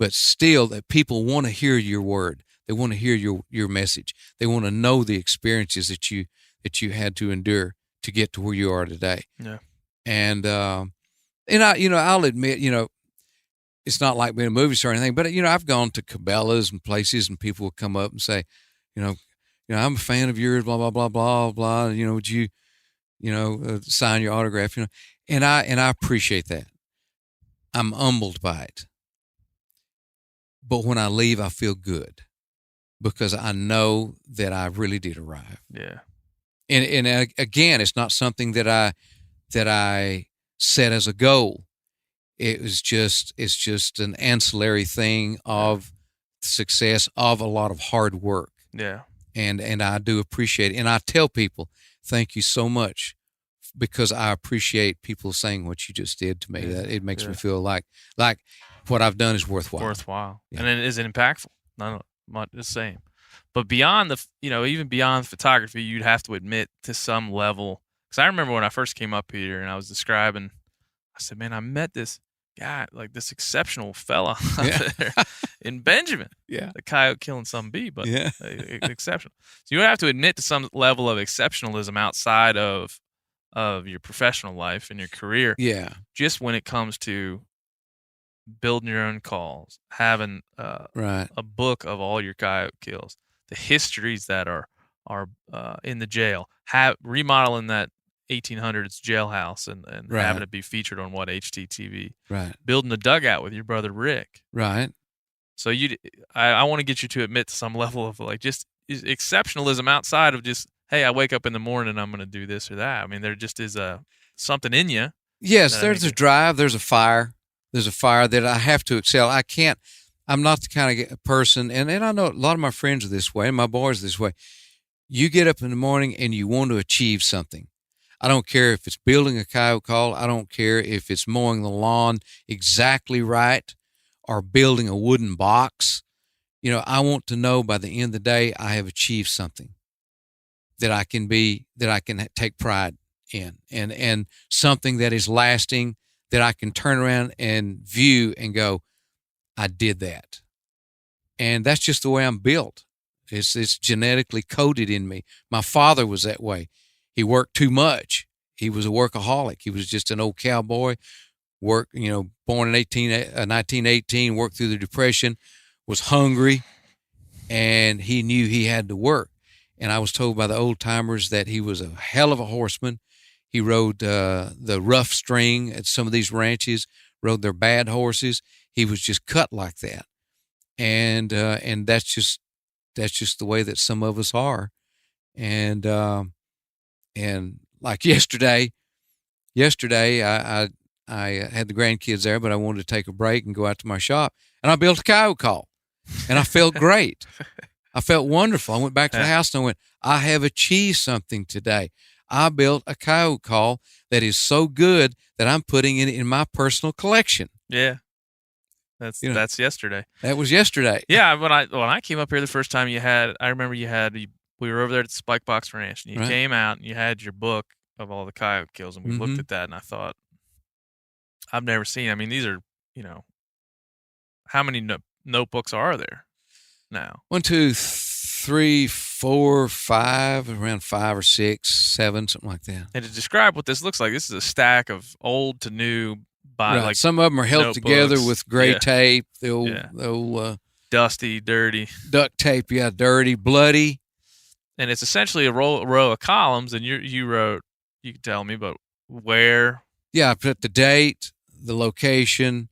still, that people want to hear your word. They want to hear your message. They want to know the experiences that you had to endure to get to where you are today. Yeah. And I'll admit, you know, it's not like being a movie star or anything, but you know, I've gone to Cabela's and places, and people will come up and say, you know, I'm a fan of yours, blah blah blah blah blah. You know, would you, you know, sign your autograph? You know. And I appreciate that. I'm humbled by it. But when I leave, I feel good because I know that I really did arrive. Yeah. And again, it's not something that I set as a goal. It's just an ancillary thing of success, of a lot of hard work. Yeah. And I do appreciate it. And I tell people, thank you so much, because I appreciate people saying what you just did to me. That it makes me feel like what I've done is worthwhile. Yeah. And is it impactful? Not the same. But beyond even beyond photography, you'd have to admit to some level. Because I remember when I first came up here and I was describing, I said, man, I met this guy, like this exceptional fella up there in Benjamin. Yeah. The coyote killing some bee, but exceptional. So you have to admit to some level of exceptionalism outside of your professional life and your career. Yeah. Just when it comes to building your own calls, having a book of all your coyote kills, the histories that are in the jail, remodeling that 1800s jailhouse and having it be featured on HGTV. Right. Building a dugout with your brother Rick. Right. So I want to get you to admit to some level of like just exceptionalism outside of just, hey, I wake up in the morning and I'm going to do this or that. I mean, there just is something in you. Yes, there's a drive. There's a fire. There's a fire that I have to excel. I can't. I'm not the kind of person, and I know a lot of my friends are this way, and my boys are this way. You get up in the morning and you want to achieve something. I don't care if it's building a coyote call. I don't care if it's mowing the lawn exactly right or building a wooden box. I want to know by the end of the day I have achieved something that I can take pride in, and something that is lasting, that I can turn around and view and go, I did that. And that's just the way I'm built. It's genetically coded in me. My father was that way. He worked too much. He was a workaholic. He was just an old cowboy. Born in 1918, worked through the Depression, was hungry, and he knew he had to work. And I was told by the old timers that he was a hell of a horseman. He rode the rough string at some of these ranches, rode their bad horses. He was just cut like that. And that's just the way that some of us are. And like yesterday I had the grandkids there, but I wanted to take a break and go out to my shop, and I built a coyote call, and I felt great. I felt wonderful. I went back to the house and I went, I have achieved something today. I built a coyote call that is so good that I'm putting it in my personal collection. Yeah. That's yesterday. That was yesterday. Yeah, when I came up here the first time, we were over there at the Spike Box Ranch, and you came out and you had your book of all the coyote kills, and we looked at that, and I thought, I've never seen. I mean, these are, how many notebooks are there now? 1, 2, 3, 4, 5, around 5 or 6, 7, something like that. And to describe what this looks like, this is a stack of old to new. Right. Some of them are held notebooks together with gray tape, the old dusty, dirty duct tape, dirty, bloody. And it's essentially a row of columns, and you wrote, you can tell me, but where? Yeah, I put the date, the location,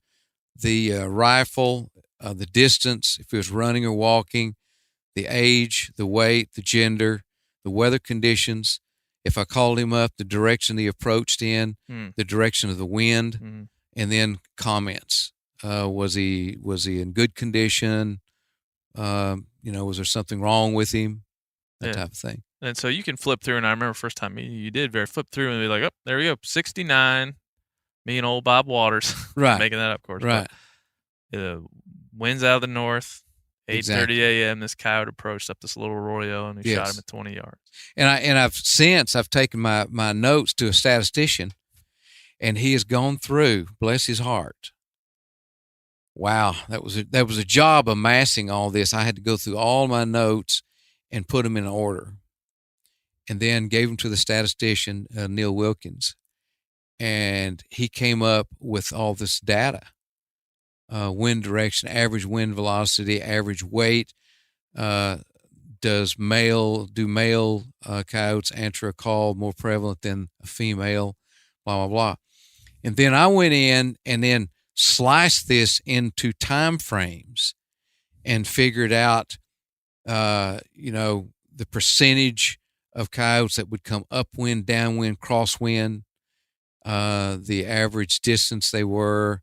the rifle, the distance, if it was running or walking, the age, the weight, the gender, the weather conditions. If I called him up, the direction he approached in, the direction of the wind, and then comments. Was he in good condition? Was there something wrong with him? That type of thing. And so you can flip through, and I remember first time you did flip through and be like, oh, there we go, 69, me and old Bob Waters. Right. Making that up, of course. Right. Winds out of the north, 8:30 Exactly. a.m., this coyote approached up this little arroyo, and we shot him at 20 yards. And I've taken my notes to a statistician, and he has gone through, bless his heart. Wow, that was a job amassing all this. I had to go through all my notes and put them in order, and then gave them to the statistician, Neil Wilkins, and he came up with all this data, wind direction, average wind velocity, average weight. Do male coyotes answer a call more prevalent than a female? Blah, blah, blah. And then I went in and then sliced this into time frames and figured out, the percentage of coyotes that would come upwind, downwind, crosswind, the average distance they were,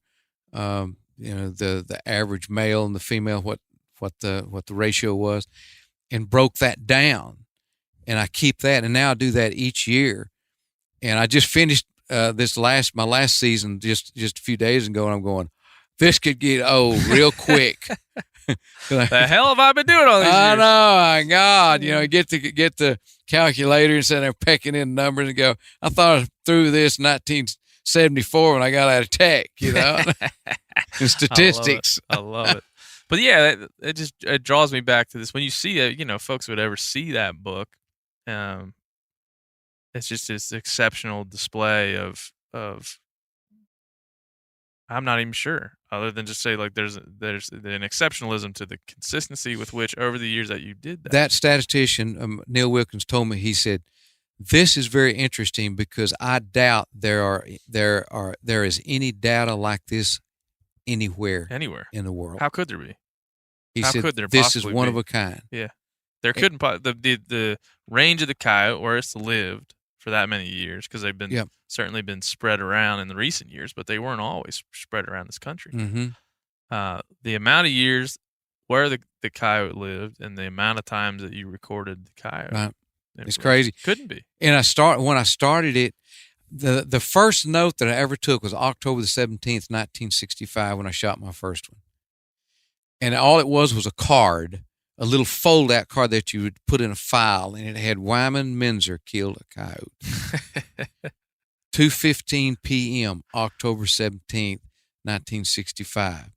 the average male and the female, what the ratio was, and broke that down. And I keep that, and now I do that each year. And I just finished my last season just a few days ago, and I'm going, this could get old real quick. The hell have I been doing all these years? I know, my God. Get the calculator and sit there pecking in numbers and go, I thought I threw this in 1974 when I got out of tech, and statistics. I love it. But yeah, it draws me back to this. When you see it, folks would ever see that book. It's just this exceptional display of I'm not even sure, other than just say like there's an exceptionalism to the consistency with which over the years that you did that. That statistician, Neil Wilkins, told me, he said, this is very interesting because I doubt there is any data like this anywhere in the world. How could there be? He How said, could there this is possibly one be? of a kind. Yeah. There couldn't the range of the coyote where it's lived for that many years, because they've been certainly been spread around in the recent years, but they weren't always spread around this country. Mm-hmm. the amount of years where the coyote lived and the amount of times that you recorded the coyote. Right. It's crazy. Couldn't be. And when I started it, the first note that I ever took was October the 17th, 1965, when I shot my first one. And all it was a card, a little fold-out card that you would put in a file, and it had Wyman Meinzer killed a coyote. 2:15 p.m., October 17th, 1965,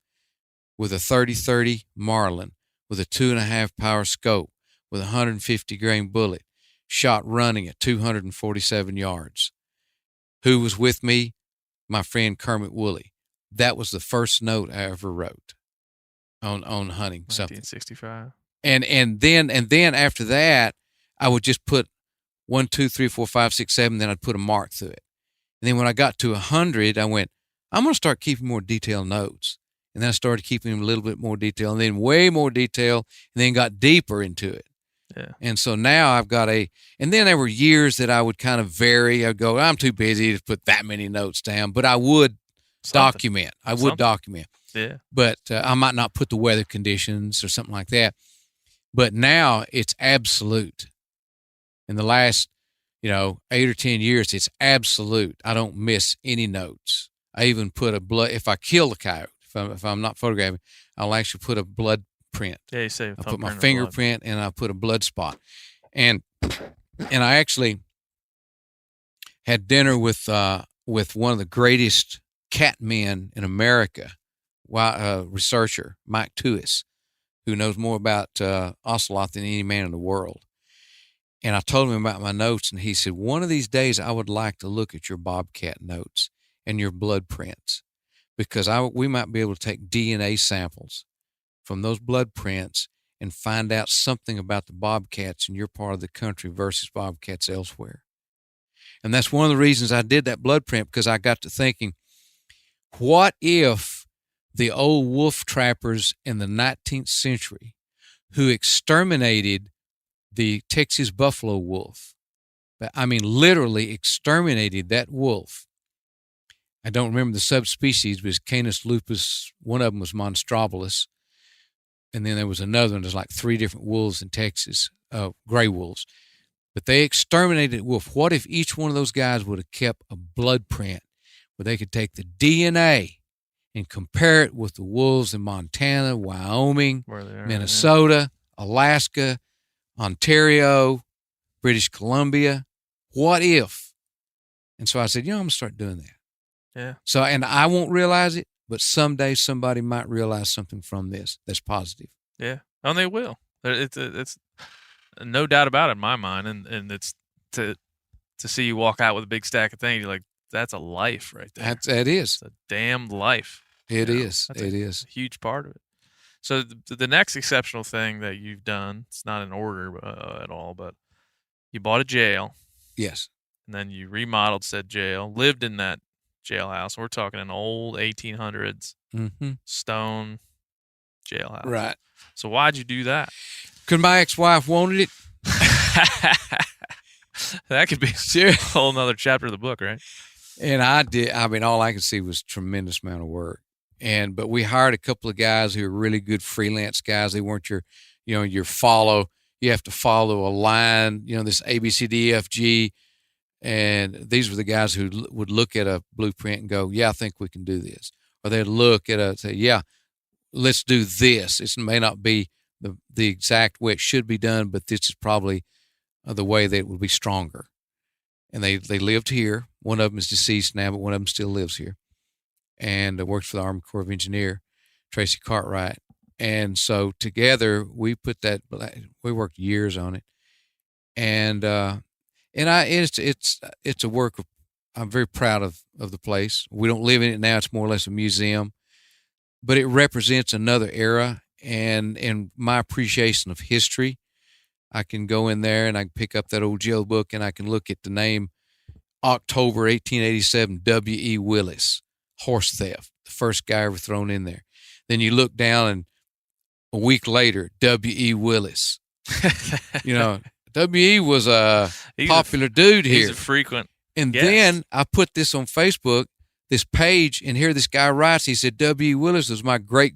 with a 30-30 Marlin, with a 2.5 power scope, with a 150 grain bullet, shot running at 247 yards. Who was with me? My friend Kermit Woolley. That was the first note I ever wrote on hunting something. 1965. And then after that, I would just put 1, 2, 3, 4, 5, 6, 7. Then I'd put a mark through it. And then when I got to 100, I went, I'm going to start keeping more detailed notes. And then I started keeping them a little bit more detail, and then way more detail, and then got deeper into it. Yeah. And so now I've got and then there were years that I would kind of vary. I'd go, I'm too busy to put that many notes down, but I would document. I would document. Yeah. But I might not put the weather conditions or something like that. But now it's absolute. In the last, 8 or 10 years, it's absolute. I don't miss any notes. I even put if I kill the coyote, if I'm not photographing, I'll actually put a blood print. Yeah, you say I put my fingerprint and I put a blood spot. And I actually had dinner with one of the greatest cat men in America, researcher, Mike Tuis, who knows more about ocelot than any man in the world. And I told him about my notes, and he said, one of these days I would like to look at your bobcat notes and your blood prints, because we might be able to take DNA samples from those blood prints and find out something about the bobcats in your part of the country versus bobcats elsewhere. And that's one of the reasons I did that blood print, because I got to thinking, what if the old wolf trappers in the 19th century who exterminated the Texas buffalo wolf, I mean literally exterminated that wolf. I don't remember the subspecies, but it's Canis lupus. One of them was monstrabilis. And then there was another one. There's like 3 different wolves in Texas, gray wolves. But they exterminated the wolf. What if each one of those guys would have kept a blood print where they could take the DNA and compare it with the wolves in Montana, Wyoming, Minnesota, Alaska, Ontario, British Columbia? What if? And so I said, I'm going to start doing that. Yeah. So, and I won't realize it, but someday somebody might realize something from this that's positive. Yeah. And they will. It's no doubt about it in my mind. And it's to see you walk out with a big stack of things, you're like, that's a life right there. That is. It's a damn life. It is. That's it is a huge part of it. So the next exceptional thing that you've done, it's not in order at all, but you bought a jail. Yes. And then you remodeled said jail, lived in that jailhouse. We're talking an old 1800s stone jailhouse. Right. So why'd you do that? Because my ex-wife wanted it. That could be a whole nother chapter of the book, right? And I did. I mean, all I could see was a tremendous amount of work. But we hired a couple of guys who were really good freelance guys. They weren't your follow. You have to follow a line, this A, B, C, D, F, G. And these were the guys who would look at a blueprint and go, yeah, I think we can do this. Or they'd look at say, yeah, let's do this. It may not be the exact way it should be done, but this is probably the way that it would be stronger. And they lived here. One of them is deceased now, but one of them still lives here. And works for the Army Corps of Engineers, Tracy Cartwright. And so together we worked years on it. And it's a work of, I'm very proud of the place. We don't live in it now. It's more or less a museum, but it represents another era. And in my appreciation of history, I can go in there and I can pick up that old jail book and I can look at the name October 1887, W.E. Willis. Horse theft, the first guy ever thrown in there. Then you look down and a week later, W.E. Willis. W.E. was a popular dude here. He's a frequent And guest. then I put this on Facebook. this page, and here this guy writes. He said W.E. Willis was my great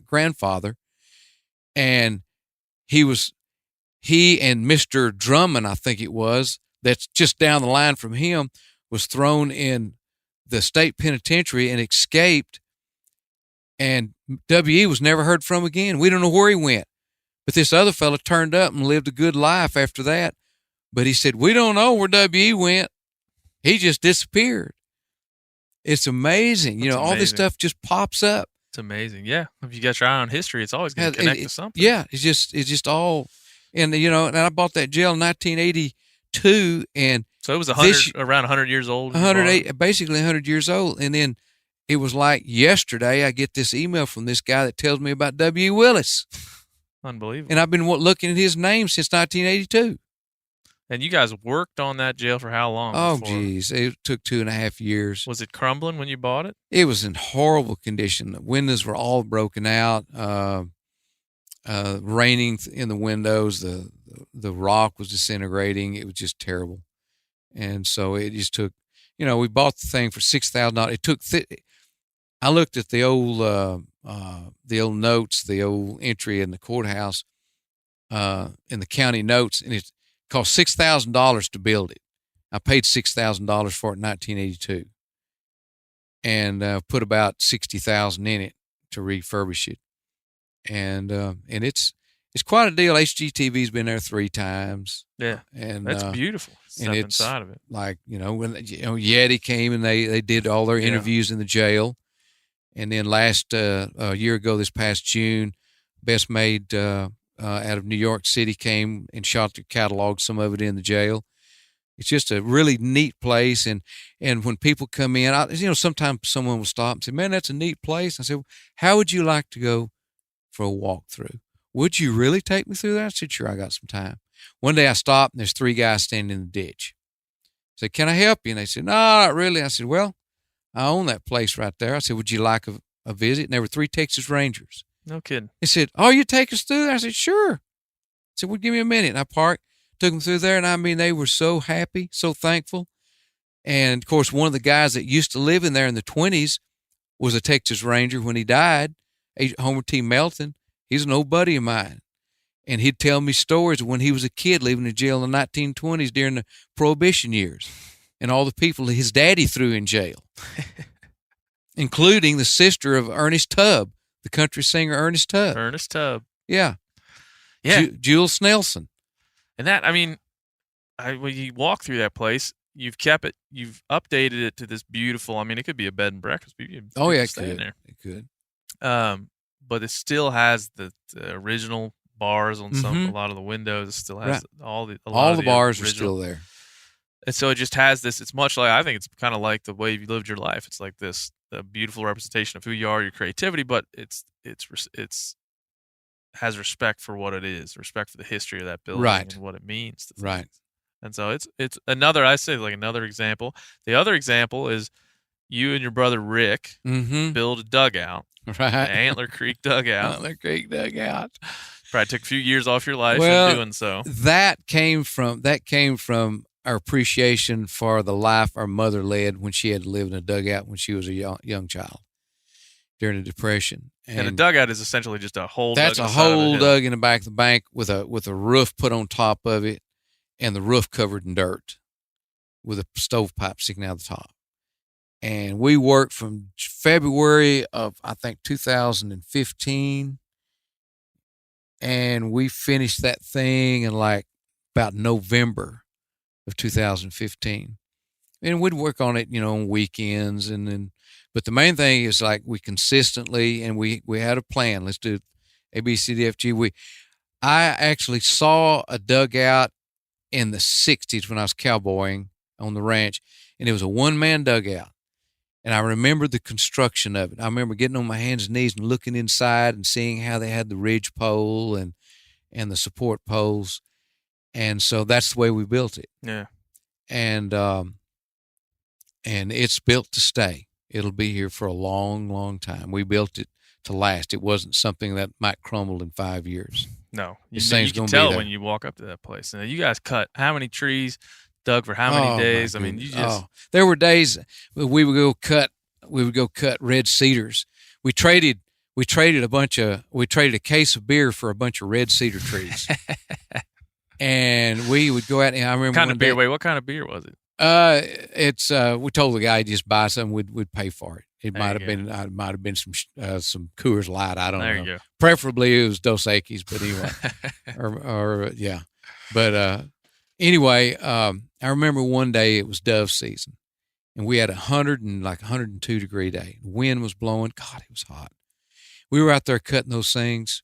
grandfather, and he and Mr. Drummond, I think it was, that's just down the line from him, was thrown in the state penitentiary and escaped. And W.E. was never heard from again. We don't know where he went. But this other fella turned up and lived a good life after that. But he said, we don't know where W.E. went. He just disappeared. It's amazing. That's all this stuff just pops up. It's amazing. Yeah. If you got your eye on history, it's always going to connect to something. Yeah. It's just all. And, and I bought that jail in 1982. And so it was around 100 years old. 108, basically 100 years old. And then it was like yesterday, I get this email from this guy that tells me about W.E. Willis. Unbelievable. And I've been looking at his name since 1982. And you guys worked on that jail for how long? Oh, geez. It took 2.5 years. Was it crumbling when you bought it? It was in horrible condition. The windows were all broken out, raining in the windows. The rock was disintegrating. It was just terrible. And so it just took, we bought the thing for $6,000. It took, I looked at the old notes, the old entry in the courthouse, in the county notes, and it cost $6,000 to build it. I paid $6,000 for it in 1982, and put about $60,000 in it to refurbish it, and it's quite a deal. HGTV's been there 3 times. Yeah, and that's beautiful. Step and it's inside of it, like when Yeti came and they did all their interviews in the jail. And then a year ago, this past June, Best Made out of New York City came and shot their catalog, some of it in the jail. It's just a really neat place. And when people come in, sometimes someone will stop and say, man, that's a neat place. I said, how would you like to go for a walkthrough? Would you really take me through that? I said, sure, I got some time. One day I stopped, and there's 3 guys standing in the ditch. I said, can I help you? And they said, no, not really. I said, well, I own that place right there. I said, would you like a visit? And there were 3 Texas Rangers. No kidding. They said, oh, you take us through there? I said, sure. I said, well, give me a minute. And I parked, took them through there. And I mean, they were so happy, so thankful. And of course, one of the guys that used to live in there in the 20s was a Texas Ranger when he died, Homer T. Melton. He's an old buddy of mine. And he'd tell me stories of when he was a kid leaving the jail in the 1920s during the Prohibition years, and all the people his daddy threw in jail, including the sister of Ernest Tubb, the country singer Ernest Tubb. Ernest Tubb. Yeah. Yeah. Jules Snelson. And that, when you walk through that place, you've kept it, you've updated it to this beautiful, it could be a bed and breakfast. Oh, yeah, it could. It could. But it still has the original bars on a lot of the windows. It still has all the bars original. are still there. And so it just has this. It's much like, I think it's kind of like the way you lived your life. It's like this, the beautiful representation of who you are, your creativity, but it's has respect for what it is, respect for the history of that building and what it means. Right. And so it's another, I say, like another example. The other example is you and your brother Rick build a dugout. Right. The Antler Creek dugout. Antler Creek dugout. Probably took a few years off your life in doing so. That came from our appreciation for the life our mother led when she had to live in a dugout when she was a young child during the Depression. And a dugout is essentially just a hole. That's a hole dug in the back of the bank with a roof put on top of it, and the roof covered in dirt with a stovepipe sticking out the top. And we worked from February of, I think, 2015, and we finished that thing in like about November of 2015. And we'd work on it, on weekends, but the main thing is like we consistently, and we had a plan. Let's do A, B, C, D, F, G. I actually saw a dugout in the 60s when I was cowboying on the ranch, and it was a one-man dugout. And I remember the construction of it. I remember getting on my hands and knees and looking inside and seeing how they had the ridge pole and the support poles. And so that's the way we built it. Yeah. And it's built to stay. It'll be here for a long, long time. We built it to last. It wasn't something that might crumble in 5 years. No. You can tell when you walk up to that place. And you guys cut how many trees, dug for how many days? You just... there were days we would go cut cut red cedars. We traded a case of beer for a bunch of red cedar trees. And we would go out, and I remember What kind of beer? Wait, what kind of beer was it? We told the guy just buy something, we'd pay for it. It might have been some Coors Light. I don't know. There you go. Preferably it was Dos Equis, but anyway, yeah. But anyway, I remember one day it was dove season, and we had 102 degree day. The wind was blowing. God, it was hot. We were out there cutting those things.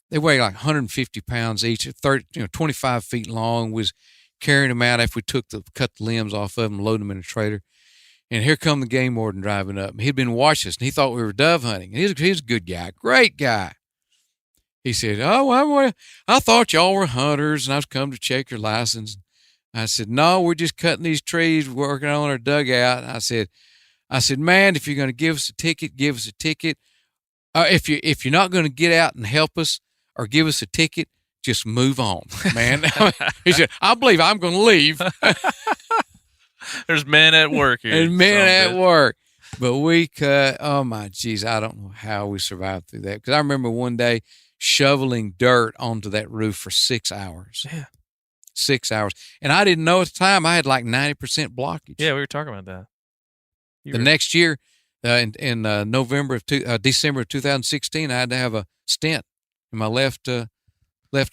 They weigh like 150 pounds each, 25 feet long. Was carrying them out after we cut the limbs off of them, load them in a trailer. And here come the game warden driving up. He'd been watching us, and he thought we were dove hunting. And he's a good guy, great guy. He said, I thought y'all were hunters, and I was come to check your license. I said, no, we're just cutting these trees, working on our dugout. I said, man, if you're going to give us a ticket, give us a ticket. If you're not going to get out and help us or give us a ticket, just move on, man. He said, I believe I'm going to leave. There's men at work here. And men at work. But we cut, oh my geez, I don't know how we survived through that. Because I remember one day shoveling dirt onto that roof for 6 hours. Yeah. 6 hours. And I didn't know at the time I had like 90% blockage. Yeah, we were talking about that. Next year, in December of 2016, I had to have a stent in my left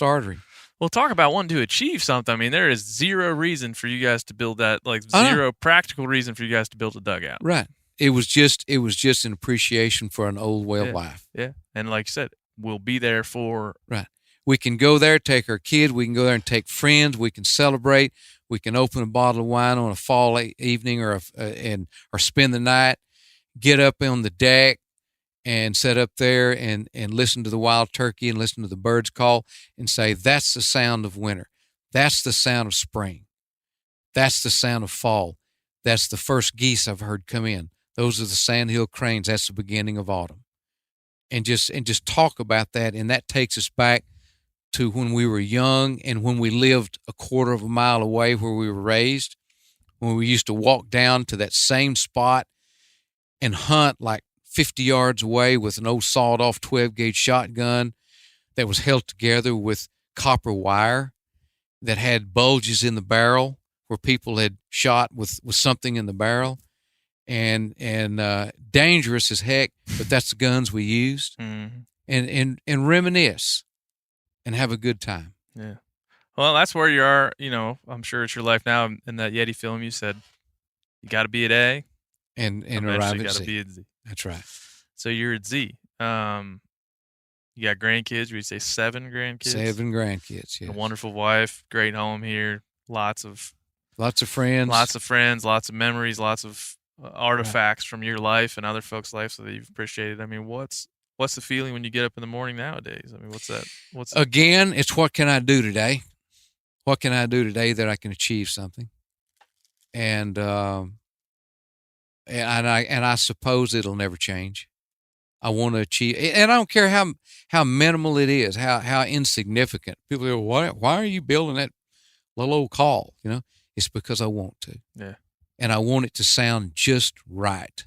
artery. Well, talk about wanting to achieve something. I mean, there is zero reason for you guys to build that, like zero practical reason for you guys to build a dugout. Right. It was just an appreciation for an old way of life. Yeah. And like you said, we'll be there for. Right. We can go there, take our kids. We can go there and take friends. We can celebrate. We can open a bottle of wine on a fall evening or spend the night, get up on the deck and sit up there and listen to the wild turkey and listen to the birds call and say, that's the sound of winter. That's the sound of spring. That's the sound of fall. That's the first geese I've heard come in. Those are the sandhill cranes. That's the beginning of autumn. And just talk about that. And that takes us back to when we were young and when we lived a quarter of a mile away where we were raised, when we used to walk down to that same spot and hunt like 50 yards away with an old sawed-off 12-gauge shotgun that was held together with copper wire that had bulges in the barrel where people had shot with something in the barrel, and dangerous as heck, but that's the guns we used, and reminisce and have a good time. Yeah. Well, that's where you are. I'm sure it's your life now. In that Yeti film, you said you got to be at A, and arrive at Z. Be at Z. That's right. So you're at Z. You got grandkids. Would you say 7 grandkids? 7 grandkids. Yes. A wonderful wife. Great home here. Lots of friends. Lots of memories. Lots of artifacts from your life and other folks' lives that you've appreciated. I mean, what's the feeling when you get up in the morning nowadays? I mean, Again, it's what can I do today? What can I do today that I can achieve something? And I suppose it'll never change. I want to achieve, and I don't care how minimal it is, how insignificant. People go, why are you building that little old call? It's because I want to. Yeah. And I want it to sound just right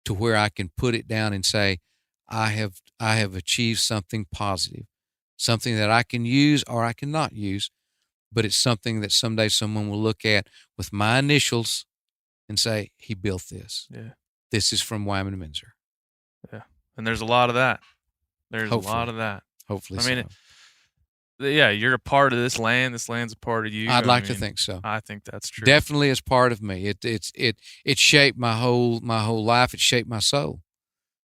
to where I can put it down and say, I have achieved something positive, something that I can use or I cannot use, but it's something that someday someone will look at with my initials and say, he built this. Yeah. This is from Wyman Meinzer. Yeah. And there's a lot of that. Hopefully I mean, you're a part of this land. This land's a part of you. I'd like to think so. I think that's true. Definitely as part of me. It shaped my whole life. It shaped my soul.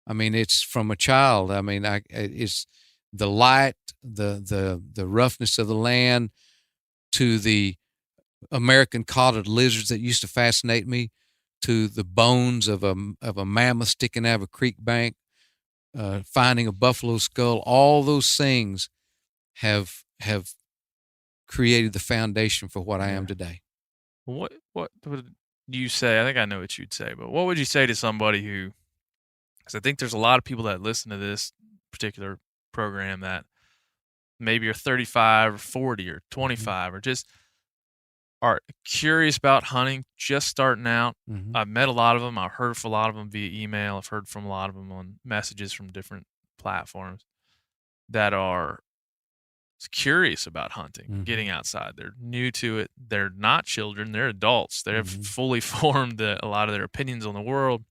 I mean, it's from a child. I mean, it's the light, the roughness of the land, to the American collared lizards that used to fascinate me, to the bones of a mammoth sticking out of a creek bank, finding a buffalo skull. All those things have created the foundation for what I am today. What would you say? I think I know what you'd say, but what would you say to somebody who? Because I think there's a lot of people that listen to this particular program that maybe are 35 or 40 or 25 or just are curious about hunting, just starting out. Mhm. I've met a lot of them. I've heard from a lot of them via email. I've heard from a lot of them on messages from different platforms that are curious about hunting, getting outside. They're new to it. They're not children. They're adults. They've fully formed a lot of their opinions on the world.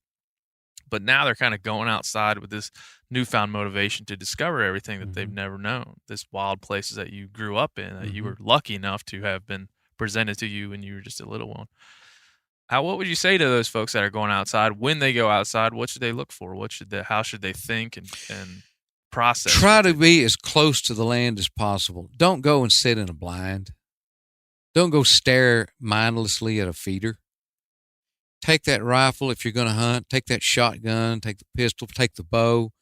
But now they're kind of going outside with this newfound motivation to discover everything that they've never known. This wild places that you grew up in, that you were lucky enough to have been presented to you when you were just a little one. What would you say to those folks that are going outside? When they go outside, what should they look for? How should they think and process? Try to be as close to the land as possible. Don't go and sit in a blind. Don't go stare mindlessly at a feeder. Take that rifle if you're going to hunt. Take that shotgun. Take the pistol. Take the bow.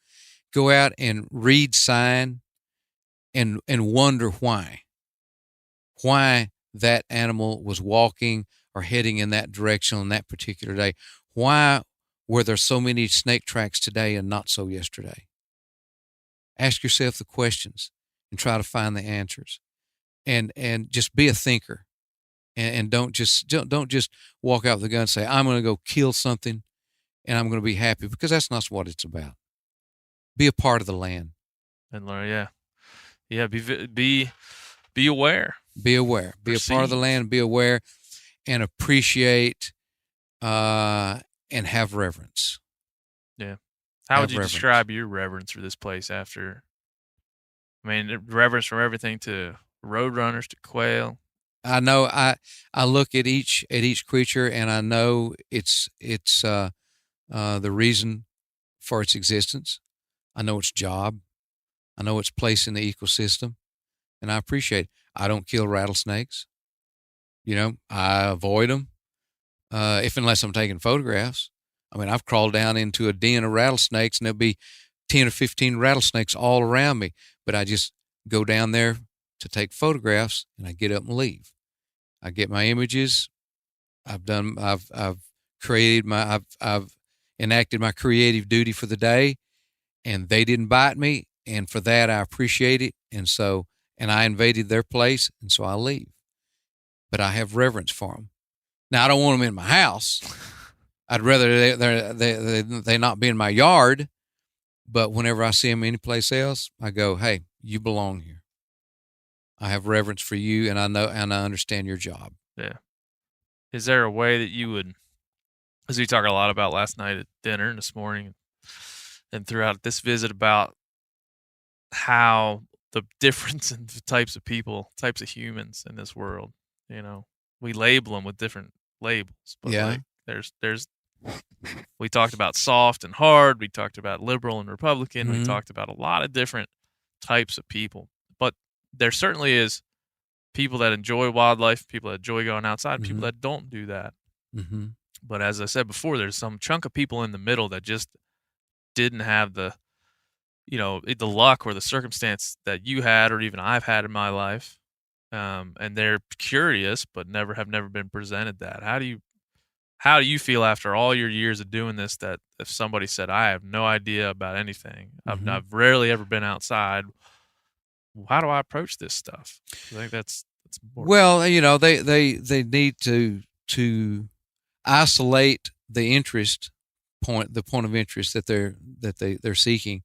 Go out and read sign and wonder why. Why that animal was walking or heading in that direction on that particular day. Why were there so many snake tracks today and not so yesterday? Ask yourself the questions and try to find the answers. And just be a thinker. And don't just walk out with a gun and say, I'm going to go kill something and I'm going to be happy, because that's not what it's about. Be a part of the land. And learn, yeah. Be aware. Be aware. Be a part of the land. Be aware and appreciate and have reverence. Yeah. How would you describe your reverence for this place reverence from everything to roadrunners to quail? I know I look at each creature and I know it's the reason for its existence. I know its job. I know its place in the ecosystem, and I appreciate it. I don't kill rattlesnakes. I avoid them unless I'm taking photographs. I've crawled down into a den of rattlesnakes and there'll be 10 or 15 rattlesnakes all around me, but I just go down there to take photographs and I get up and leave. I get my images. I've enacted my creative duty for the day, and they didn't bite me. And for that, I appreciate it. And I invaded their place, and so I leave. But I have reverence for them. Now, I don't want them in my house. I'd rather they not be in my yard. But whenever I see them anyplace else, I go, hey, you belong here. I have reverence for you, and I know and I understand your job. Yeah. Is there a way that you would, as we talked a lot about last night at dinner and this morning and throughout this visit, about how the difference in the types of people, types of humans in this world, we label them with different labels, but there's we talked about soft and hard. We talked about liberal and Republican. We talked about a lot of different types of people, but there certainly is people that enjoy wildlife, people that enjoy going outside, people that don't do that. But as I said before, there's some chunk of people in the middle that just didn't have the luck or the circumstance that you had or even I've had in my life. And they're curious, but never been presented that. How do you feel after all your years of doing this, that if somebody said, I have no idea about anything, I've rarely ever been outside, how do I approach this stuff? I think that's important. Well, they need to isolate the point of interest that they're seeking.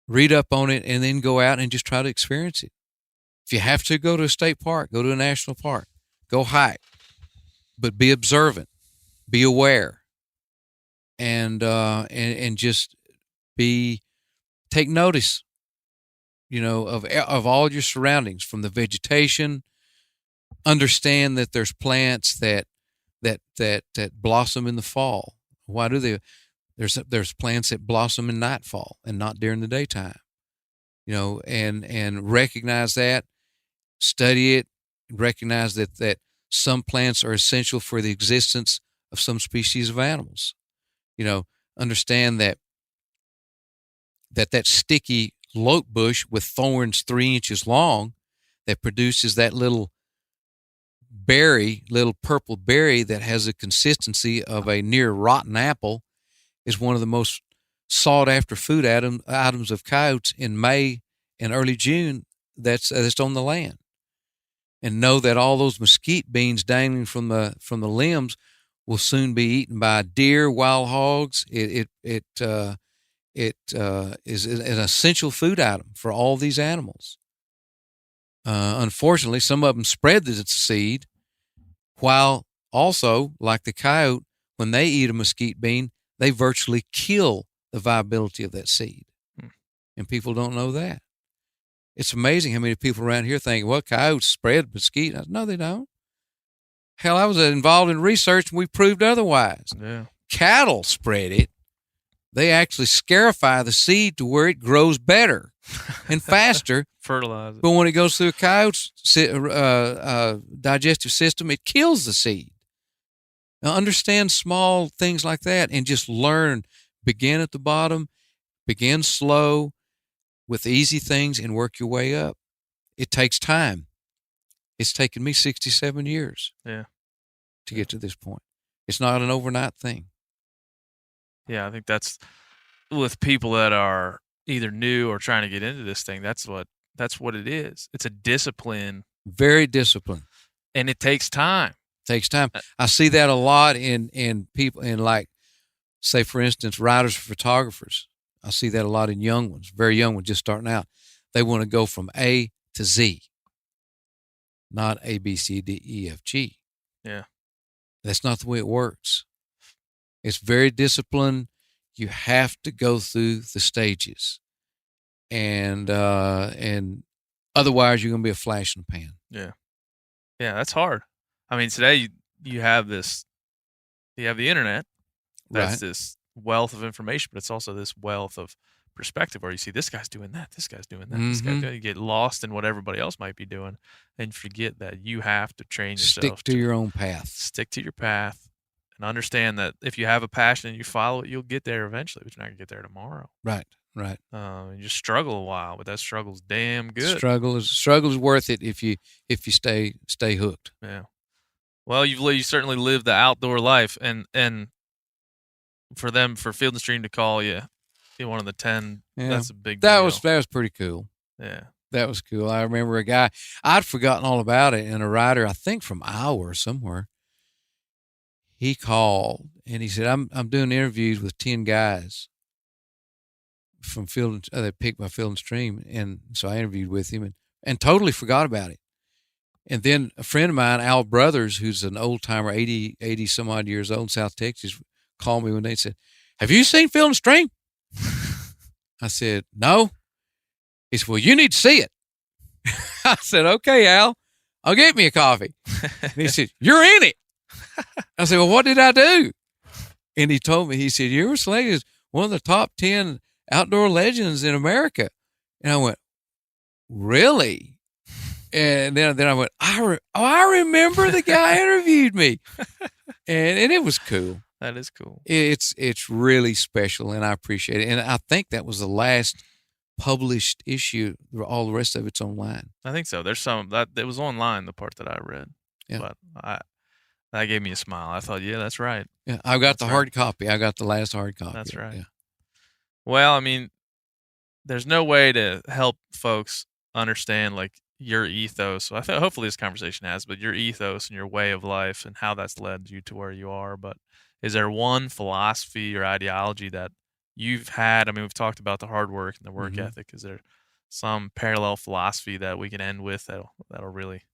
Read up on it and then go out and just try to experience it. If you have to go to a state park, go to a national park, go hike, but be observant, be aware, and just take notice, of all your surroundings, from the vegetation. Understand that there's plants that blossom in the fall. Why do they? There's plants that blossom in nightfall and not during the daytime. And recognize that, study it, recognize that some plants are essential for the existence of some species of animals. Understand that sticky lote bush with thorns 3 inches long that produces that little purple berry that has a consistency of a near rotten apple is one of the most sought after food items of coyotes in May and early June that's on the land. and know that all those mesquite beans dangling from the limbs will soon be eaten by deer, wild hogs. It is an essential food item for all these animals. Unfortunately, some of them spread the seed, while also, like the coyote, when they eat a mesquite bean, they virtually kill the viability of that seed. And people don't know that. It's amazing how many people around here think, well, coyotes spread mesquite. No, they don't. Hell, I was involved in research and we proved otherwise. Yeah. Cattle spread it. They actually scarify the seed to where it grows better and faster. Fertilize it. But when it goes through a coyote's digestive system, it kills the seed. Now, understand small things like that and just learn. Begin at the bottom, begin slow with easy things and work your way up. It takes time. It's taken me 67 years to get to this point. It's not an overnight thing. Yeah, I think that's with people that are either new or trying to get into this thing. That's what it is. It's a discipline. Very disciplined. And it takes time. Takes time. I see that a lot in people, in, like, say, for instance, writers or photographers. I see that a lot in young ones, very young ones just starting out. They want to go from A to Z, not A, B, C, D, E, F, G. Yeah. That's not the way it works. It's very disciplined. You have to go through the stages. And otherwise you're going to be a flash in the pan. Yeah. Yeah, that's hard. I mean, today you have this, you have the internet. That's this wealth of information, but it's also this wealth of perspective where you see this guy's doing that, this guy's doing that, this guy's doing. You get lost in what everybody else might be doing and forget that you have to train yourself. Stick to your own path. Stick to your path and understand that if you have a passion and you follow it, you'll get there eventually, but you're not going to get there tomorrow. Right. You just struggle a while, but that struggle's damn good. Struggle is worth it if you stay hooked. Yeah. Well, you certainly lived the outdoor life, and for Field and Stream to call you one of the 10, that's a big deal. That was pretty cool. Yeah. That was cool. I remember a guy, I'd forgotten all about it, and a writer, I think from Iowa or somewhere, he called and he said, I'm doing interviews with 10 guys from Field, they picked my Field and Stream, and so I interviewed with him and totally forgot about it. And then a friend of mine, Al Brothers, who's an old timer, 80 some odd years old in South Texas, called me one day and said, "Have you seen Field and Stream?" I said, "No." He said, "Well, you need to see it." I said, "Okay, Al, I'll get me a coffee." And he said, "You're in it." I said, "Well, what did I do?" And he told me, he said, "You were selected as one of the top 10 outdoor legends in America." And I went, "Really?" And then I went, I remember the guy interviewed me. And it was cool. That is cool. It's really special, and I appreciate it. And I think that was the last published issue. All the rest of it's online. I think so. There's some that it was online, the part that I read. Yeah. But that gave me a smile. I thought, yeah, that's right. Yeah, I've got the hard copy. I got the last hard copy. That's right. Yeah. Well, I mean, there's no way to help folks understand like your ethos. So I thought hopefully this conversation has, but your ethos and your way of life and how that's led you to where you are. But is there one philosophy or ideology that you've had? I mean, we've talked about the hard work and the work ethic. Is there some parallel philosophy that we can end with that'll really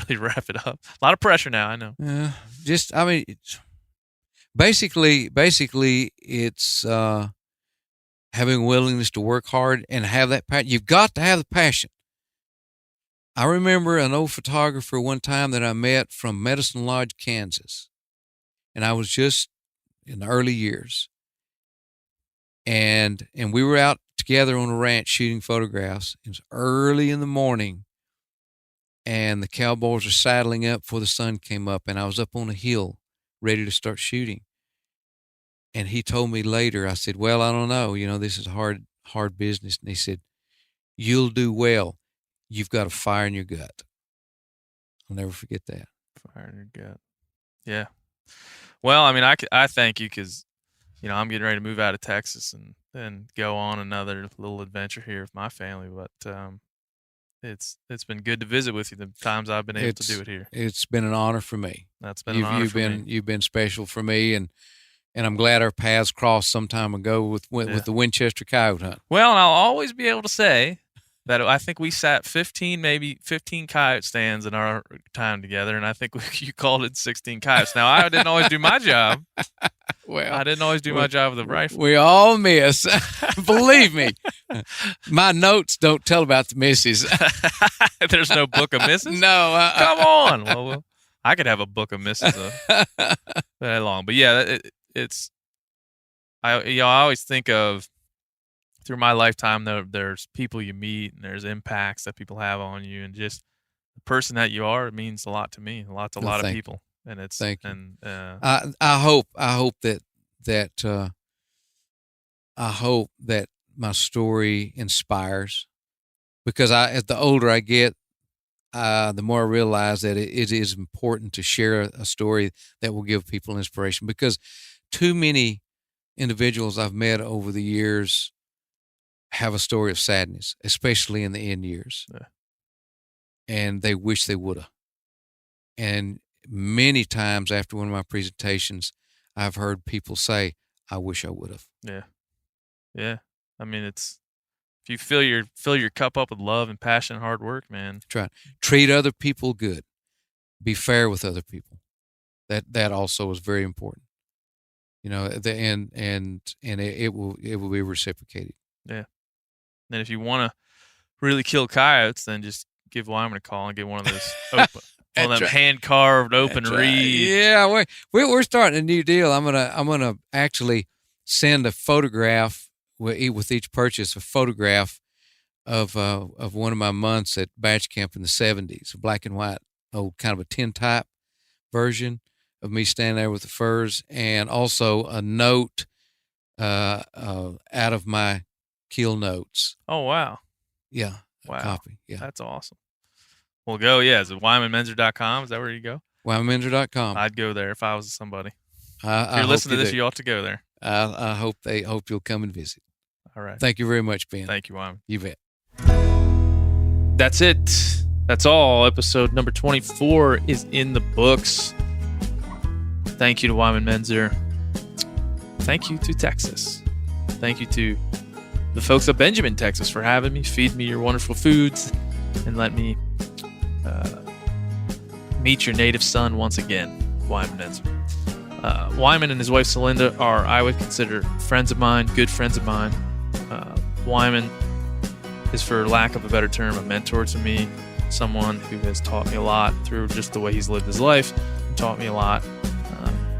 wrap it up? A lot of pressure now, I know. Yeah. Basically it's having willingness to work hard and have that passion. You've got to have the passion. I remember an old photographer one time that I met from Medicine Lodge, Kansas, and I was just in the early years. And we were out together on a ranch shooting photographs. It was early in the morning, and the cowboys were saddling up before the sun came up, and I was up on a hill ready to start shooting. And he told me later, I said, "Well, I don't know. This is hard business." And he said, "You'll do well. You've got a fire in your gut." I'll never forget that. Fire in your gut. Yeah. Well, I mean, I thank you because, I'm getting ready to move out of Texas and go on another little adventure here with my family. But it's been good to visit with you the times I've been able to do it here. It's been an honor for me. That's been an honor for me. You've been special for me, and I'm glad our paths crossed some time ago with the Winchester coyote hunt. Well, and I'll always be able to say that I think we sat 15 coyote stands in our time together, and I think you called it 16 coyotes. Now, I didn't always do my job. Well, I didn't always do my job with the rifle. We all miss. Believe me. My notes don't tell about the misses. There's no book of misses? No. Come on. Well, I could have a book of misses that long. But, yeah, I always think of, through my lifetime, there's people you meet and there's impacts that people have on you, and just the person that you are, it means a lot to me, a lot of people. And it's thank you. And I hope that my story inspires, because as the older I get, the more I realize that it is important to share a story that will give people inspiration, because too many individuals I've met over the years have a story of sadness, especially in the end years. Yeah. And they wish they would have. And many times after one of my presentations, I've heard people say, I wish I would have. Yeah. Yeah. I mean, if you fill your cup up with love and passion and hard work, man. Treat other people good. Be fair with other people. That also is very important. You know, and it will be reciprocated. Yeah. And if you want to really kill coyotes, then just give Wyman a call and get one of those one of them hand-carved open reed. Yeah, we're starting a new deal. I'm gonna actually send a photograph with each purchase, a photograph of one of my months at batch camp in the 70s, a black and white, old kind of a tintype version of me standing there with the furs, and also a note out of my kill notes. Oh, wow. Yeah. Wow. Copy. Yeah. That's awesome. Well, go. Yeah. Is it WymanMeinzer.com? Is that where you go? WymanMeinzer.com. I'd go there if I was somebody. If you're listening to this, you ought to go there. I hope you'll come and visit. All right. Thank you very much, Ben. Thank you, Wyman. You bet. That's it. That's all. Episode number 24 is in the books. Thank you to Wyman Meinzer. Thank you to Texas. Thank you to the folks of Benjamin, Texas, for having me, feed me your wonderful foods, and let me meet your native son once again, Wyman Meinzer. Wyman and his wife Sylinda are, I would consider, friends of mine, good friends of mine. Wyman is, for lack of a better term, a mentor to me, someone who has taught me a lot through just the way he's lived his life, and taught me a lot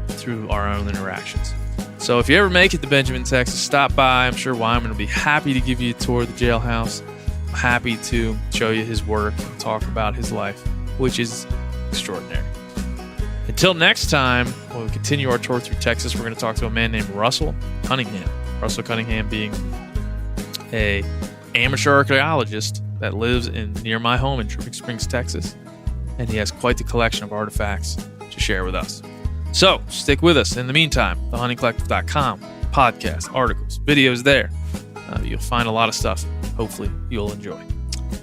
through our own interactions. So if you ever make it to Benjamin, Texas, stop by. I'm sure Wyman will be happy to give you a tour of the jailhouse. I'm happy to show you his work and talk about his life, which is extraordinary. Until next time, when we continue our tour through Texas, we're going to talk to a man named Russell Cunningham. Russell Cunningham being a amateur archaeologist that lives near my home in Tropic Springs, Texas. And he has quite the collection of artifacts to share with us. So stick with us. In the meantime, thehuntingcollective.com, podcasts, articles, videos there. You'll find a lot of stuff. Hopefully you'll enjoy.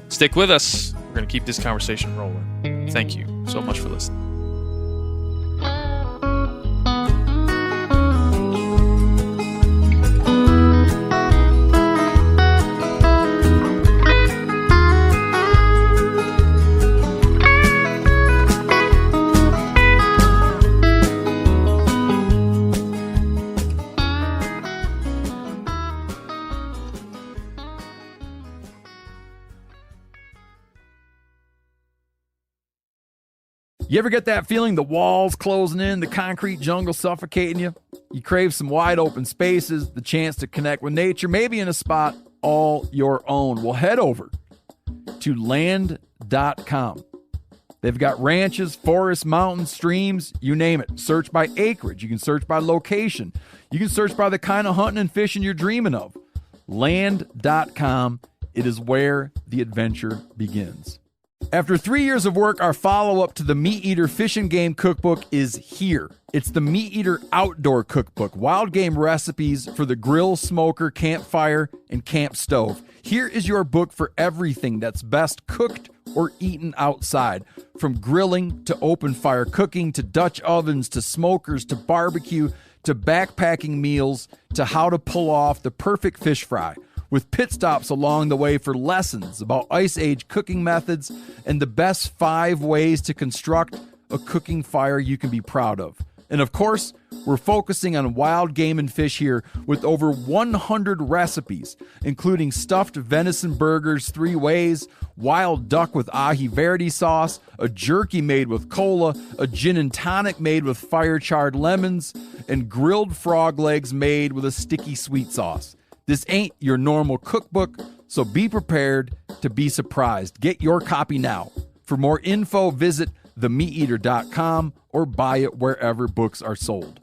Stick with us. We're going to keep this conversation rolling. Thank you so much for listening. You ever get that feeling the walls closing in, the concrete jungle suffocating you? You crave some wide open spaces, the chance to connect with nature, maybe in a spot all your own. Well, head over to land.com. They've got ranches, forests, mountains, streams, you name it. Search by acreage. You can search by location. You can search by the kind of hunting and fishing you're dreaming of. Land.com. It is where the adventure begins. After 3 years of work, our follow-up to the Meat Eater Fish and Game Cookbook is here. It's the Meat Eater Outdoor Cookbook, wild game recipes for the grill, smoker, campfire, and camp stove. Here is your book for everything that's best cooked or eaten outside. From grilling to open fire cooking to Dutch ovens to smokers to barbecue to backpacking meals to how to pull off the perfect fish fry, with pit stops along the way for lessons about Ice Age cooking methods and the best 5 ways to construct a cooking fire you can be proud of. And of course, we're focusing on wild game and fish here with over 100 recipes, including stuffed venison burgers 3 ways, wild duck with ahi verde sauce, a jerky made with cola, a gin and tonic made with fire-charred lemons, and grilled frog legs made with a sticky sweet sauce. This ain't your normal cookbook, so be prepared to be surprised. Get your copy now. For more info, visit themeateater.com or buy it wherever books are sold.